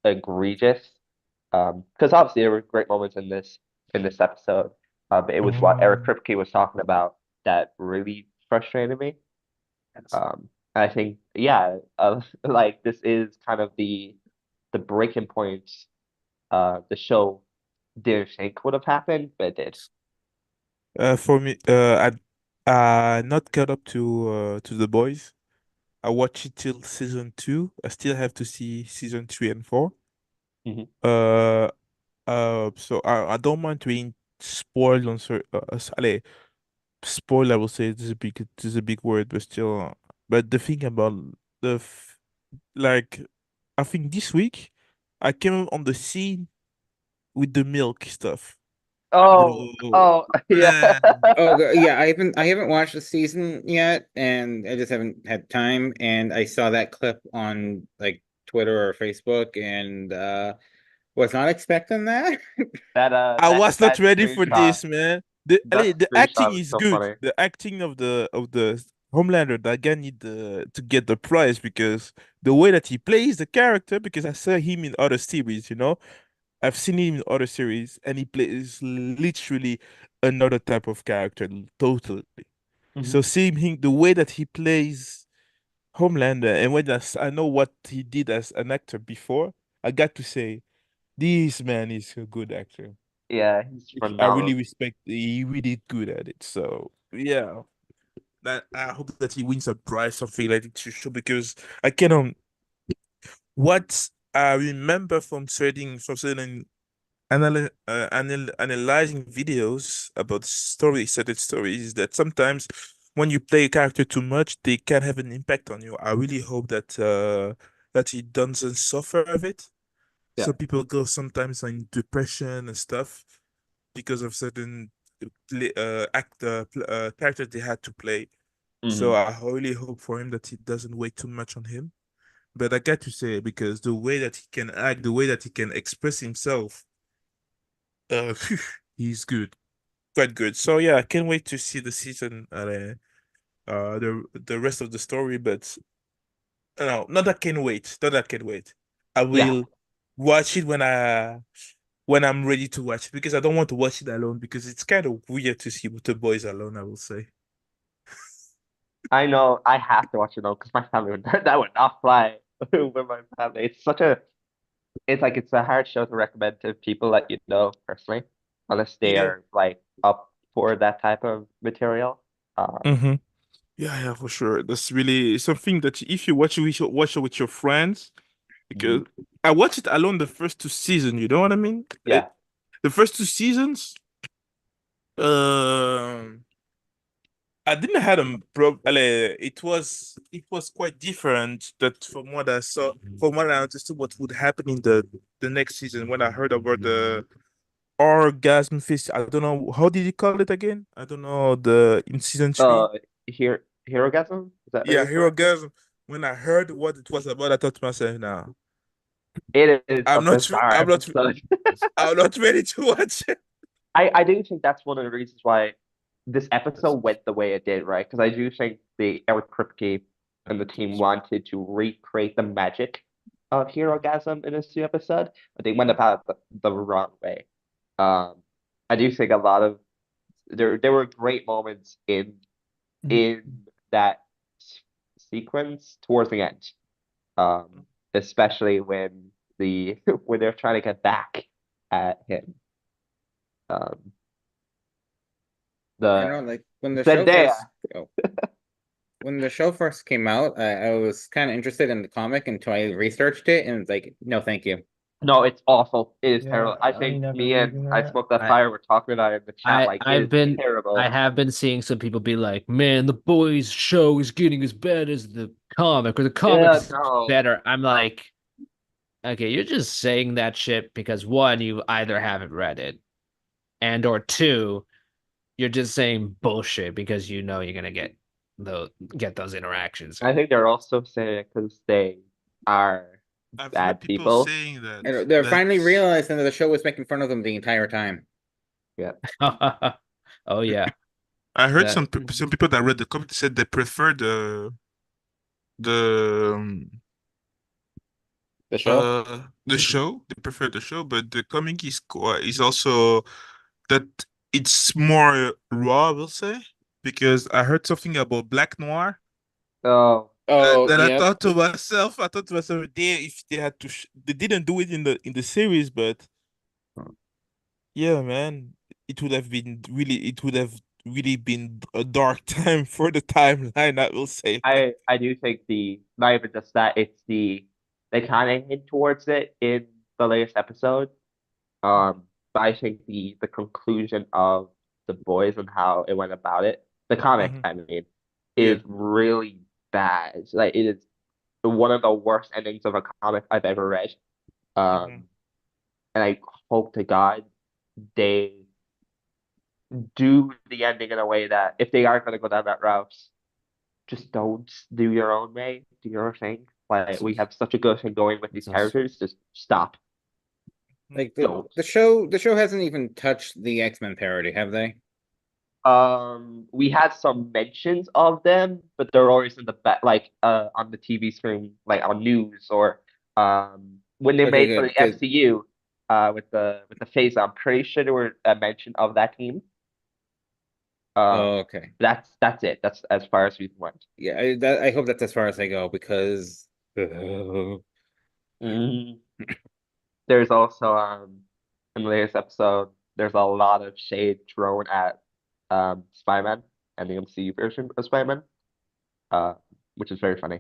egregious. Because obviously there were great moments in this episode. But it was what Eric Kripke was talking about that really frustrated me. I think, yeah, like this is kind of the breaking point the show didn't think would have happened, but it did.
For me, I not caught up to The Boys. I watched it till season 2. I still have to see season 3 and 4.
Mhm.
So I don't mind being spoiled on allez, spoil, I will say this is a big word, but still. But the thing about the like, I think this week I came on the scene with the milk stuff.
Oh,
Bro,
yeah.
man.
Yeah, I haven't watched the season yet, and I just haven't had time. And I saw that clip on like Twitter or Facebook, and was not expecting that.
I was not
That
ready for
screenshot,
this, man. The acting
was
is
so
good.
funny.
The acting of the Homelander, that guy need to get the prize because the way that he plays the character, because I saw him in other series, I've seen him in other series, and he plays literally another type of character, totally. So seeing him, the way that he plays Homelander, and I know what he did as an actor before, I got to say, this man is a good actor.
Yeah, he's
I really
phenomenal.
respect. He really good at it. So yeah, that I hope that he wins a prize, something like it to show, because I cannot. What I remember from certain analyzing videos about certain stories, is that sometimes when you play a character too much, they can have an impact on you. I really hope that he doesn't suffer of it.
Yeah.
So people go sometimes in depression and stuff because of certain characters they had to play. So I really hope for him that it doesn't weigh too much on him. But I got to say, because the way that he can act, the way that he can express himself, uh, he's good, quite good. So yeah, I can't wait to see the season, the rest of the story. But no, not that can wait, not that can wait. I
Yeah.
will watch it when I'm ready to watch it, because I don't want to watch it alone, because it's kind of weird to see the boys alone, I will say.
I know I have to watch it though because my family would that would not fly with my family. It's a hard show to recommend to people that you know personally, unless they
Yeah.
are like up for that type of material.
Mm-hmm. Yeah, for sure. That's really something that if you watch it, we should watch it with your friends, because I watched it alone the first 2 seasons. You know what I mean?
Yeah.
The first 2 seasons, um, I didn't have a problem. It was quite different that from what I saw, from what I understood, what would happen in the next season, when I heard about the orgasm fist. I don't know, how did you call it again? I don't know, the in season 3.
Here Herogasm? Is that what
Yeah,
you're referring to?
orgasm. When I heard what it was about, I thought to myself, nah,
It is a
I'm not
bizarre
I'm not
episode.
I'm not ready to watch it.
I do think that's one of the reasons why this episode went the way it did, right? Because I do think the Eric Kripke and the team wanted to recreate the magic of Herogasm in this new episode, but they went about it the wrong way. I do think a lot of there were great moments in that sequence towards the end, especially when when they're trying to get back at him. Um,
I know,
the
like when the show
Zendaya.
first oh, when the show came out, I was kind of interested in the comic until I researched it, and it's like, no, thank you.
No, it's awful. It is
Yeah,
terrible. I
I
think
never
me and
reading
I
that.
Smoked That
I-
Fire were talking about it in the chat. Like, it is terrible.
I have been seeing some people be like, man, the boys show is getting as bad as the comic, or the comic
Yeah,
is
no.
better. I'm like, okay, you're just saying that shit because one, you either haven't read it, and or two, you're just saying bullshit because you know you're gonna get those interactions.
I think they're also saying it because they are
I've
bad
heard people
people.
saying that.
And they're finally
that's-
realizing that the show was making fun of them the entire time.
Yeah.
Oh yeah.
I heard
That-
some people that read the comic said they prefer the
The show.
the show. They prefer the show, but the comic is also that it's more raw, I will say, because I heard something about Black Noir.
Oh,
Oh,
Then
yeah.
I thought to myself, if they had to, they didn't do it in the series, but yeah, man, it would have really been a dark time for the timeline, I will say.
I do think not even just that, it's they kind of hint towards it in the latest episode. But I think the conclusion of the boys and how it went about it, the comic,
Mhm.
I mean,
Yeah.
is really bad. Like, it is one of the worst endings of a comic I've ever read.
Mhm.
And I hope to God they do the ending in a way that if they are going to go down that route, just don't do your own way, do your own thing. Like, we have such a good thing going with these
It's also-
characters, just stop.
Like
Don't.
the show hasn't even touched the X-Men parody, have they?
We had some mentions of them, but they're always in the back, like on the TV screen, like on news or when they
Okay,
made for
good,
the
good.
MCU with the phase. I'm pretty sure there were a mention of that team.
Oh, okay.
That's it. That's as far as we went.
Yeah, I hope that's as far as they go because
Mm. There's also in the latest episode, there's a lot of shade thrown at Spider-Man and the MCU version of Spider-Man, uh, which is very funny.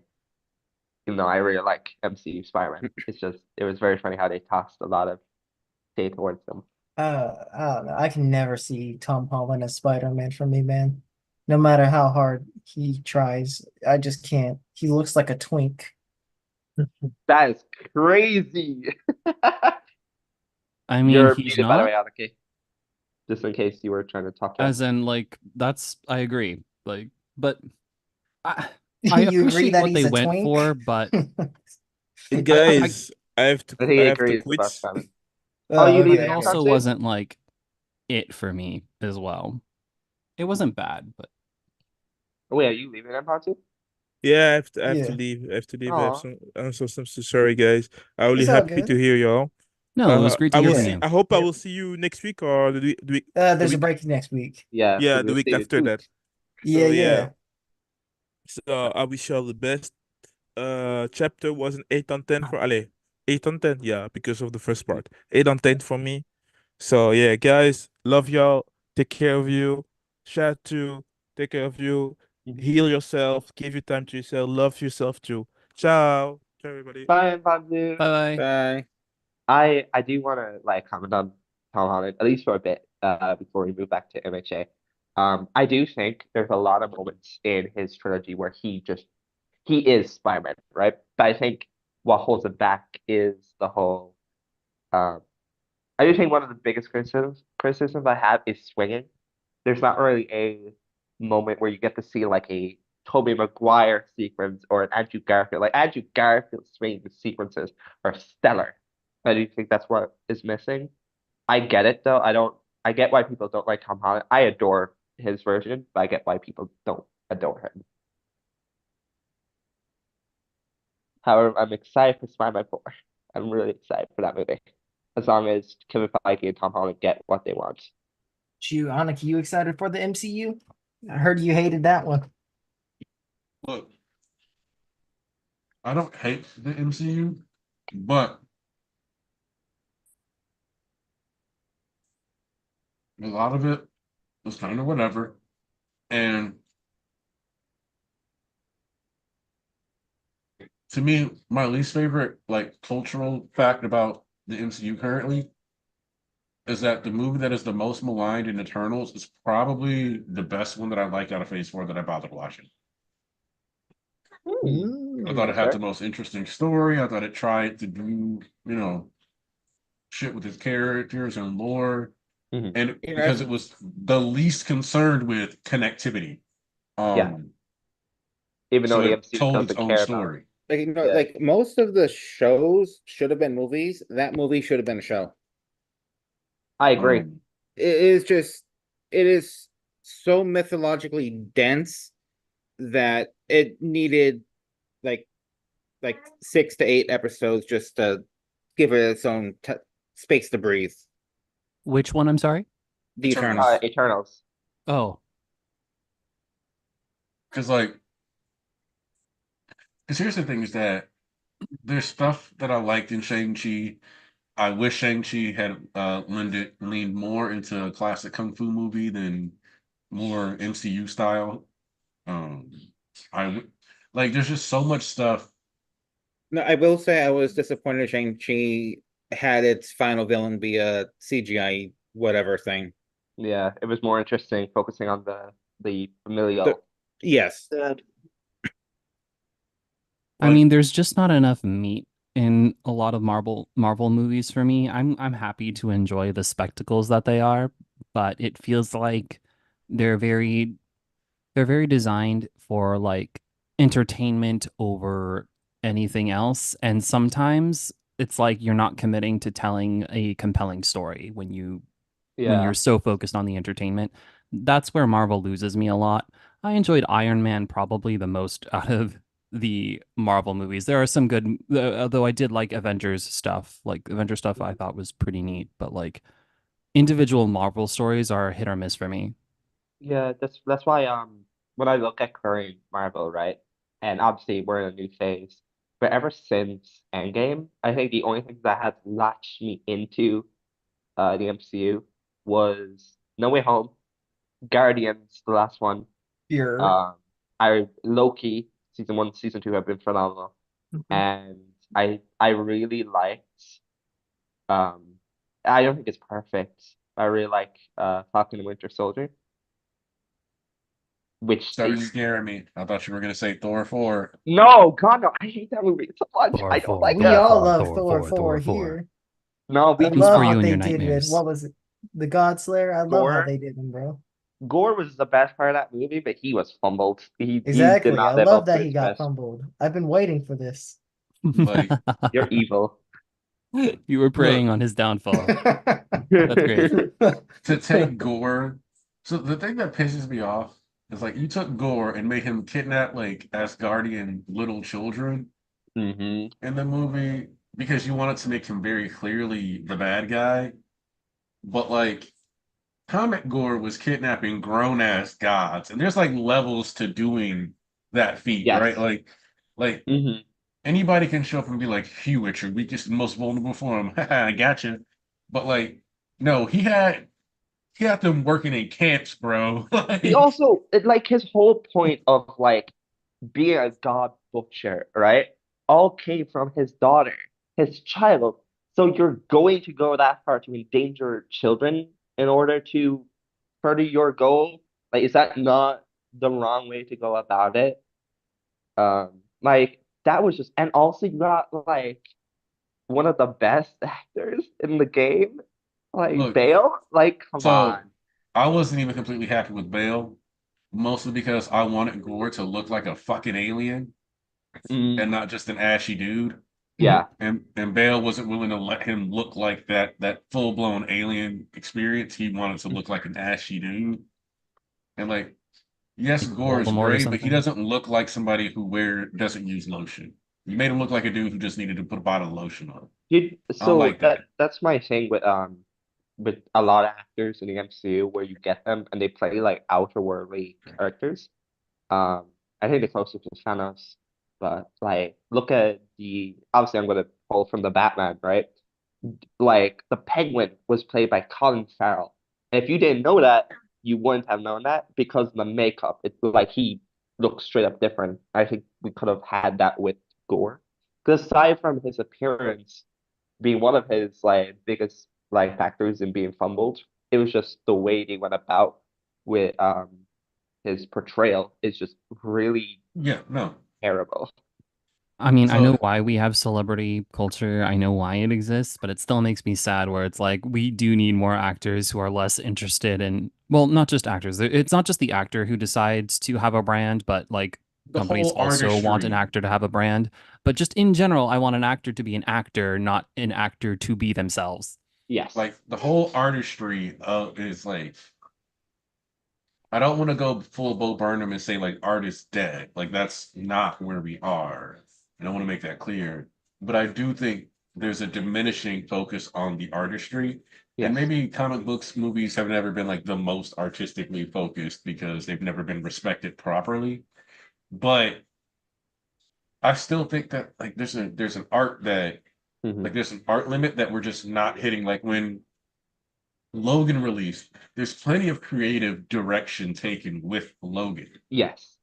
Even though I really like MCU Spider-Man, it was very funny how they tossed a lot of shade towards them.
I don't know. I can never see Tom Holland as Spider-Man for me, man. No matter how hard he tries, I just can't. He looks like a twink.
That is crazy.
I mean,
You're
he's
muted, by the way,
not,
Anaki. Just in case you were trying to talk to
as
us.
in, like, I agree. Like, but I
You agree
appreciate
that
what
he's
they
a
went
twink?
for, but
Guys,
But he
I have to
agrees
quit.
about Spider-Man.
Oh,
you
but
leaving
it
okay.
also
Anaki?
wasn't like it for me as well. It wasn't bad, but
Wait, are you leaving Anaki?
Yeah, I have to
Yeah.
leave. I have to leave.
Aw.
I'm so sorry, guys. I'm really
It's all
happy to
good.
hear y'all.
no, it was great to
I
hear
will
from
Yeah.
see.
you.
I hope I
Yep.
will see you next week or the week.
There's a
week-
break next week.
Yeah,
Yeah,
so
the
we'll
week
see you
after that.
Yeah,
So
yeah.
So I wish you all the best. Chapter was an 8 on 10 for Ale. 8 on 10, yeah, because of the first part. 8 on 10 for me. So yeah, guys, love y'all. Take care of you. Chat too. Take care of you. Heal yourself. Give you time to yourself. Love yourself too. Ciao. Ciao, everybody.
Bye, Bandu.
Bye bye.
Bye.
I do want to like comment on Tom Holland at least for a bit before we move back to MHA. I do think there's a lot of moments in his trilogy where he is Spider-Man, right? But I think what holds him back is the whole. I do think one of the biggest criticisms I have is swinging. There's not really a moment where you get to see like a Tobey Maguire sequence or an Andrew Garfield. Like Andrew Garfield swinging sequences are stellar. I do think that's what is missing. I get it though. I get why people don't like Tom Holland. I adore his version, but I get why people don't adore him. However, I'm excited for Spider-Man 4. I'm really excited for that movie. As long as Kevin Feige and Tom Holland get what they want.
Annika, you excited for the MCU? I heard you hated that one.
Look, I don't hate the MCU, but a lot of it was kind of whatever. And to me, my least favorite like cultural fact about the MCU currently is that the movie that is the most maligned in Eternals is probably the best one that I liked out of Phase 4 that I bothered watching. I thought it had the most interesting story. I thought it tried to do, shit with its characters and lore.
Mhm.
And
You know,
because it was the least concerned with connectivity.
Yeah. Even
So
though the
it
MCU
told its
doesn't
own
care about
story.
like
Yeah.
like most of the shows should have been movies. That movie should have been a show.
I agree.
It is so mythologically dense that it needed like 6 to 8 episodes just to give it its own space to breathe.
Which one? I'm sorry.
The
Eternals.
Eternals.
Eternals.
Oh,
Because here's the thing is that there's stuff that I liked in Shang-Chi. I wish Shang-Chi had leaned more into a classic kung fu movie than more MCU style. There's just so much stuff.
No, I will say I was disappointed Shang-Chi had its final villain be a CGI whatever thing.
Yeah, it was more interesting focusing on the familial.
Yes.
I
Like-
mean, there's just not enough meat in a lot of Marvel movies for me. I'm happy to enjoy the spectacles that they are, but it feels like they're very designed for like entertainment over anything else. And sometimes it's like you're not committing to telling a compelling story when you're so focused on the entertainment. That's where Marvel loses me a lot. I enjoyed Iron Man probably the most out of the Marvel movies. There are some good, although I did like Avengers stuff. Like Avengers stuff I thought was pretty neat, but like individual Marvel stories are hit or miss for me.
Yeah, that's why when I look at current Marvel, right? And obviously we're in a new phase. But ever since Endgame, I think the only thing that has latched me into the MCU was No Way Home, Guardians, the last one.
Here.
Loki, season 1, season 2 have been phenomenal. And I really liked I don't think it's perfect. I really like Falcon and Winter Soldier. Which
Started
the
scaring me. I thought you were gonna say Thor 4.
No, God no, I hate that movie so much.
Thor
I don't
4,
like
We
Thor
that.
all
4,
love
Thor
Thor
4,
4
Thor 4.
here.
No,
I
we
Comes
love
for
what
you in
they
your
did with
nightmares.
what was it? The God Slayer. I love how
Gore.
they did him, bro.
Gore was the best part of that movie, but he was fumbled. He did
Exactly.
not
I
live
love
up to
that he
his
got
best.
fumbled. I've been waiting for this.
Like-
You're evil.
You were preying on his downfall. That's great.
To take Gore. So the thing that pisses me off is like you took Gore and made him kidnap like Asgardian little children
Mm-hmm.
in the movie because you wanted to make him very clearly the bad guy. But like Comic Gore was kidnapping grown ass gods, and there's like levels to doing that feat,
Yes.
right? Like
Mm-hmm.
anybody can show up and be like, Hewitt, your weakest and most vulnerable form. I gotcha. But like, no, he had them working in camps, bro.
He also like his whole point of like being a god butcher, right? All came from his daughter, his child. So you're going to go that far to endanger children in order to further your goal? Like, is that not the wrong way to go about it? Like that was just, and also you got like one of the best actors in the game, like
Look,
Bale. Like, come
so
on.
I wasn't even completely happy with Bale, mostly because I wanted Gore to look like a fucking alien and not just an ashy dude.
Yeah.
And Bale wasn't willing to let him look like that full blown alien experience. He wanted to look like an ashy dude. And like, yes, Gore is
Voldemort or
great, but he
something.
doesn't look like somebody who doesn't use lotion. You made him look like a dude who just needed to put a bottle of lotion on. I don't
So
like that.
that's my thing with a lot of actors in the MCU where you get them and they play like outer worldly characters. I think the closest is Thanos, but like look at obviously I'm gonna pull from the Batman, right? Like the Penguin was played by Colin Farrell. And if you didn't know that, you wouldn't have known that because of the makeup. It's like he looks straight up different. I think we could have had that with Gore. Because aside from his appearance, being one of his like biggest like factors in being fumbled. It was just the way they went about with his portrayal is just really
Yeah, no.
terrible.
I mean, I know
So
why we have celebrity culture. I know why it exists, but it still makes me sad where it's like we do need more actors who are less interested in, well, not just actors. It's not just the actor who decides to have a brand, but like
the
companies
whole
also want an
artistry,
actor to have a brand. But just in general, I want an actor to be an actor, not an actor to be themselves.
Yes.
like the whole artistry is like I don't want to go full Bo Burnham and say like art is dead. Like that's not where we are. And I want to make that clear. But I do think there's a diminishing focus on the artistry. And
Yes.
maybe comic books movies have never been like the most artistically focused because they've never been respected properly. But I still think that like there's an art that
Mhm.
like there's an art limit that we're just not hitting. Like when Logan released, there's plenty of creative direction taken with Logan.
Yes.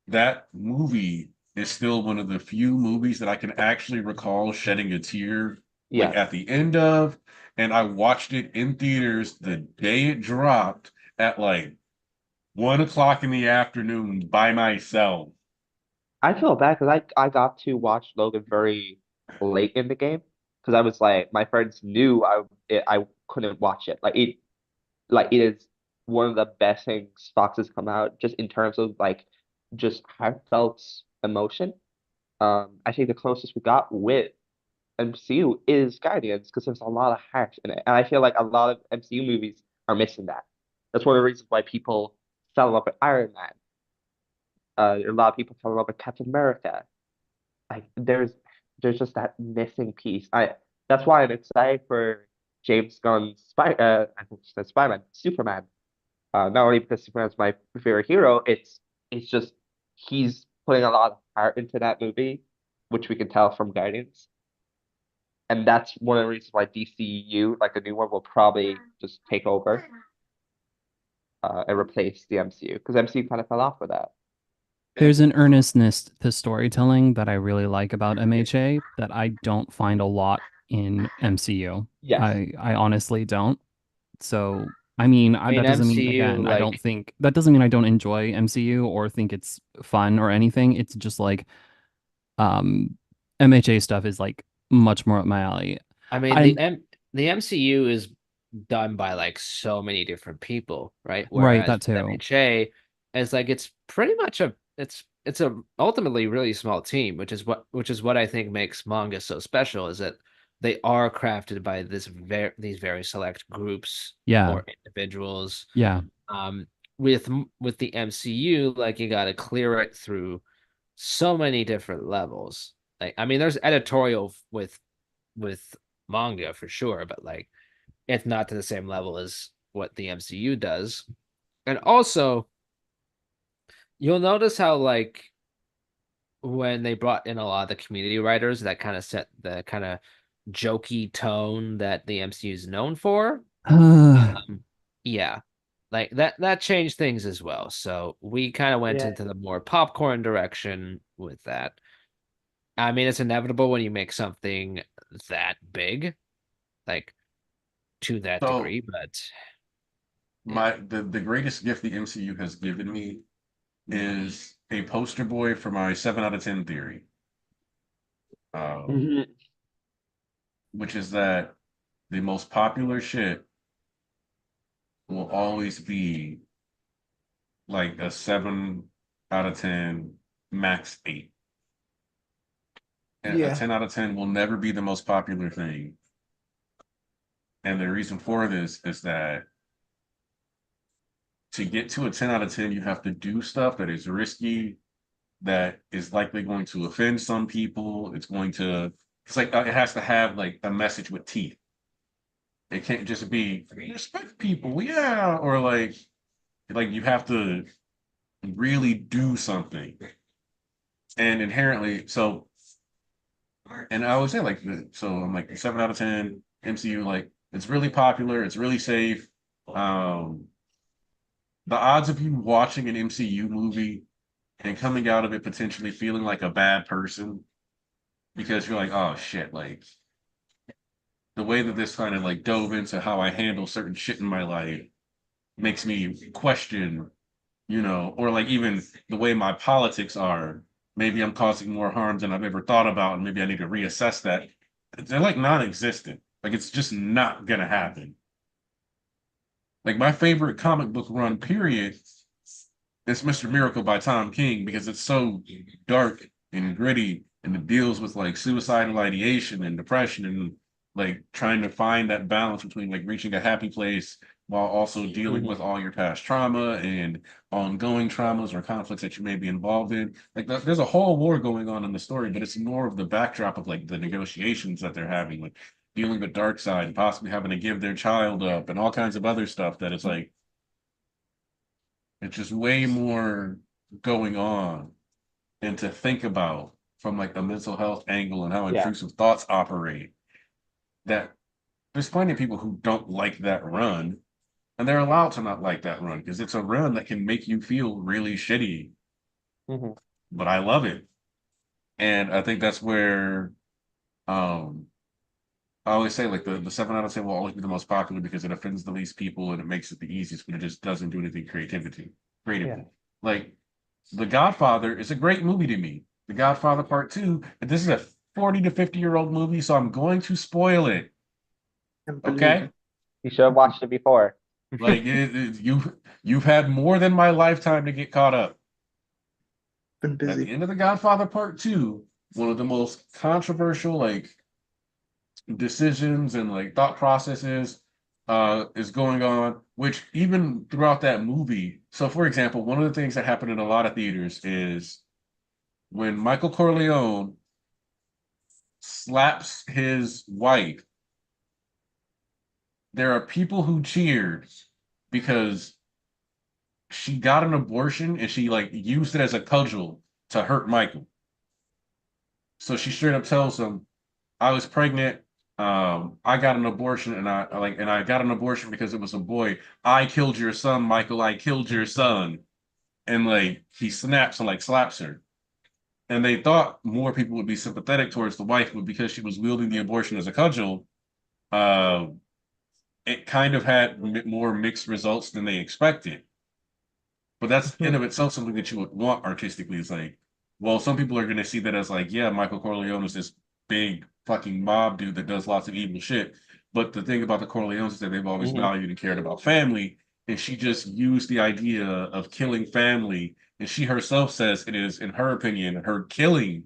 That movie is still one of the few movies that I can actually recall shedding a tear like
Yes.
at the end of, and I watched it in theaters the day it dropped at like 1 o'clock in the afternoon by myself.
I feel bad because I got to watch Logan very late in the game because I was like my friends knew I couldn't watch it. Like it is one of the best things Fox has come out just in terms of like just heartfelt emotion. I think the closest we got with MCU is Guardians because there's a lot of heart in it, and I feel like a lot of MCU movies are missing that. That's one of the reasons why people fell in love with Iron Man. A lot of people fell in love with Captain America. Like there's just that missing piece. I That's why I'm excited for James Gunn's I think it's Spider-Man, Superman. Not only because Superman's my favorite hero, it's just he's putting a lot of heart into that movie, which we can tell from Guardians. And that's one of the reasons why DCU, like the new one, will probably just take over and replace the MCU because MCU kind of fell off with that.
There's an earnestness to storytelling that I really like about MHA that I don't find a lot in MCU.
Yes.
I honestly don't. So, I mean,
mean,
that doesn't mean,
MCU,
again, I don't
like-
think that doesn't mean I don't enjoy MCU or think it's fun or anything. It's just like MHA stuff is like much more up my alley.
I mean, the MCU is done by like so many different people, right?
Right,
Whereas
that too.
MHA is like it's pretty much it's a ultimately really small team, which is what I think makes manga so special is that they are crafted by these very select groups
Yeah.
or individuals.
Yeah.
With the MCU, like you got to clear it through so many different levels. Like I mean, there's editorial with manga for sure, but like it's not to the same level as what the MCU does. And also, you'll notice how like when they brought in a lot of the community writers, that kind of set the kind of jokey tone that the MCU is known for. Yeah, like that changed things as well. So we kind of went
Yeah.
into the more popcorn direction with that. I mean, it's inevitable when you make something that big, like to that
So
degree, but
the greatest gift the MCU has given me is a poster boy for my 7 out of 10 theory.
Mhm.
Which is that the most popular shit will always be like a 7 out of 10, max 8. And a 10 out of 10 will never be the most popular thing. And the reason for this is that to get to a 10 out of 10, you have to do stuff that is risky, that is likely going to offend some people. It's like it has to have like a message with teeth. It can't just be respect people, yeah, or like you have to really do something. And inherently, so and I always say like so I'm like 7 out of 10 MCU, like it's really popular, it's really safe. The odds of you watching an MCU movie and coming out of it potentially feeling like a bad person because you're like, oh shit, like the way that this kind of like dove into how I handle certain shit in my life makes me question, you know, or like even the way my politics are. Maybe I'm causing more harm than I've ever thought about, and maybe I need to reassess that. They're like non-existent. Like it's just not gonna happen. Like my favorite comic book run, period, is Mr. Miracle by Tom King because it's so dark and gritty and it deals with like suicidal ideation and depression and like trying to find that balance between like reaching a happy place while also dealing with all your past trauma and ongoing traumas or conflicts that you may be involved in. Like there's a whole war going on in the story, but it's more of the backdrop of like the negotiations that they're having, like dealing with dark side, possibly having to give their child up and all kinds of other stuff that it's like it's just way more going on and to think about from like the mental health angle and how
Yeah.
intrusive thoughts operate that there's plenty of people who don't like that run and they're allowed to not like that run because it's a run that can make you feel really shitty. But I love it. And I think that's where I always say like the 7 out of 10 will always be the most popular because it offends the least people and it makes it the easiest, but it just doesn't do anything creatively. Like The Godfather is a great movie to me. The Godfather Part 2, and this is a 40 to 50-year-old movie, so I'm going to spoil it. Okay?
You should have watched it before.
Like you've had more than my lifetime to get caught up.
Been
At
busy.
the end of The Godfather Part 2, one of the most controversial like decisions and like thought processes is going on, which even throughout that movie. So for example, one of the things that happened in a lot of theaters is when Michael Corleone slaps his wife, there are people who cheered because she got an abortion and she like used it as a cudgel to hurt Michael. So she straight up tells him, I was pregnant. I got an abortion and I got an abortion because it was a boy. I killed your son, Michael. I killed your son. And like he snaps and like slaps her. And they thought more people would be sympathetic towards the wife, but because she was wielding the abortion as a cudgel, it kind of had more mixed results than they expected. But that's in of itself something that you would want artistically. It's like, well, some people are going to see that as like, yeah, Michael Corleone is this big fucking mob dude that does lots of evil shit. But the thing about the Corleones is that they've always valued and cared about family. And she just used the idea of killing family. And she herself says it is, in her opinion, her killing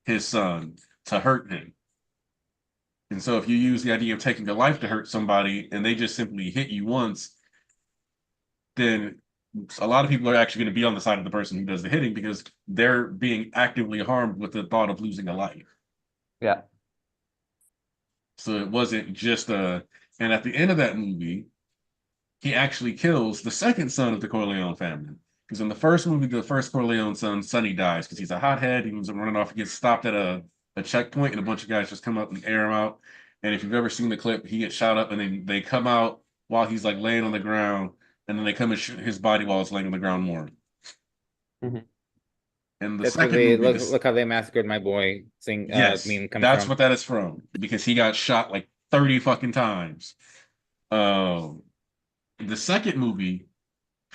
his son to hurt him. And so if you use the idea of taking a life to hurt somebody and they just simply hit you once, then a lot of people are actually going to be on the side of the person who does the hitting because they're being actively harmed with the thought of losing a life.
Yeah.
So it wasn't just and at the end of that movie, he actually kills the second son of the Corleone family. Because in the first movie, the first Corleone son, Sonny, dies because he's a hothead. He was running off, he gets stopped at a checkpoint, and a bunch of guys just come up and air him out. And if you've ever seen the clip, he gets shot up, and then they come out while he's like laying on the ground, and then they come and shoot his body while it's laying on the ground more. And the
That's where
second
they
movie,
look how they massacred my boy thing
yes,
meme comes
that's
from.
what that is from because he got shot like 30 fucking times. The second movie,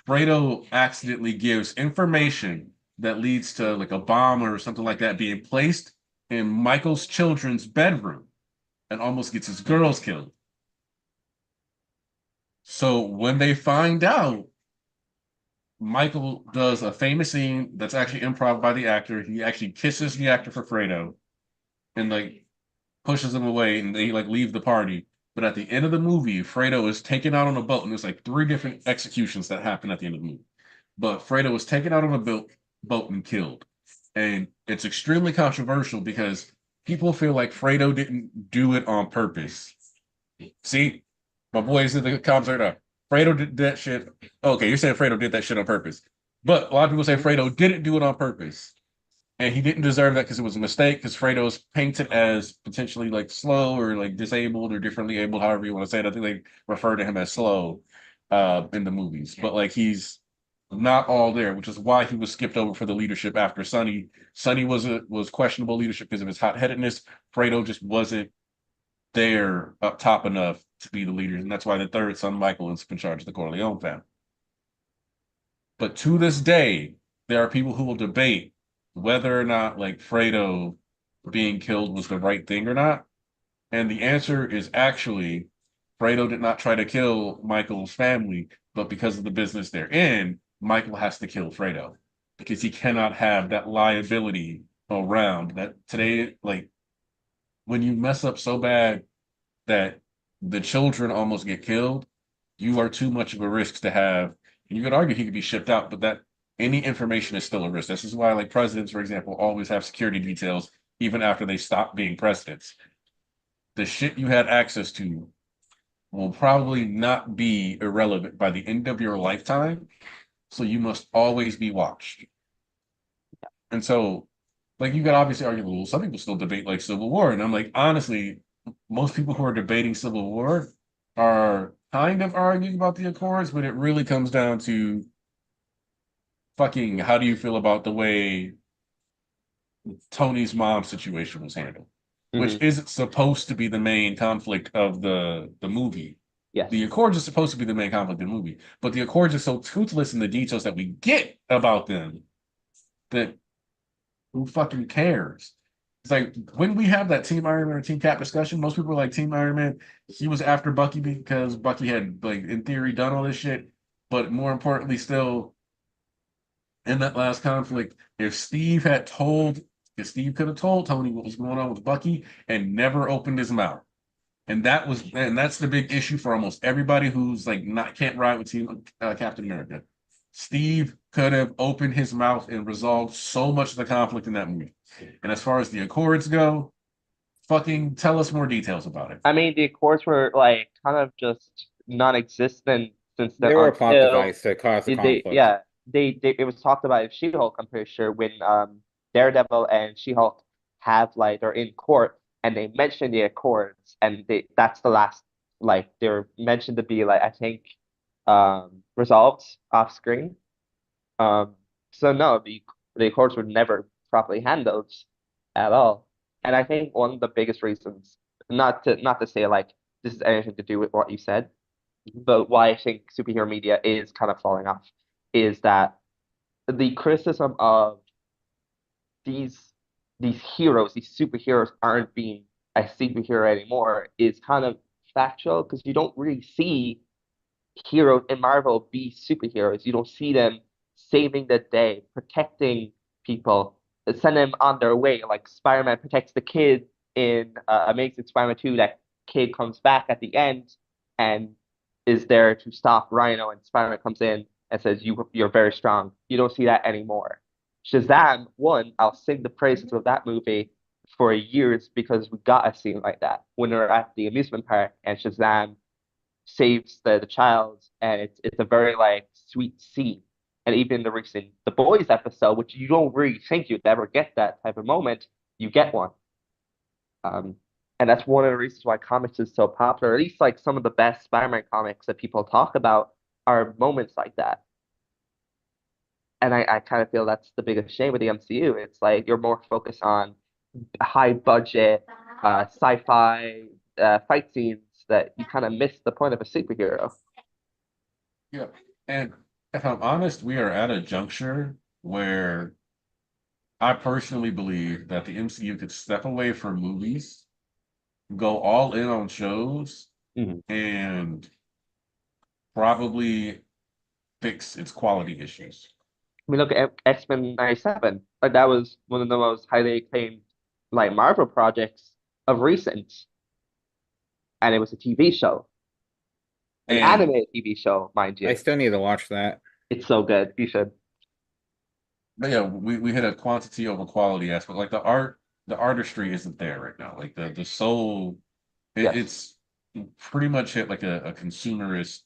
Fredo accidentally gives information that leads to like a bomb or something like that being placed in Michael's children's bedroom and almost gets his girls killed. So when they find out, Michael does a famous scene that's actually improv by the actor. He actually kisses the actor for Fredo and like pushes him away and they like leave the party. But at the end of the movie, Fredo is taken out on a boat and there's like 3 different executions that happen at the end of the movie. But Fredo was taken out on a boat and killed. And it's extremely controversial because people feel like Fredo didn't do it on purpose. See, my boys in the comments right now. Fredo did that shit. Okay, you're saying Fredo did that shit on purpose. But a lot of people say Fredo didn't do it on purpose. And he didn't deserve that because it was a mistake, because Fredo's painted as potentially like slow or like disabled or differently abled, however you want to say it. I think they refer to him as slow in the movies. But like he's not all there, which is why he was skipped over for the leadership after Sonny. Sonny was questionable leadership because of his hot-headedness. Fredo just wasn't they're up top enough to be the leaders, and that's why the third son, Michael, is in charge of the Corleone family. But to this day, there are people who will debate whether or not like Fredo being killed was the right thing or not. And the answer is actually Fredo did not try to kill Michael's family, but because of the business they're in, Michael has to kill Fredo because he cannot have that liability around that today. Like when you mess up so bad that the children almost get killed, you are too much of a risk to have. And you could argue he could be shipped out, but that any information is still a risk. This is why, like presidents, for example, always have security details even after they stop being presidents. The shit you had access to will probably not be irrelevant by the end of your lifetime. So you must always be watched. And so, like, you could obviously argue, well, some people still debate like Civil War. And I'm like, honestly, most people who are debating Civil War are kind of arguing about the Accords, but it really comes down to fucking how do you feel about the way Tony's mom situation was handled, which isn't supposed to be the main conflict of the movie.
Yes.
The Accords are supposed to be the main conflict in the movie, but the Accords are so toothless in the details that we get about them that who fucking cares? It's like when we have that Team Iron Man or Team Cap discussion, most people are like Team Iron Man. He was after Bucky because Bucky had, like, in theory, done all this shit. But more importantly, still, in that last conflict, if Steve could have told Tony what was going on with Bucky and never opened his mouth. And that's the big issue for almost everybody who's like can't ride with Team Captain America. Steve could have opened his mouth and resolved so much of the conflict in that movie. And as far as the Accords go, fucking tell us more details about it.
I mean, the Accords were like kind of just non-existent since then
They were a plot
until
device to cause the conflict.
it was talked about in She-Hulk, I'm pretty sure, when Daredevil and She-Hulk they're in court and they mention the Accords, and that's the last, like, they're mentioned to be, like, I think resolved off screen. So no, the Accords were never properly handled at all. And I think one of the biggest reasons, not to say like this is anything to do with what you said, but why I think superhero media is kind of falling off, is that the criticism of these heroes, these superheroes aren't being a superhero anymore is kind of factual, because you don't really see heroes in Marvel be superheroes. You don't see them saving the day, protecting people, send them on their way. Like Spider-Man protects the kid in Amazing Spider-Man 2. That kid comes back at the end and is there to stop Rhino, and Spider-Man comes in and says, you're very strong. You don't see that anymore. Shazam, I'll sing the praises of that movie for years, because we got a scene like that when we're at the amusement park and Shazam saves the child, and it's a very like sweet scene. And even in the recent The Boys episode, which you don't really think you'd ever get that type of moment, you get one. And that's one of the reasons why comics is so popular. At least like some of the best Spider-Man comics that people talk about are moments like that. And I kind of feel that's the biggest shame with the MCU. It's like you're more focused on high budget sci-fi fight scenes that you kind of miss the point of a superhero.
Yeah. And if I'm honest, we are at a juncture where I personally believe that the MCU could step away from movies, go all in on shows, and probably fix its quality issues.
I mean, look at X-Men 97. Like that was one of the most highly acclaimed like Marvel projects of recent. And it was a TV show. An animated TV show, mind you.
I still need to watch that.
It's so good. You should.
But yeah, we hit a quantity over quality aspect. Like the artistry isn't there right now. Like the soul, it's pretty much hit like a consumerist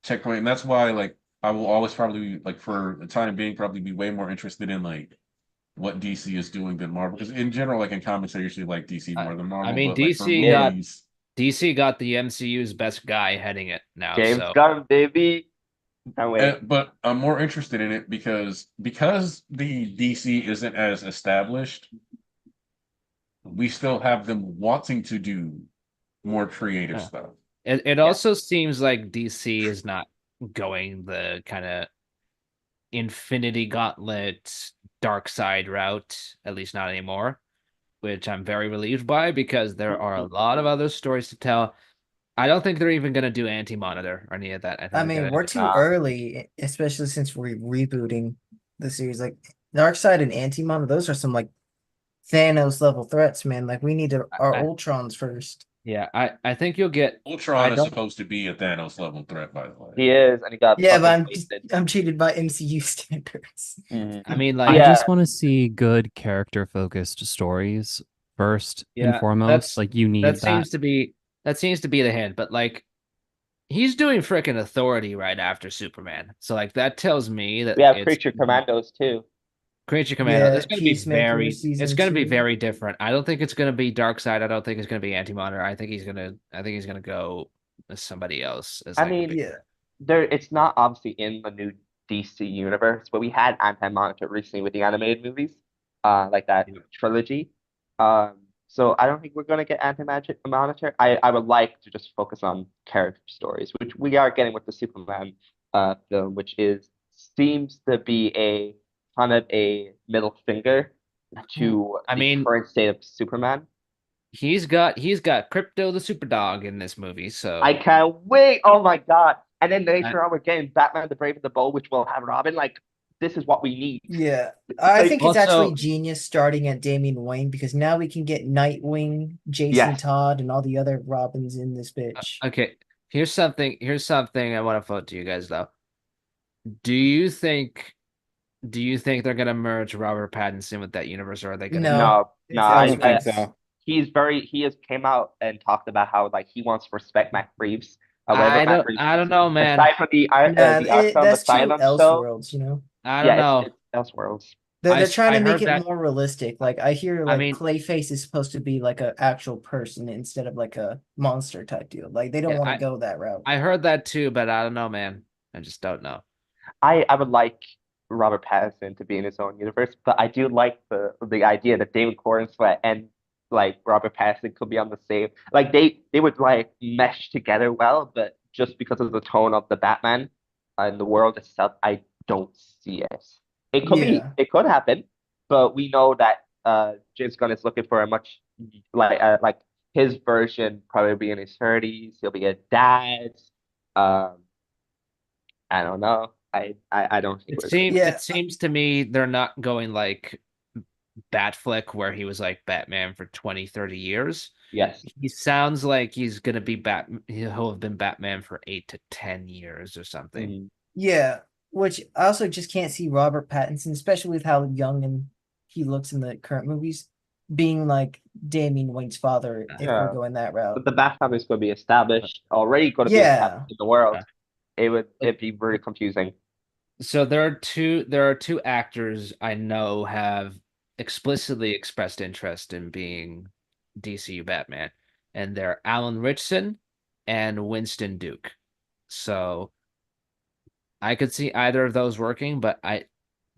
checkpoint. And that's why like I will always probably like for the time being probably be way more interested in like what DC is doing than Marvel. Because in general, like in comics, I usually like DC more than Marvel.
I mean,
but, like, for
DC got the MCU's best guy heading it now.
James Gunn, baby. Can't wait.
But I'm more interested in it because the DC isn't as established, we still have them wanting to do more creative
Yeah.
stuff.
It also seems like DC is not going the kind of Infinity Gauntlet dark side route, at least not anymore, which I'm very relieved by because there are a lot of other stories to tell. I don't think they're even going to do Anti-Monitor or any of that. I think
I
they're
mean,
gonna
we're
do-
too early, especially since we're rebooting the series. Like Darkseid and Anti-Monitor, those are some like Thanos level threats, man. Like we need our Ultrons first.
Yeah, I think you'll get.
Ultron is
don't-
supposed to be a Thanos level threat, by the way.
He is, and he got
Yeah, but
fucking wasted.
I'm cheated by MCU standards.
I mean,
I
like,
Yeah.
just want to see good character focused stories first
Yeah,
and foremost.
that's-
Like you need
that
that.
seems to be the hint, but like, he's doing frickin' Authority right after Superman, so like that tells me that
We have
it's
Creature Commandos too.
Creature Commando.
Yeah,
It's going to be
Peacemaker
very.
season
It's going to be
2.
very different. I don't think it's going to be Darkseid. I don't think it's going to be Anti-Monitor. I think he's gonna go as somebody else. As
I
like a
mean,
big-
Yeah.
it's not obviously in the new DC universe, but we had Anti-Monitor recently with the animated movies, like that trilogy. So I don't think we're gonna get Anti-Monitor. I would like to just focus on character stories, which we are getting with the Superman film, which seems to be a kind of a middle finger to
I
the
mean-
current state of Superman.
he's got Crypto the Super Dog in this movie. So
I can't wait. Oh my god. And then later on we're getting Batman the Brave and the Bold, which will have Robin. Like, this is what we need.
Yeah. I
Like,
think it's actually
also-
genius starting at Damian Wayne because now we can get Nightwing, Jason
Yes.
Todd, and all the other Robins in this bitch.
okay, here's something I want to float to you guys though. Do you think they're gonna merge Robert Pattinson with that universe, or are they gonna?
No.
No,
It's
I don't think
elsewhere.
so.
he has came out and talked about how like he wants to respect Matt Reeves. Whatever
I
Matt
don't.
Reeves
I don't know, man.
aside from the
Nah,
Arkham
that's too
Asylum show.
Elseworlds, you know?
I don't know.
It's Elseworlds.
They're trying
I
to make
heard
it
that-
more realistic. Like I hear
I
like
mean-
Clayface is supposed to be like an actual person instead of like a monster type deal. Like they don't
Yeah,
want to go that route.
I heard that too, but I don't know, man. I just don't know.
I would like Robert Pattinson to be in his own universe, but I do like the idea that David Corenswet and like Robert Pattinson could be on the same. Like they would like mesh together well, but just because of the tone of the Batman and the world itself, I don't see it. It could
Yeah.
it could happen, but we know that James Gunn is looking for a much like his version probably be in his 30s. He'll be a dad. I don't know. I don't think
It
we're
seems
Yeah.
it seems to me they're not going like Batfleck where he was like Batman for 20, 30 years.
yes.
He sounds like he's gonna be he'll have been Batman for 8 to 10 years or something.
Mhm.
Yeah, which I also just can't see Robert Pattinson, especially with how young and he looks in the current movies, being like Damian Wayne's father if
Yeah.
we're going that route.
But the Bat family is going to be established, already going to be
Yeah.
established in the world.
Yeah.
It'd be very confusing.
So there are two actors I know have explicitly expressed interest in being DCU Batman, and they're Alan Ritchson and Winston Duke. So I could see either of those working, but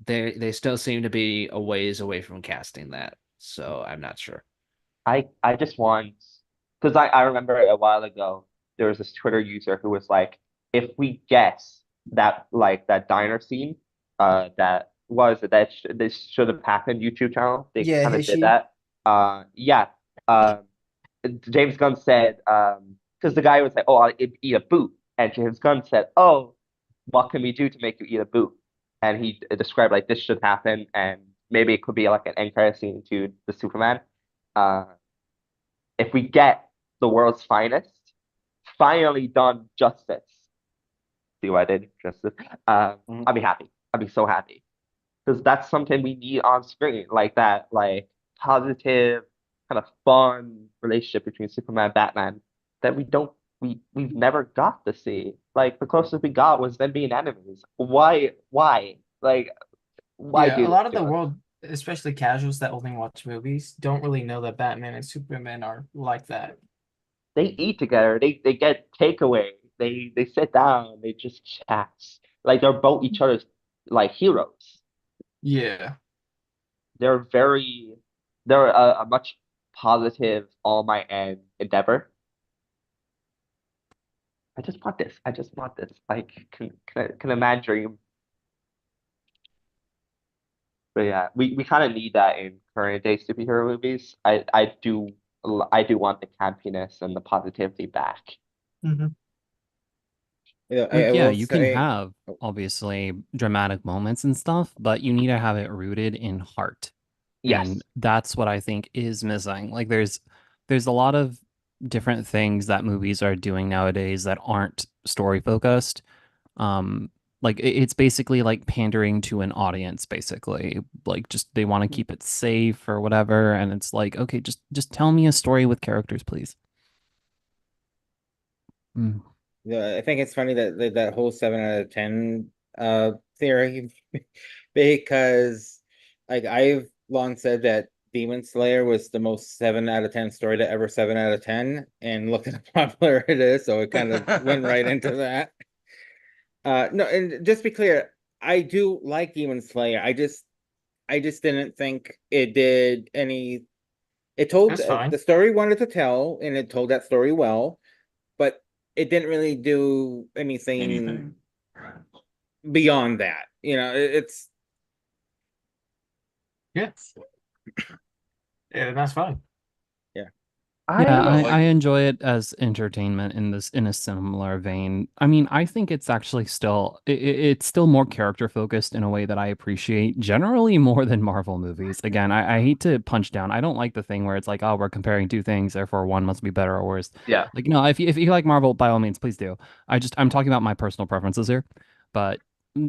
they still seem to be a ways away from casting that. So I'm not sure.
I just want, because I remember a while ago there was this Twitter user who was like, if we guess that like that diner scene, that was that this should have happened YouTube channel. They
Yeah,
kind of
Hishi.
did that. Yeah. James Gunn said, because the guy was like, oh, I'll eat a boot, and James Gunn said, oh, what can we do to make you eat a boot? And he described like this should happen, and maybe it could be like an end credit scene to the Superman. If we get the world's finest, finally done justice. See what I did? Justice. I'll be happy. I'll be so happy. Because that's something we need on screen, like that, like positive, kind of fun relationship between Superman and Batman that we've never got to see. Like the closest we got was them being enemies. Why? Like why
Yeah,
do
a lot
this
of
to
the
us?
world, especially casuals that only watch movies, don't really know that Batman and Superman are like that.
They eat together. They get takeaway. They sit down. They just chat. Like they're both each other's like heroes.
Yeah.
They're a much positive all my end endeavor. I just want this. I just want this. Like, can a man dream? But yeah, we kind of need that in current day superhero movies. I do want the campiness and the positivity back.
Mhm.
Yeah,
Like,
I
yeah,
will
you can
say,
have obviously dramatic moments and stuff, but you need to have it rooted in heart.
Yes.
And that's what I think is missing. Like there's a lot of different things that movies are doing nowadays that aren't story focused. Um like it's basically like pandering to an audience basically. Like just they want to keep it safe or whatever and it's like, okay, just tell me a story with characters, please. Mm.
yeah, I think it's funny that whole 7 out of 10 theory because like I've long said that Demon Slayer was the most 7 out of 10 story to ever 7 out of 10, and look at how popular it is, so it kind of went right into that. No, and just be clear, I do like Demon Slayer. I just didn't think it did any. It told
That's fine.
the story it wanted to tell, and it told that story well, but it didn't really do anything
Anything.
beyond that. It's
Yeah. Yeah, that's fine.
Yeah,
I
I
like
enjoy it as entertainment in a similar vein. I mean, I think it's actually still it's still more character focused in a way that I appreciate generally more than Marvel movies. Again, I hate to punch down. I don't like the thing where it's like, oh, we're comparing two things, therefore one must be better or worse.
Yeah.
Like, no, if you like Marvel, by all means, please do. I'm talking about my personal preferences here, but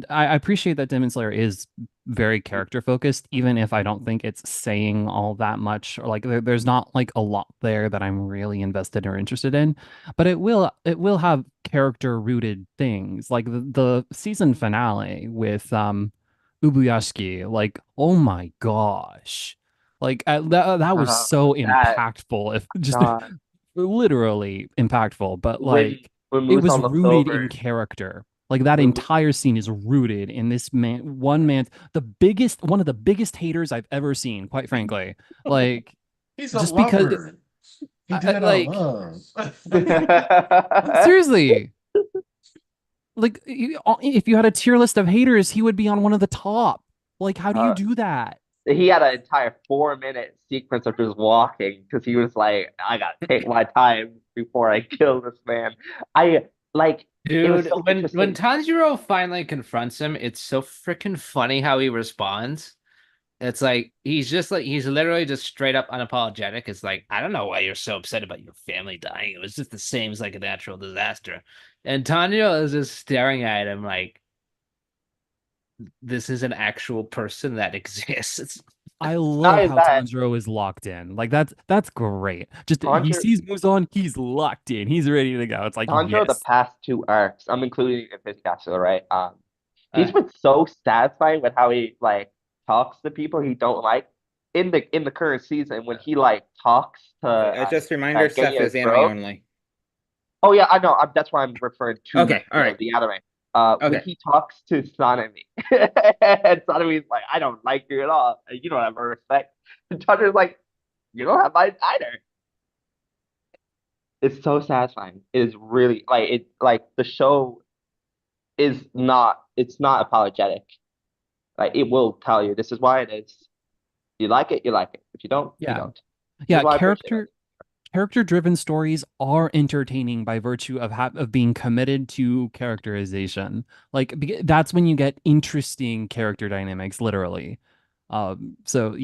I appreciate that Demon Slayer is very character focused, even if I don't think it's saying all that much, or like there's not like a lot there that I'm really invested or interested in. But it will have character rooted things, like the season finale with Ubuyashiki. Like, oh my gosh, like that was so
That
impactful. If just
God,
literally impactful, but
when
like
when
it was
Musan looked
rooted in
over,
character. Like that
when
entire scene is rooted in this man, one of the biggest haters I've ever seen, quite frankly. Like
he's a
just because
lover. He did it out of
like
love.
seriously, like if you had a tier list of haters, he would be on one of the top. Like how do you
uh,
do that?
he had an entire 4 minute sequence of just walking because he was like, I gotta take my time before I kill this man. I like it was
Dude,
so
when
interesting.
Tanjiro finally confronts him, it's so freaking funny how he responds. It's like he's literally just straight up unapologetic. It's like, I don't know why you're so upset about your family dying. It was just the same as like a natural disaster. And Tanjiro is just staring at him like this is an actual person that exists.
I
Not
love
only
how
that,
Tanjiro is locked in. Like that's great. Just he
Tanjiro,
sees Muzan, he's locked in. He's ready to go. It's like
Tanjiro, the
yes.
past two arcs, I'm including in his castle, right? He's
Uh,
been so satisfying with how he like talks to people he don't like in the current season when he like talks to
just a reminder, Seth
Genya's
is anime
bro.
only.
Oh yeah, I know. That's why I'm referring to
Okay, all right.
the anime. When
Okay.
he talks to Sanemi, and Sanemi's like, "I don't like you at all. You don't have my respect." And Tanjiro's like, "You don't have mine either." It's so satisfying. It is really like it. Like the show is not. It's not apologetic. Like it will tell you this is why it is. You like it, you like it. If you don't, you
Yeah.
don't. This is
Yeah,
why I appreciate it.
character-driven stories are entertaining by virtue of being committed to characterization. Like that's when you get interesting character dynamics, literally. So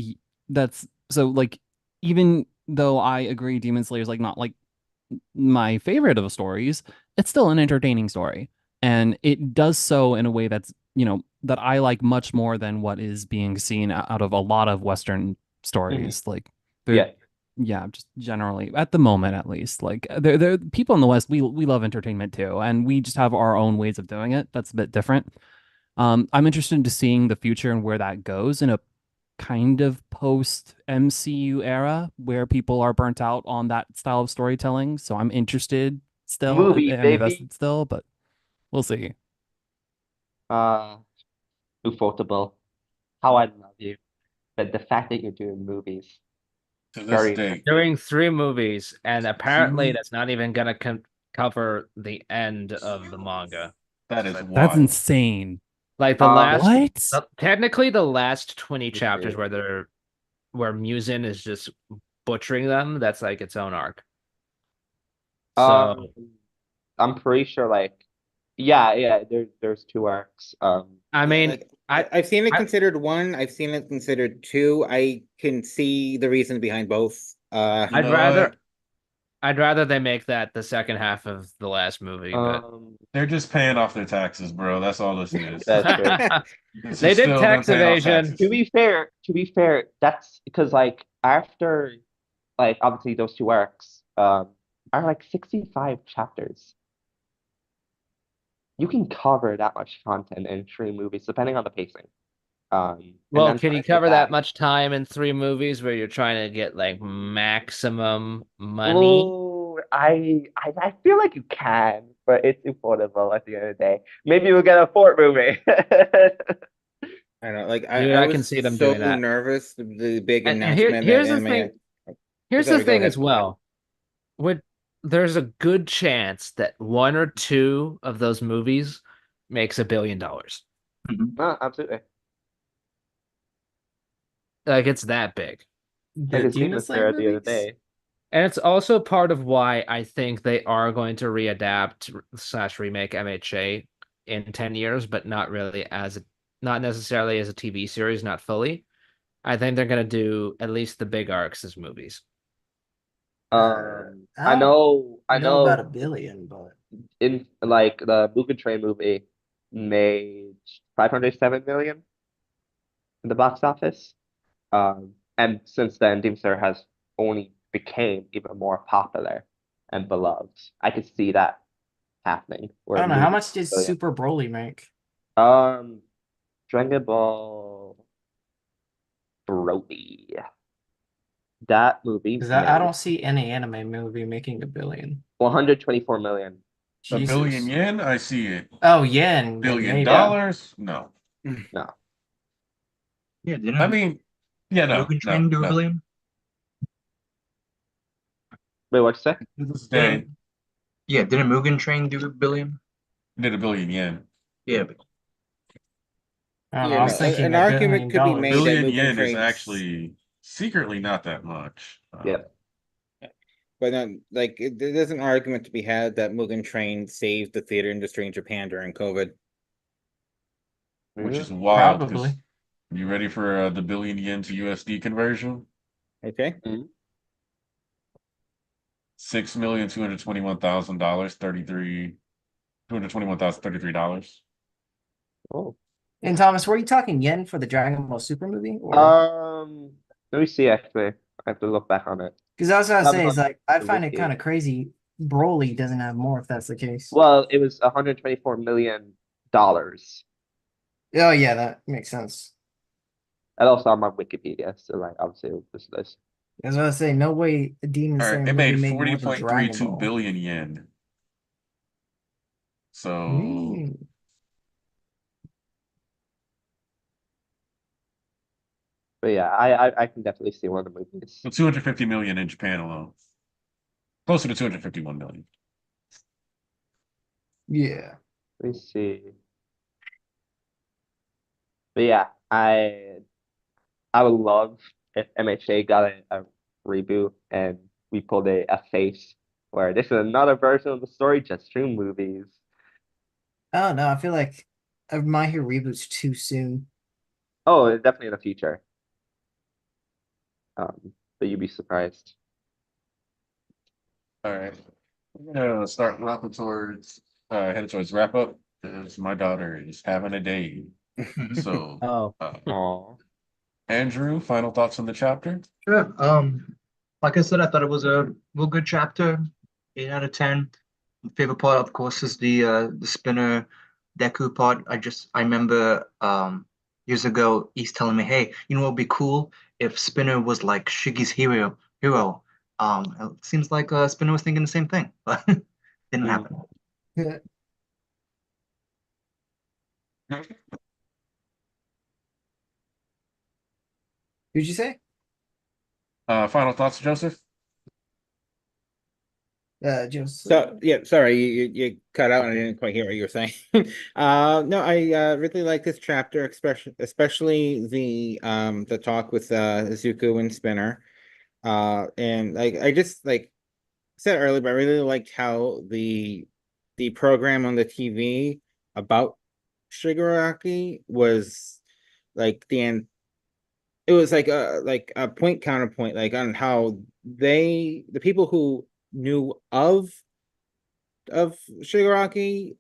that's so like even though I agree Demon Slayer is like not like my favorite of the stories, it's still an entertaining story. And it does so in a way that's, that I like much more than what is being seen out of a lot of Western stories. Like, they're,
Yeah.
yeah, just generally, at the moment at least. Like, there people in the West, we love entertainment too, and we just have our own ways of doing it. That's a bit different. I'm interested to seeing the future and where that goes in a kind of post MCU era where people are burnt out on that style of storytelling. So I'm interested still.
Movie,
I'm
baby.
invested still, but we'll see.
Uh, Ufotable. How I love you. But the fact that you're doing movies,
To this
very
day,
doing 3 movies, and apparently that's not even gonna cover the end of the manga.
That is
That's
wild.
insane.
Like the last,
What?
technically the last 20 chapters
Okay.
where Musin is just butchering them. That's like its own arc. So
Um, I'm pretty sure, like, yeah. There's 2 arcs.
I
Yeah,
mean,
like, I've seen it
I-
considered one. I've seen it considered two. I can see the reason behind both.
You
I'd
know
rather
what?
I'd rather they make that the second half of the last movie, but
They're just paying off their taxes, bro. That's all this is.
That's true.
This
They
is
did
still them
tax
paying off
evasion.
taxes.
To be fair, that's because, like, after, like, obviously those 2 arcs, are like 65 chapters. You can cover that much content in 3 movies, depending on the pacing. And
Well,
then
can you
with
cover that much time in 3 movies where you're trying to get like maximum money?
Ooh, I feel like you can, but it's affordable at the end of the day. Maybe we'll get a 4th movie.
I don't know, like
Dude,
I
I can
was
see them
so
doing that.
nervous the big
And
announcement
here's
that
the thing.
anime.
Here's
Sorry,
the
go
thing
ahead.
as well. There's a good chance that 1 or 2 of those movies makes $1 billion.
No, absolutely.
Like it's that big.
The
Like a
Demon
Demon
Slayer
Slayer at the end of the
movies?
day.
And it's also part of why I think they are going to readapt / remake MHA in 10 years, but not really not necessarily as a TV series, not fully. I think they're gonna do at least the big arcs as movies.
I know
about $1 billion, but
in, like, the Mugen Train movie made 507 million in the box office. And since then, Demon Slayer has only became even more popular and beloved. I could see that happening.
I
Where
don't know. How
Mugen
much did
Train-
Super Broly make?
Dragon Ball Broly. That movie
Because
made
I don't see any anime movie making $1 billion.
124 million.
A billion
Jesus.
yen, I see it.
Oh, yen. then
Billion
maybe.
dollars? No.
No.
Yeah, didn't
I mean, yeah, no,
Mugen
no,
Train do $1
no.
billion?
Wait, what'd you say?
To this day,
Yeah, didn't Mugen Train do $1 billion?
did $1 billion yen.
Yeah, but
I don't know.
Yeah,
I was
no,
thinking
an
$1
argument
billion.
could be
$1
made that
billion
Mugen
yen is
Train's
actually secretly not that much.
Yep.
But like there's an argument to be had that Mugen Train saved the theater industry in Japan during COVID.
Which
Yeah.
is wild. 'Cause
Probably.
you ready for the billion yen to USD conversion?
Okay.
$6,221,000, $221,033.
Oh.
And Thomas, were you talking yen for the Dragon Ball Super movie?
Let me see, actually. I have to look back on it.
Because I was gonna say, is like I
the
find it
wiki.
kind of crazy. Broly doesn't have more, if that's the case.
Well, it was $124 million.
Oh yeah, that makes sense.
And also on my Wikipedia, so, like, obviously this list.
I was gonna say, no way a Demon
All
Slayer
right, it
movie
made
made more than Dragon
40.32
Ball.
billion yen. So
Mm.
But yeah, I can definitely see one of the movies.
so 250 million in Japan alone. Closer to 251 million.
Yeah.
Let me see. But yeah, I would love if MHA got a reboot and we pulled a face where this is another version of the story, just through movies.
I don't know. I feel like I might hear reboots too soon.
Oh, definitely in the future. But you'd be surprised.
All right. We're gonna start wrapping towards headed towards wrap up because my daughter is having a day. So
Oh,
Aww.
Andrew, final thoughts on the chapter?
sure. Like I said, I thought it was a real good chapter. 8 out of 10. My favorite part, of course, is the Spinner Deku part. I remember years ago, he's telling me, hey, you know what would be cool if Spinner was like Shiggy's hero. It seems like Spinner was thinking the same thing, but didn't happen.
Who'd you say?
Final thoughts, Joseph?
Just
So yeah, sorry, you cut out and I didn't quite hear what you were saying. No, I really like this chapter, especially the talk with Zuko and Spinner. And like I just like said earlier, but I really liked how the program on the TV about Shigaraki was like it was like a point counterpoint, like on how the people who knew of Shigaraki,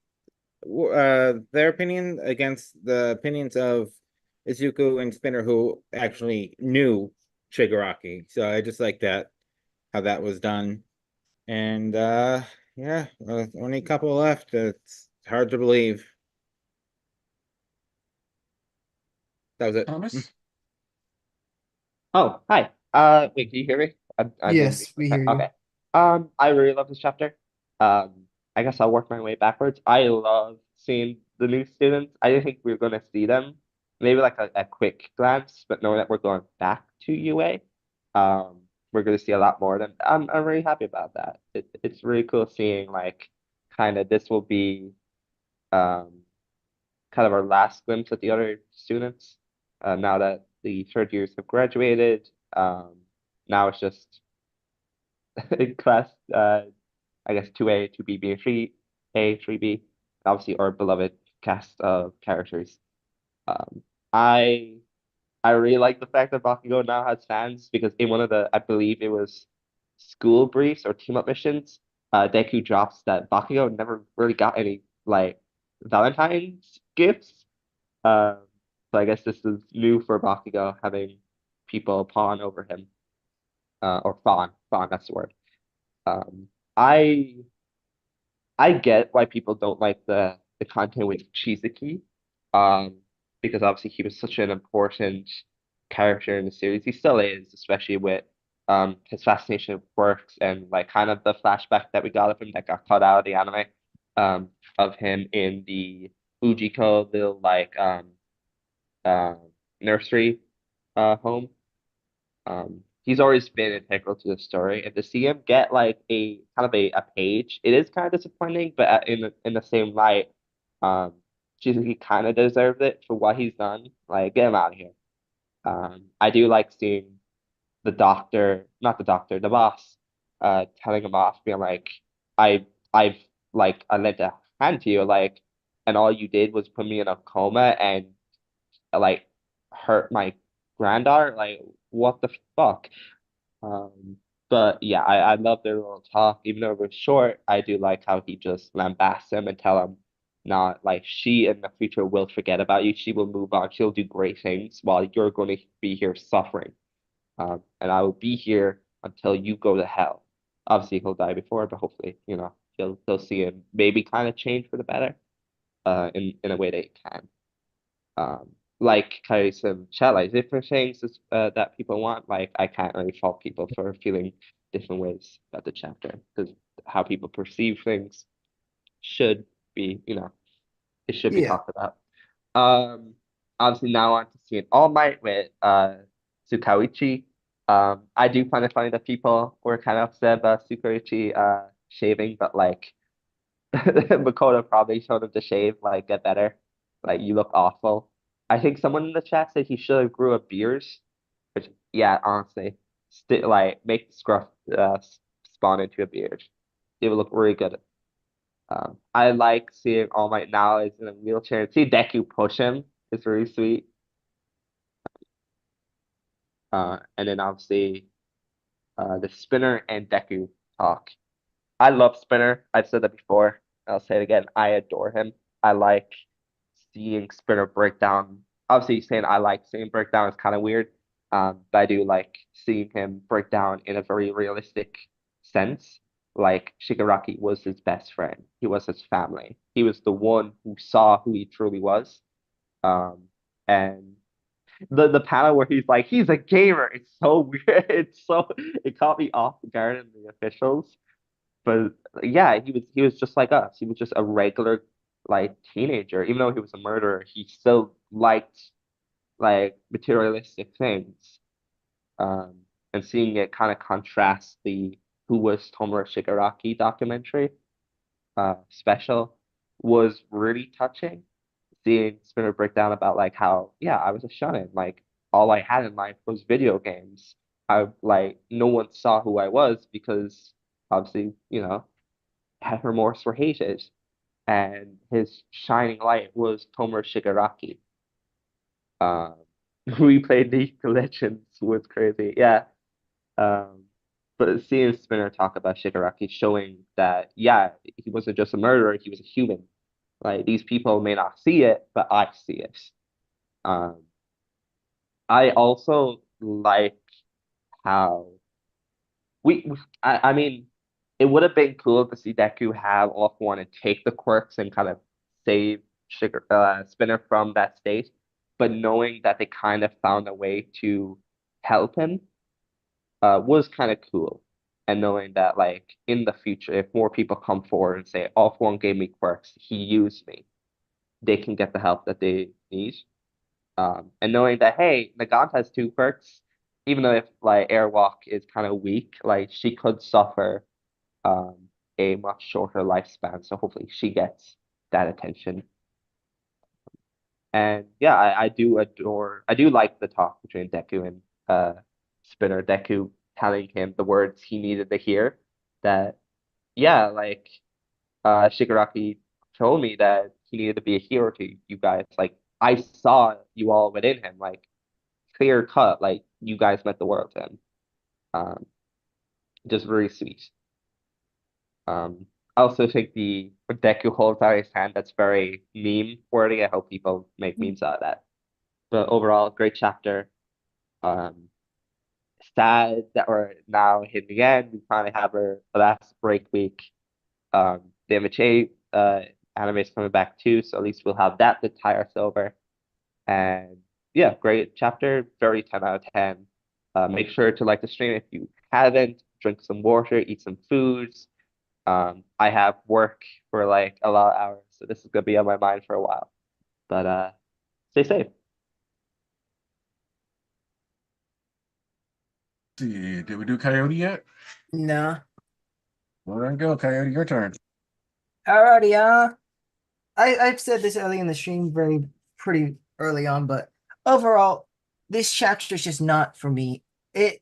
their opinion against the opinions of Izuku and Spinner, who actually knew Shigaraki. So I just like that, how that was done. And yeah, only a couple left. It's hard to believe. That was it.
Thomas?
Oh, hi. Wait, can you hear me? I didn't
Yes, we hear you.
Okay. I really love this chapter. I guess I'll work my way backwards. I love seeing the new students. I didn't think we were going to see them. Maybe like a quick glance, but knowing that we're going back to UA, we're going to see a lot more of them. I'm really happy about that. It's really cool seeing like kind of this will be um kind of our last glimpse at the other students. Now that the third years have graduated, now it's just class, I guess 2A, 2B, and 3A, 3B, obviously our beloved cast of characters. Um, I I really like the fact that Bakugo now has fans because in one of the, I believe it was school briefs or team up missions, Deku drops that Bakugo never really got any like Valentine's gifts. Um, so I guess this is new for Bakugo having people pawn over him, or fawn, that's the word. Um, I I get why people don't like the content with Chisaki, um, because obviously he was such an important character in the series. He still is, especially with his fascination with quirks and like kind of the flashback that we got of him that got cut out of the anime, of him in the Ujiko little like uh, nursery home. He's always been integral to the story, and to see him get like a kind of a page, it is kind of disappointing. But in the same light, um, he kind of deserved it for what he's done. Like, get him out of here. I do like seeing the doctor, not the doctor, the boss, telling him off, being like, I've like I lent a hand to you, like, and all you did was put me in a coma and like hurt my granddaughter. Like, what the fuck? Um, but yeah, I love their little talk. Even though it was short, I do like how he just lambasts him and tell him not like she in the future will forget about you. She will move on. She'll do great things while you're going to be here suffering. And I will be here until you go to hell. Obviously, he'll die before, but hopefully, he'll see him maybe kind of change for the better, in a way that he can. Like carry some like different things that people want. Like I can't really fault people for feeling different ways about the chapter because how people perceive things should be, it should be
Yeah.
talked about. Um, Obviously now on to seeing All Might with Tsukauichi. I do find it funny that people were kind of upset about Tsukauichi shaving, but like Makoto probably told him to shave, like get better. Like you look awful. I think someone in the chat said he should have grew a beard, which yeah, honestly, still like make the scruff spawn into a beard. It would look really good. I like seeing All Might now is in a wheelchair and see Deku push him. It's really sweet. And then obviously the Spinner and Deku talk. I love Spinner. I've said that before. I'll say it again. I adore him. I like seeing Spinner break down. Obviously, saying I like seeing breakdown is kind of weird. But I do like seeing him break down in a very realistic sense. Like Shigaraki was his best friend. He was his family. He was the one who saw who he truly was. And the panel where he's like, he's a gamer. It's so weird. It caught me off guard in the officials. But yeah, he was just like us. He was just a regular like teenager. Even though he was a murderer, he still liked like materialistic things. And seeing it kind of contrast the who was Tomura Shigaraki documentary special was really touching. Seeing Spinner break down about like how, yeah, I was a shut-in, like all I had in life was video games. I like no one saw who I was because obviously, had remorse or hated. And his shining light was Tomura Shigaraki. Um, we played League of Legends was crazy. Yeah. But seeing Spinner talk about Shigaraki showing that, yeah, he wasn't just a murderer, he was a human. Like these people may not see it, but I see it. Um, I also like how I mean, it would have been cool to see Deku have off one and take the quirks and kind of save Spinner from that state. But knowing that they kind of found a way to help him was kind of cool. And knowing that, like, in the future, if more people come forward and say, off one gave me quirks, he used me, they can get the help that they need. And knowing that, hey, Nagant has two quirks, even though if like Airwalk is kind of weak, like she could suffer a much shorter lifespan. So hopefully she gets that attention. And yeah, I do like the talk between Deku and Spinner. Deku telling him the words he needed to hear. That yeah, like Shigaraki told me that he needed to be a hero to you guys. Like I saw you all within him, like clear cut, like you guys meant the world to him. Um, just very sweet. I also think the when Deku holds out his hand, that's very meme worthy. I hope people make memes out of that. But overall, great chapter. Um, sad that we're now hitting the end. We finally have our last break week. The MHA anime is coming back too, so at least we'll have that to tie us over. And yeah, great chapter, very 10 out of 10. Make sure to like the stream if you haven't. Drink some water, eat some foods. I have work for like a lot of hours, so this is gonna be on my mind for a while. But stay safe.
See, did we do Coyote yet?
No.
Well, then go, Coyote, your turn.
Alrighty, I've said this early in the stream, pretty early on, but overall, this chapter is just not for me. It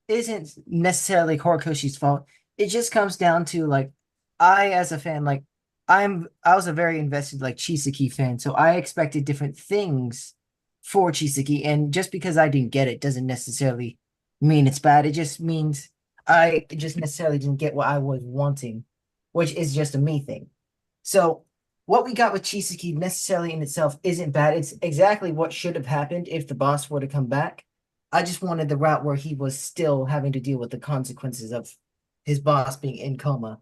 isn't necessarily Horikoshi's fault. It just comes down to like I as a fan, like I was a very invested like Chisaki fan, so I expected different things for Chisaki, and just because I didn't get it doesn't necessarily mean it's bad. It just means I just necessarily didn't get what I was wanting, which is just a me thing. So what we got with Chisaki necessarily in itself isn't bad. It's exactly what should have happened if the boss were to come back. I just wanted the route where he was still having to deal with the consequences of his boss being in coma.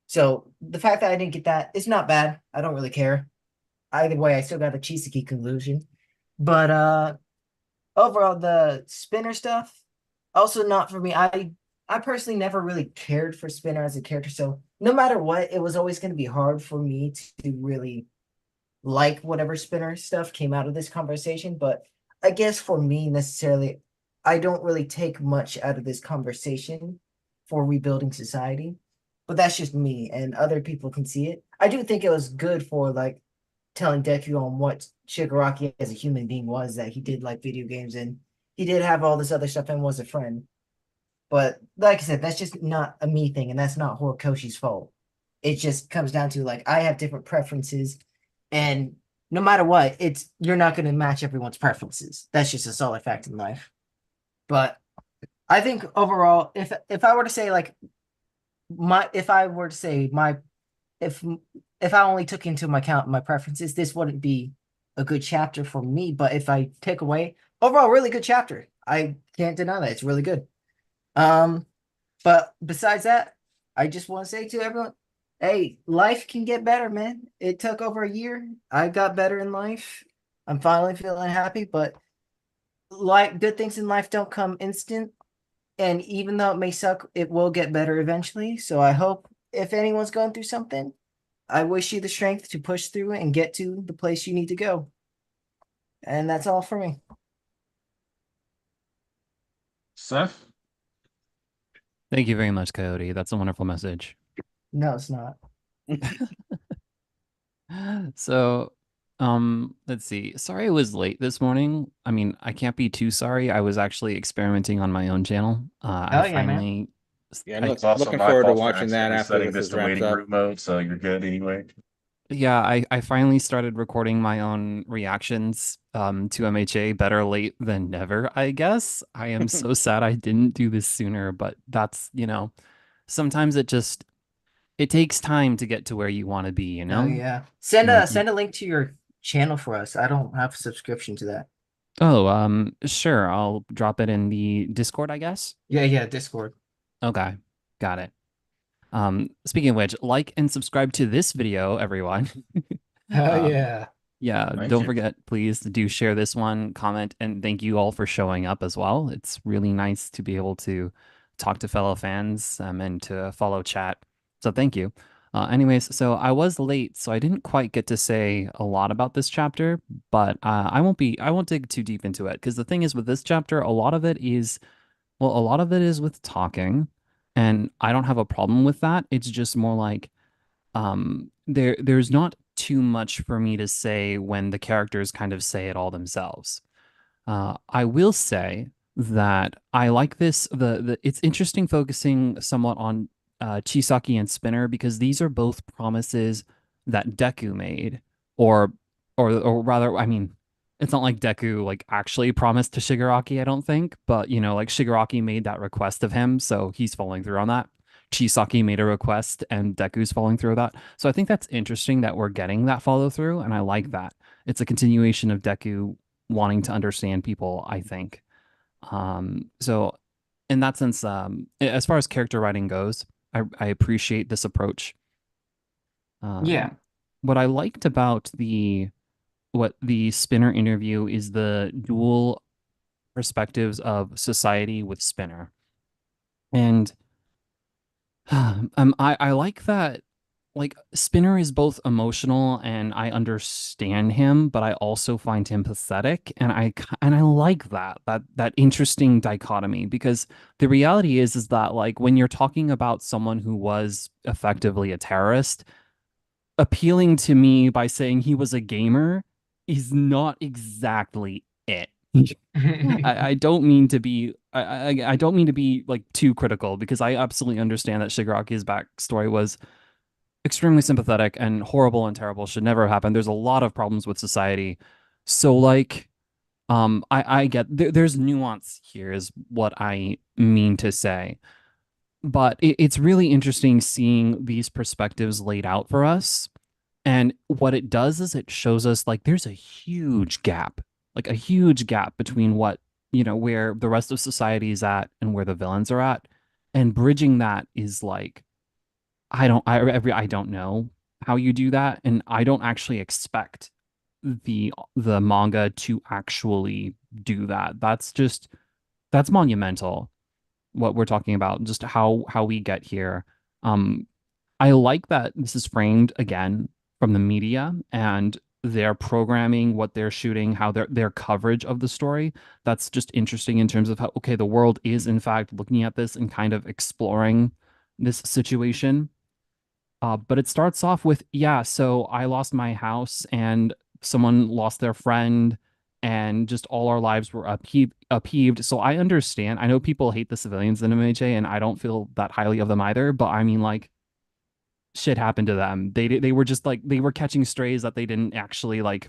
So the fact that I didn't get that is not bad. I don't really care. Either way, I still got a Chisaki conclusion. But overall, the Spinner stuff, also not for me. I personally never really cared for Spinner as a character, so no matter what, it was always going to be hard for me to really like whatever Spinner stuff came out of this conversation. But I guess for me, necessarily, I don't really take much out of this conversation for rebuilding society. But that's just me, and other people can see it. I do think it was good for like telling Deku on what Shigaraki as a human being was, that he did like video games and he did have all this other stuff and was a friend. But like I said, that's just not a me thing, and that's not Horikoshi's fault. It just comes down to like I have different preferences, and no matter what, it's you're not going to match everyone's preferences. That's just a solid fact in life. But I think overall, if I were to say like if I were to say my if I only took into my account my preferences, this wouldn't be a good chapter for me. But if I take away overall, really good chapter. I can't deny that it's really good. But besides that, I just want to say to everyone, hey, life can get better, man. It took over a year. I got better in life. I'm finally feeling happy, but like good things in life don't come instant. And even though it may suck, it will get better eventually. So I hope if anyone's going through something, I wish you the strength to push through it and get to the place you need to go. And that's all for me.
Seth?
Thank you very much, Coyote. That's a wonderful message.
No, it's not.
So, let's see. Sorry I was late this morning. I mean, I can't be too sorry. I was actually experimenting on my own channel. I
Oh, yeah, man.
finally,
Yeah,
I,
It's also
looking
my
forward to
fault for
watching that
accidentally
after
setting
this
this
is
to
wrapped
waiting
up.
room mode, so you're good anyway.
yeah, I finally started recording my own reactions to MHA. Better late than never, I guess. I am so sad I didn't do this sooner, but that's, sometimes it takes time to get to where you want to be, you
Oh,
know?
yeah. Send
Like,
send a link to your channel for us. I don't have a subscription to that.
oh, sure. I'll drop it in the Discord, I guess.
Yeah, Discord.
Okay, got it. Speaking of which, like and subscribe to this video, everyone.
Oh,
Um,
yeah.
yeah,
Thank
don't
you.
forget, please do share this one, comment, and thank you all for showing up as well. It's really nice to be able to talk to fellow fans and to follow chat. So thank you. Anyways, so I was late, so I didn't quite get to say a lot about this chapter, but I won't dig too deep into it because the thing is with this chapter, a lot of it is with talking, and I don't have a problem with that. It's just more like there's not too much for me to say when the characters kind of say it all themselves. I will say that I like this. The It's interesting focusing somewhat on Chisaki and Spinner because these are both promises that Deku made, or or rather, I mean, it's not like Deku like actually promised to Shigaraki, I don't think, but like Shigaraki made that request of him, so he's following through on that. Chisaki made a request and Deku's following through with that. So I think that's interesting that we're getting that follow through, and I like that. It's a continuation of Deku wanting to understand people, I think. So in that sense, as far as character writing goes, I appreciate this approach.
Yeah.
What I liked about what the Spinner interview is the dual perspectives of society with Spinner. And I like that, like Spinner is both emotional and I understand him, but I also find him pathetic, and I like that interesting dichotomy because the reality is that like when you're talking about someone who was effectively a terrorist, appealing to me by saying he was a gamer is not exactly it. I don't mean to be I don't mean to be like too critical because I absolutely understand that Shigaraki's backstory was extremely sympathetic and horrible and terrible, should never have happened. There's a lot of problems with society. So like I get there's nuance here is what I mean to say. But it's really interesting seeing these perspectives laid out for us. And what it does is it shows us like there's a huge gap, like a huge gap between what, where the rest of society is at and where the villains are at. And bridging that is like I don't know how you do that, and I don't actually expect the manga to actually do that. That's monumental what we're talking about, just how we get here. Um, I like that this is framed again from the media and their programming, what they're shooting, how their coverage of the story. That's just interesting in terms of how okay, the world is in fact looking at this and kind of exploring this situation. But it starts off with, yeah, so I lost my house and someone lost their friend and just all our lives were upheaved. So I understand. I know people hate the civilians in MHA and I don't feel that highly of them either, but I mean like shit happened to them. They were just like they were catching strays that they didn't actually like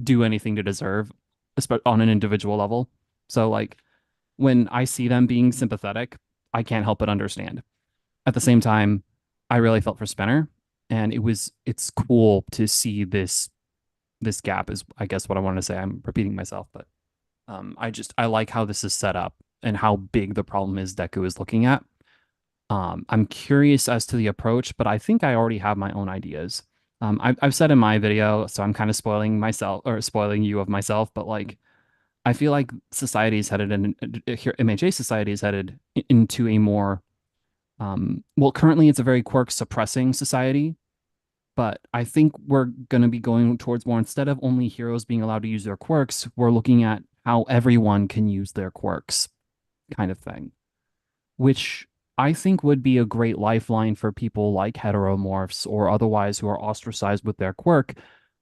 do anything to deserve, on an individual level. So like when I see them being sympathetic, I can't help but understand. At the same time, I really felt for Spinner, and it's cool to see this gap is I guess what I wanted to say. I'm repeating myself, but I like how this is set up and how big the problem is Deku is looking at. I'm curious as to the approach, but I think I already have my own ideas. I've said in my video, so I'm kind of spoiling myself or spoiling you of myself, but like I feel like society is headed in here MHA society is headed into a more well, currently it's a very quirk suppressing society, but I think we're going to be going towards more instead of only heroes being allowed to use their quirks, we're looking at how everyone can use their quirks kind of thing, which I think would be a great lifeline for people like heteromorphs or otherwise who are ostracized with their quirk.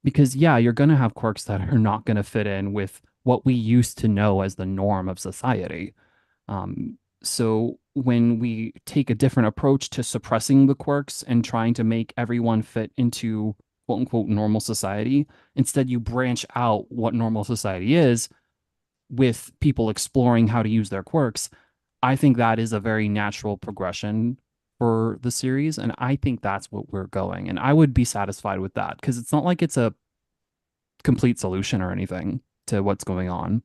Because, yeah, you're going to have quirks that are not going to fit in with what we used to know as the norm of society. So when we take a different approach to suppressing the quirks and trying to make everyone fit into quote unquote normal society, instead you branch out what normal society is with people exploring how to use their quirks. I think that is a very natural progression for the series, and I think that's what we're going. And I would be satisfied with that because it's not like it's a complete solution or anything to what's going on.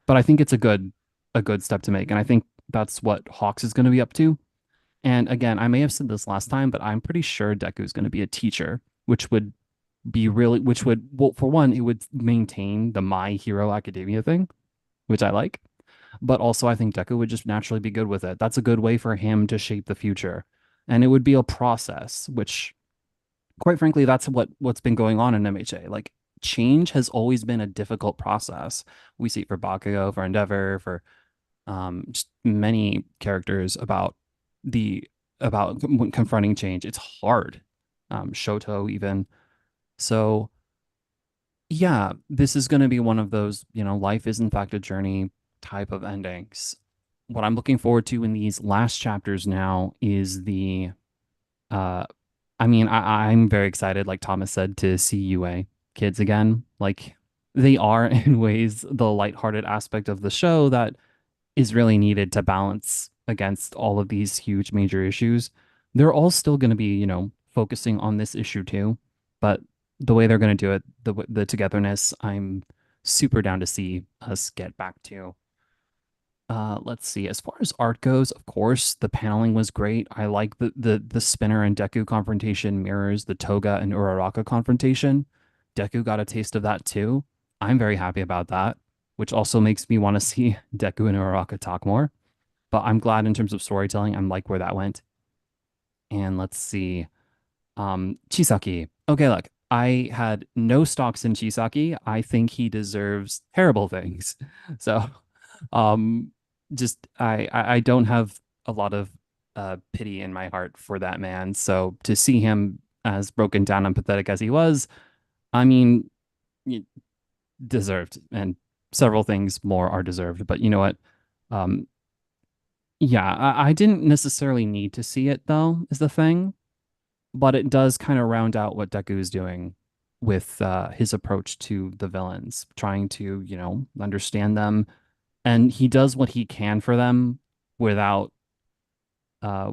But I think it's a good step to make, and I think that's what Hawks is going to be up to. And again, I may have said this last time, but I'm pretty sure Deku is going to be a teacher, which would be really, which would, well, for one, it would maintain the My Hero Academia thing, which I like. But also, I think Deku would just naturally be good with it. That's a good way for him to shape the future. And it would be a process, which, quite frankly, that's what's been going on in MHA. Like, change has always been a difficult process. We see it for Bakugo, for Endeavor, for just many characters about confronting change. It's hard. Shoto even. So yeah, this is going to be one of those, life is in fact a journey type of endings. What I'm looking forward to in these last chapters now is uh I'm very excited, like Thomas said, to see UA kids again. Like they are in ways the lighthearted aspect of the show that is really needed to balance against all of these huge major issues. They're all still going to be, focusing on this issue too, but the way they're going to do it, the togetherness, I'm super down to see us get back to. Let's see. As far as art goes, of course, the paneling was great. I like the Spinner and Deku confrontation mirrors the Toga and Uraraka confrontation. Deku got a taste of that too. I'm very happy about that, which also makes me want to see Deku and Uraraka talk more. But I'm glad in terms of storytelling, I'm like where that went. And let's see. Chisaki. Okay, look, I had no stocks in Chisaki. I think he deserves terrible things. So, um, just I don't have a lot of pity in my heart for that man. So to see him as broken down and pathetic as he was, I mean, deserved, and several things more are deserved. But you know what? Um, yeah, I didn't necessarily need to see it though, is the thing. But it does kind of round out what Deku is doing with his approach to the villains, trying to, understand them. And he does what he can for them without uh,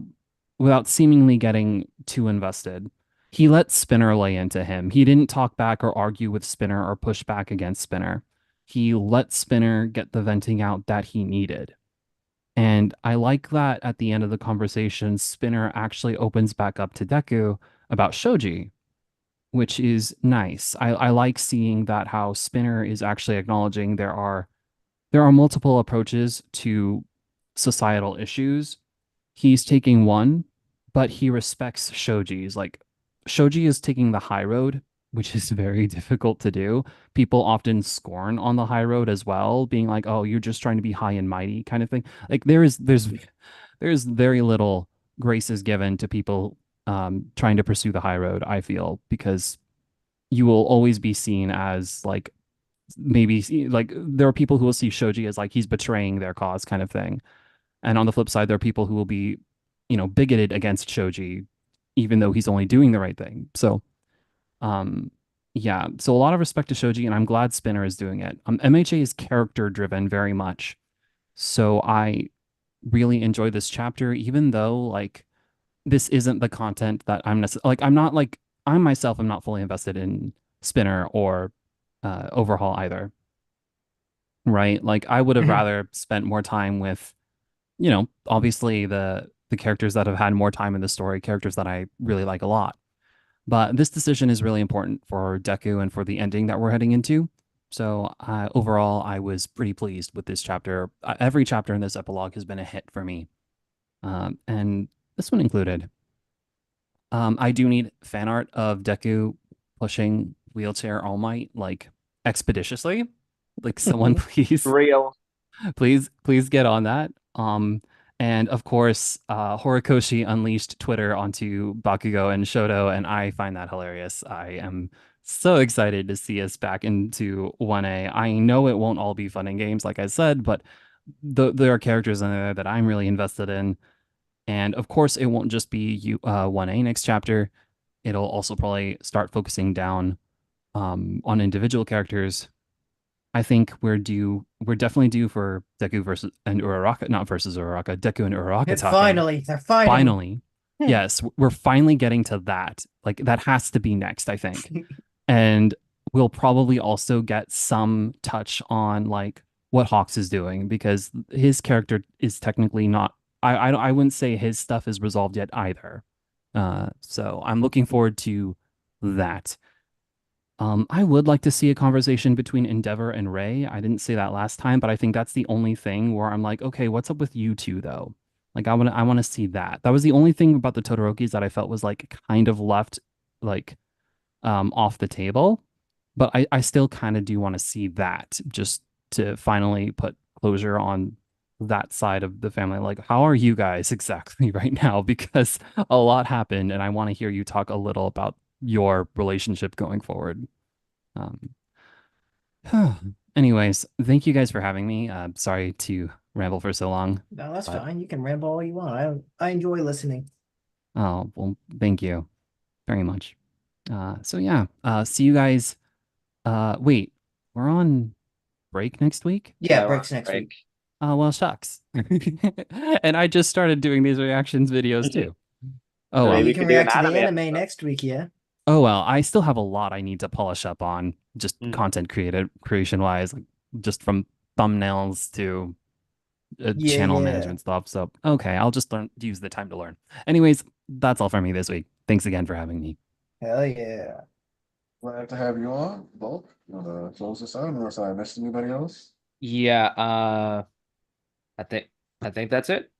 without seemingly getting too invested. He let Spinner lay into him. He didn't talk back or argue with Spinner or push back against Spinner. He let Spinner get the venting out that he needed. And I like that at the end of the conversation, Spinner actually opens back up to Deku about Shoji, which is nice. I like seeing that how Spinner is actually acknowledging there are multiple approaches to societal issues. He's taking one, but he respects Shoji's. Like Shoji is taking the high road, which is very difficult to do. People often scorn on the high road as well, being like, "Oh, you're just trying to be high and mighty," kind of thing. Like there's very little grace is given to people trying to pursue the high road, I feel, because you will always be seen as like like there are people who will see Shoji as like he's betraying their cause kind of thing. And on the flip side, there are people who will be, bigoted against Shoji, even though he's only doing the right thing. So, um, yeah. So a lot of respect to Shoji, and I'm glad Spinner is doing it. MHA is character driven very much. So I really enjoy this chapter, even though like this isn't the content that I'm like. I'm not like I myself am not fully invested in Spinner or Overhaul either. Right? Like I would have rather spent more time with obviously the characters that have had more time in the story, characters that I really like a lot. But this decision is really important for Deku and for the ending that we're heading into. So overall, I was pretty pleased with this chapter. Every chapter in this epilogue has been a hit for me, and this one included. I do need fan art of Deku pushing wheelchair All Might like expeditiously. Like someone please
Real.
please get on that. And of course, Horikoshi unleashed Twitter onto Bakugo and Shoto, and I find that hilarious. I am so excited to see us back into 1A. I know it won't all be fun and games, like I said, but there are characters in there that I'm really invested in. And of course, it won't just be 1A next chapter. It'll also probably start focusing down on individual characters. I think we're definitely due for Deku versus and Uraraka, not versus Uraraka, Deku and Uraraka
And
talking.
finally, they're fighting.
Finally. Yes, we're finally getting to that. Like that has to be next, I think. And we'll probably also get some touch on like what Hawks is doing because his character is technically not I wouldn't say his stuff is resolved yet either. So I'm looking forward to that. I would like to see a conversation between Endeavor and Ray. I didn't say that last time, but I think that's the only thing where I'm like, okay, what's up with you two though? Like I want to see that. That was the only thing about the Todorokis that I felt was like kind of left like off the table. But I still kind of do want to see that just to finally put closure on that side of the family. Like, how are you guys exactly right now? Because a lot happened, and I want to hear you talk a little about your relationship going forward. Um, anyways, thank you guys for having me. Sorry to ramble for so long.
No, that's
but-
fine. You can ramble all you want. I enjoy listening.
Oh, well, thank you very much. So yeah, see you guys. Wait, we're on break next week?
Yeah,
we're
breaks
on
next
break.
week.
Oh, well, shucks. And I just started doing these reactions videos too. Oh,
Maybe
well.
we
You can
could do an
react to the
anime
anime
episode.
next week, yeah.
Oh, well, I still have a lot I need to polish up on just
Mm.
content creation wise, like just from thumbnails to
Yeah,
channel
yeah.
management stuff. So, okay, I'll just use the time to learn. Anyways, that's all from me this week. Thanks again for having me.
Hell yeah.
Glad to have you on, Bulk. You wanna close this out unless I missed anybody else?
Yeah, I think that's it.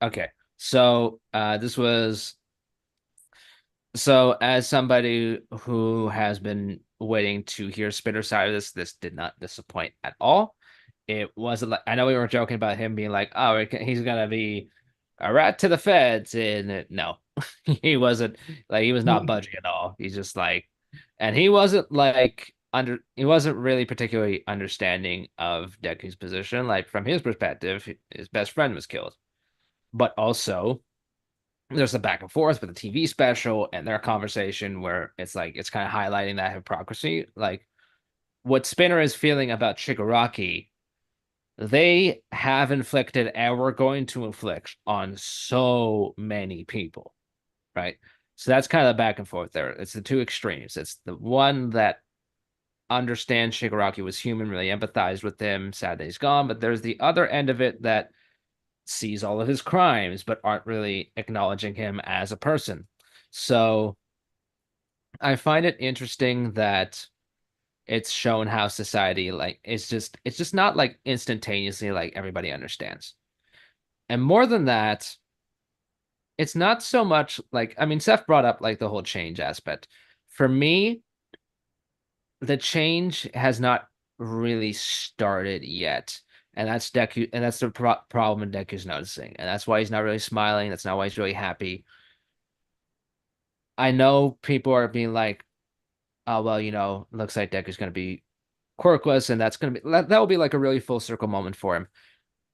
Okay. So, this was so as somebody who has been waiting to hear Spinner's side of this did not disappoint at all. It wasn't like I know we were joking about him being like, oh, he's gonna be a rat to the feds, and no, he wasn't like he was not budging at all. He's just like, and he wasn't like he wasn't really particularly understanding of Deku's position. Like from his perspective, his best friend was killed, but also there's a back and forth with the TV special and their conversation where it's like it's kind of highlighting that hypocrisy. Like what Spinner is feeling about Shigaraki, they have inflicted and we're going to inflict on so many people, right? So that's kind of the back and forth there. It's the two extremes. It's the one that understands Shigaraki was human, really empathized with him, sad that he's gone, but there's the other end of it that sees all of his crimes but aren't really acknowledging him as a person. So I find it interesting that it's shown how society like it's just not like instantaneously like everybody understands. And more than that, it's not so much like I mean Seth brought up like the whole change aspect. For me, the change has not really started yet. And that's Deku, and that's the problem Deku's noticing. And that's why he's not really smiling. That's not why he's really happy. I know people are being like, oh, well, looks like Deku's going to be quirkless, and that's going to be, that will be like a really full circle moment for him.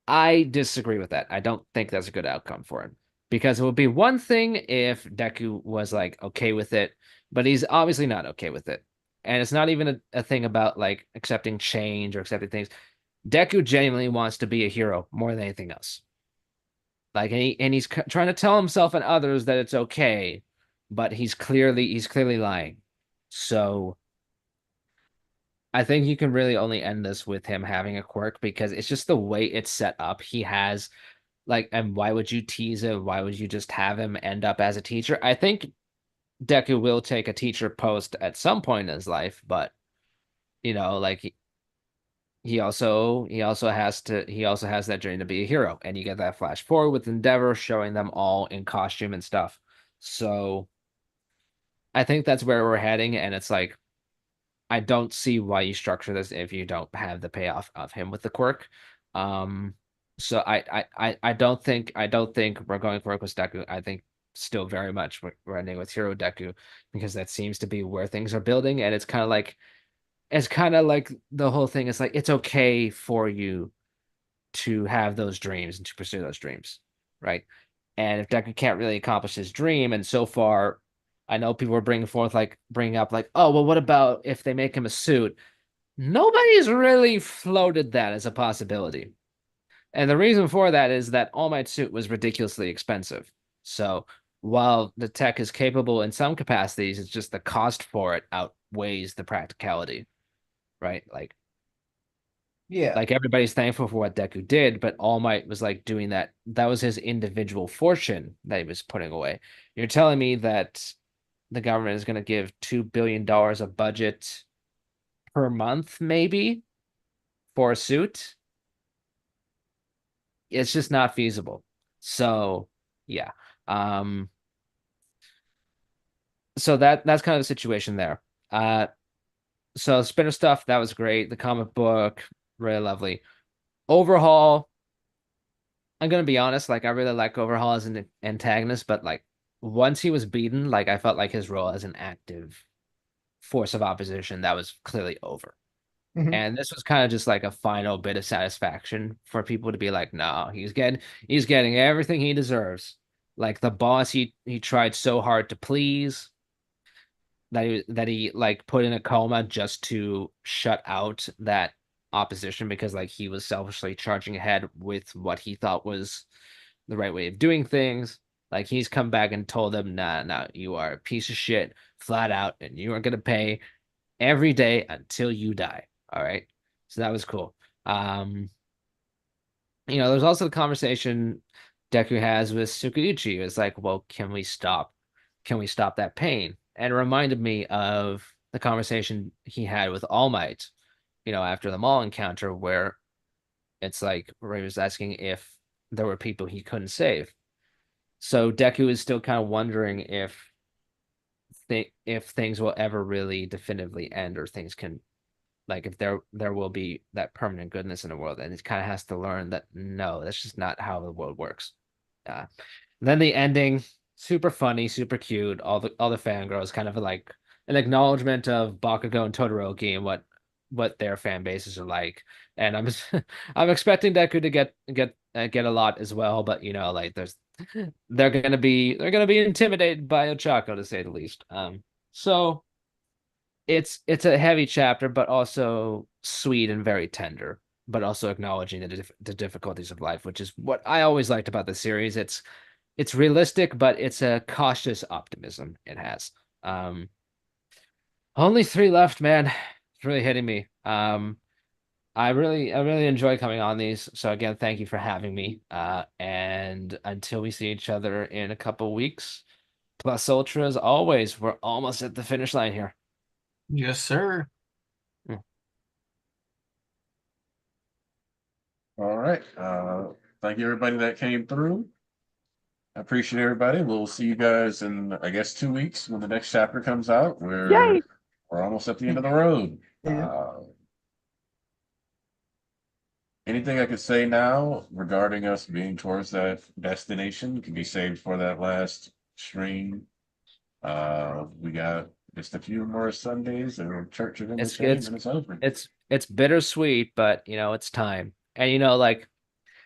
I disagree with that. I don't think that's a good outcome for him. Because it would be one thing if Deku was like okay with it, but he's obviously not okay with it. And it's not even a thing about like accepting change or accepting things. Deku genuinely wants to be a hero more than anything else. Like, and he's trying to tell himself and others that it's okay, but he's clearly lying. So I think you can really only end this with him having a quirk because it's just the way it's set up. He has like, and why would you tease him? Why would you just have him end up as a teacher? I think Deku will take a teacher post at some point in his life, but like he also has that journey to be a hero, and you get that flash forward with Endeavor showing them all in costume and stuff. So I think that's where we're heading, and it's like I don't see why you structure this if you don't have the payoff of him with the quirk. So I don't think we're going for Equus Deku. I think still very much we're ending with Hero Deku because that seems to be where things are building, and it's kind of like the whole thing is like it's okay for you to have those dreams and to pursue those dreams, right? And if Deku can't really accomplish his dream, and so far, I know people are bringing up like, oh well, what about if they make him a suit? Nobody's really floated that as a possibility. And the reason for that is that All Might's suit was ridiculously expensive. So while the tech is capable in some capacities, it's just the cost for it outweighs the practicality, right?
Yeah.
Like everybody's thankful for what Deku did, but All Might was like doing that. That was his individual fortune that he was putting away. You're telling me that the government is going to give $2 billion a budget per month, maybe, for a suit? It's just not feasible. So yeah. So that's kind of the situation there. So Spinner stuff, that was great. The comic book, really lovely. Overhaul, I'm gonna be honest, like I really like Overhaul as an antagonist, but like once he was beaten, like I felt like his role as an active force of opposition that was clearly over.
Mhm.
And this was kind of just like a final bit of satisfaction for people to be like, no, he's getting everything he deserves. Like the boss he tried so hard to please that he like put in a coma just to shut out that opposition because like he was selfishly charging ahead with what he thought was the right way of doing things. Like he's come back and told them, nah, you are a piece of shit, flat out, and you are gonna pay every day until you die. All right. So that was cool. There's also the conversation Deku has with Tsukuyoshi. It's like, well, can we stop that pain? And it reminded me of the conversation he had with All Might, after the mall encounter, where it's like where he was asking if there were people he couldn't save. So Deku is still kind of wondering if things will ever really definitively end, or things can, like, if there will be that permanent goodness in the world, and he kind of has to learn that no, that's just not how the world works. Then the ending, super funny, super cute. All the fangirls, kind of like an acknowledgement of Bakugo and Todoroki and what their fan bases are like. And I'm expecting Deku to get a lot as well, but like they're gonna be intimidated by Ochako, to say the least. So it's a heavy chapter, but also sweet and very tender, but also acknowledging the difficulties of life, which is what I always liked about the series. It's realistic, but it's a cautious optimism it has. Only 3 left, man. It's really hitting me. I really enjoy coming on these. So again, thank you for having me. And until we see each other in a couple weeks, plus ultra as always, we're almost at the finish line here.
Yes, sir.
All right. Thank you everybody that came through. I appreciate everybody. We'll see you guys in, I guess, 2 weeks when the next chapter comes out. We're almost at the end of the road. Anything I could say now regarding us being towards that destination can be saved for that last stream. We got just a few more Sundays and church of MHA, and it's over.
It's bittersweet, but it's time. And like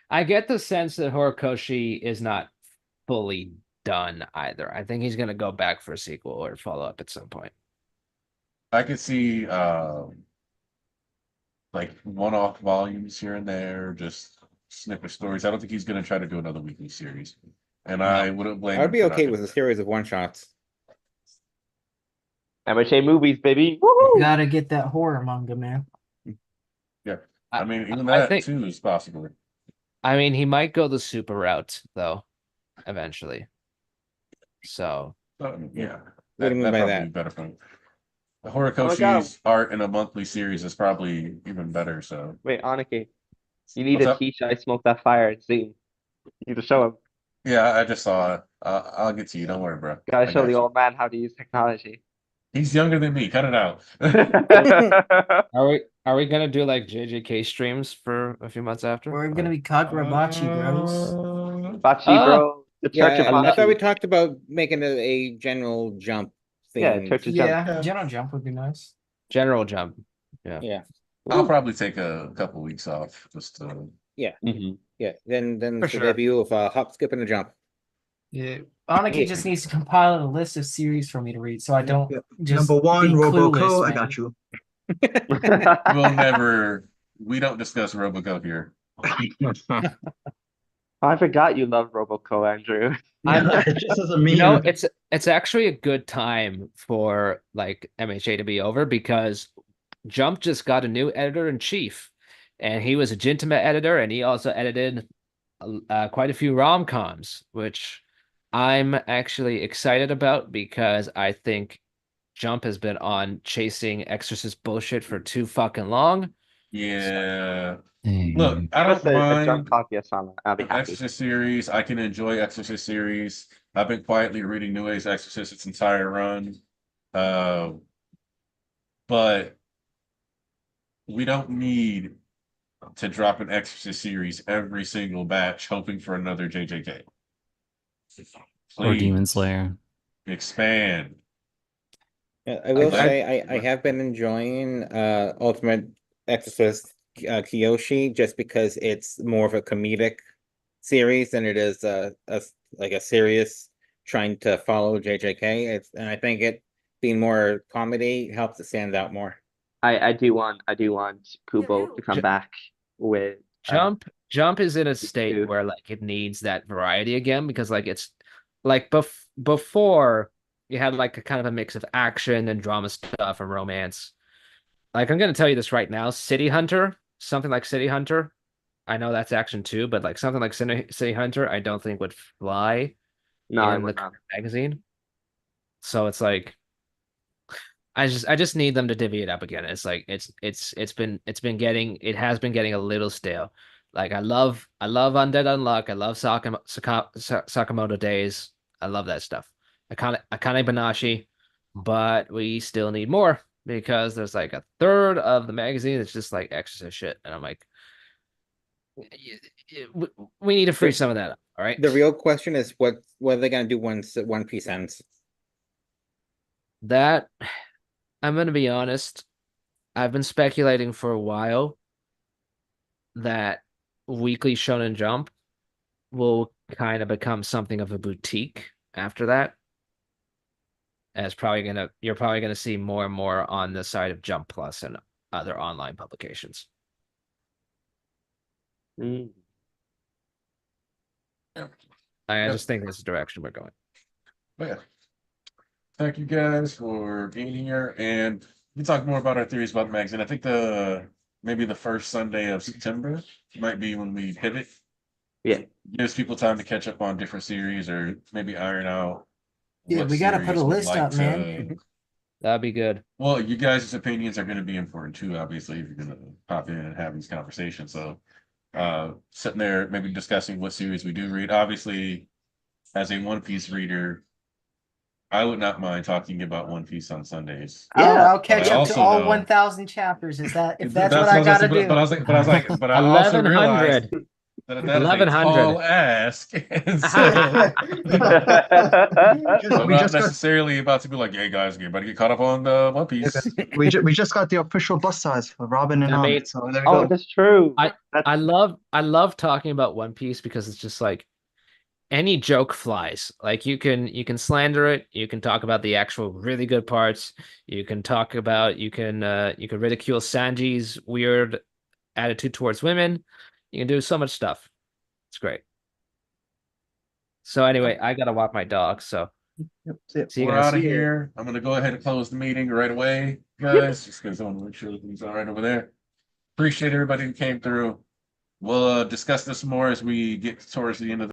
I get the sense that Horikoshi is not fully done either. I think he's gonna go back for a sequel or follow up at some point.
I could see like one-off volumes here and there, just snippet stories. I don't think he's gonna try to do another weekly series. And I wouldn't blame
I'd
him
be
for not
okay
doing
with a
that.
series of one-shots.
MHA movies, baby. Woo!
Gotta get that horror manga, man.
Yeah. I mean, even
I
that
think-
too is possible.
I mean, he might go the super route though, eventually. So
Yeah.
What do you mean by
probably
that?
be better for him. The
my God.
Horikoshi's art in a monthly series is probably even better. So
Wait, Aniki, you need
What's
to
up?
teach I Smoke That Fire and Zoom. You need to show him.
yeah, I just saw it. I'll get to you. Don't worry, bro.
Gotta
I
show
got
the
you.
old man how to use technology.
He's younger than me. Cut it out.
are Are we gonna do like JJK streams for a few months after?
We're gonna be Kagurabachi bros.
Bachi,
Ah,
bro. The Church of
Yeah, I thought we
Bachi.
talked about making it a general jump
Yeah,
theme.
Church of Jump.
Yeah,
Yeah.
General Jump would be nice.
General Jump.
Yeah,
I'll probably take a couple weeks off just to.
Mhm.
yeah. Then
For
the
sure.
debut of Hop, Skip, and a Jump.
Yeah, Aniki just needs to compile a list of series for me to read, so I don't
Yep.
just
Number one,
be
Roboco.
clueless,
I
man.
got you.
We'll never. We don't discuss Robocop here.
I forgot you love Roboco, Andrew.
It just as a meme.
You know, it's actually a good time for like MHA to be over because Jump just got a new editor-in-chief, and he was a Gintama editor, and he also edited quite a few rom-coms, which I'm actually excited about because I think Jump has been on chasing Exorcist bullshit for too fucking long.
Yeah. Look, I
Give us
don't
a Jump
mind
Kaguya-sama. I'll be
the
happy.
Exorcist series. I can enjoy Exorcist series. I've been quietly reading New Age Exorcist its entire run. But we don't need to drop an Exorcist series every single batch, hoping for another JJK.
Or Demon
Please
Slayer.
expand.
Yeah, I will
I-
say I have been enjoying Ultimate Exorcist Kiyoshi just because it's more of a comedic series than it is like a serious trying to follow JJK. And I think it being more comedy helps it stand out more.
I do want Kubo to come back with
Jump is in a state
Dude.
where like it needs that variety again because like it's like before you had like a kind of a mix of action and drama stuff and romance. Like I'm gonna tell you this right now, City Hunter, something like City Hunter. I know that's action too, but like something like City Hunter, I don't think would fly
No, I
in the
would not.
current magazine. So it's like I just need them to divvy it up again. It's like it has been getting a little stale. Like I love Undead Unluck. I love Sakamoto Days. I love that stuff. Akane Banashi, but we still need more because there's like a third of the magazine that's just like Exorcist shit, and I'm like, we need to free some of that up. All right.
The real question is what are they gonna do once One Piece ends?
That I'm gonna be honest. I've been speculating for a while that Weekly Shonen Jump will kind of become something of a boutique after that. And you're probably gonna see more and more on the side of Jump Plus and other online publications.
Mm.
I just think that's the direction we're going.
But yeah. Thank you guys for being here. And we can talk more about our theories about the magazine. I think maybe the first Sunday of September might be when we pivot.
Yeah.
Gives people time to catch up on different series or maybe iron out.
Yeah,
what
we gotta put
series
a
we'd
list
like
up,
to-
man.
That'd be good.
Well, you guys' opinions are going to be important too, obviously, if you're going to pop in and have these conversations. So, sitting there, maybe discussing what series we do read. Obviously, as a One Piece reader, I would not mind talking about One Piece on Sundays.
Yeah.
I'll catch
I
up
also
to all
know-
1,000 chapters. If that's what
what
I
was
gotta
saying,
do.
but I also
1100.
realized that is a
1100.
tall ask, and so I'm
We
not
just got
necessarily about to be like, "Hey guys, get ready to get caught up on the One Piece."
we just got the official bus size for Robin and
I mean-
Ahmed. So there we
Oh,
go.
that's true.
I love talking about One Piece because it's just like any joke flies. Like you can slander it, you can talk about the actual really good parts, you can ridicule Sanji's weird attitude towards women. You can do so much stuff. It's great. So anyway, I gotta walk my dog. So
Yep, see ya.
see you
We're
guys.
out of here. I'm gonna go ahead and close the meeting right away, guys, just because I want to make sure everything's all right over there. Appreciate everybody who came through. We'll discuss this more as we get towards the end of the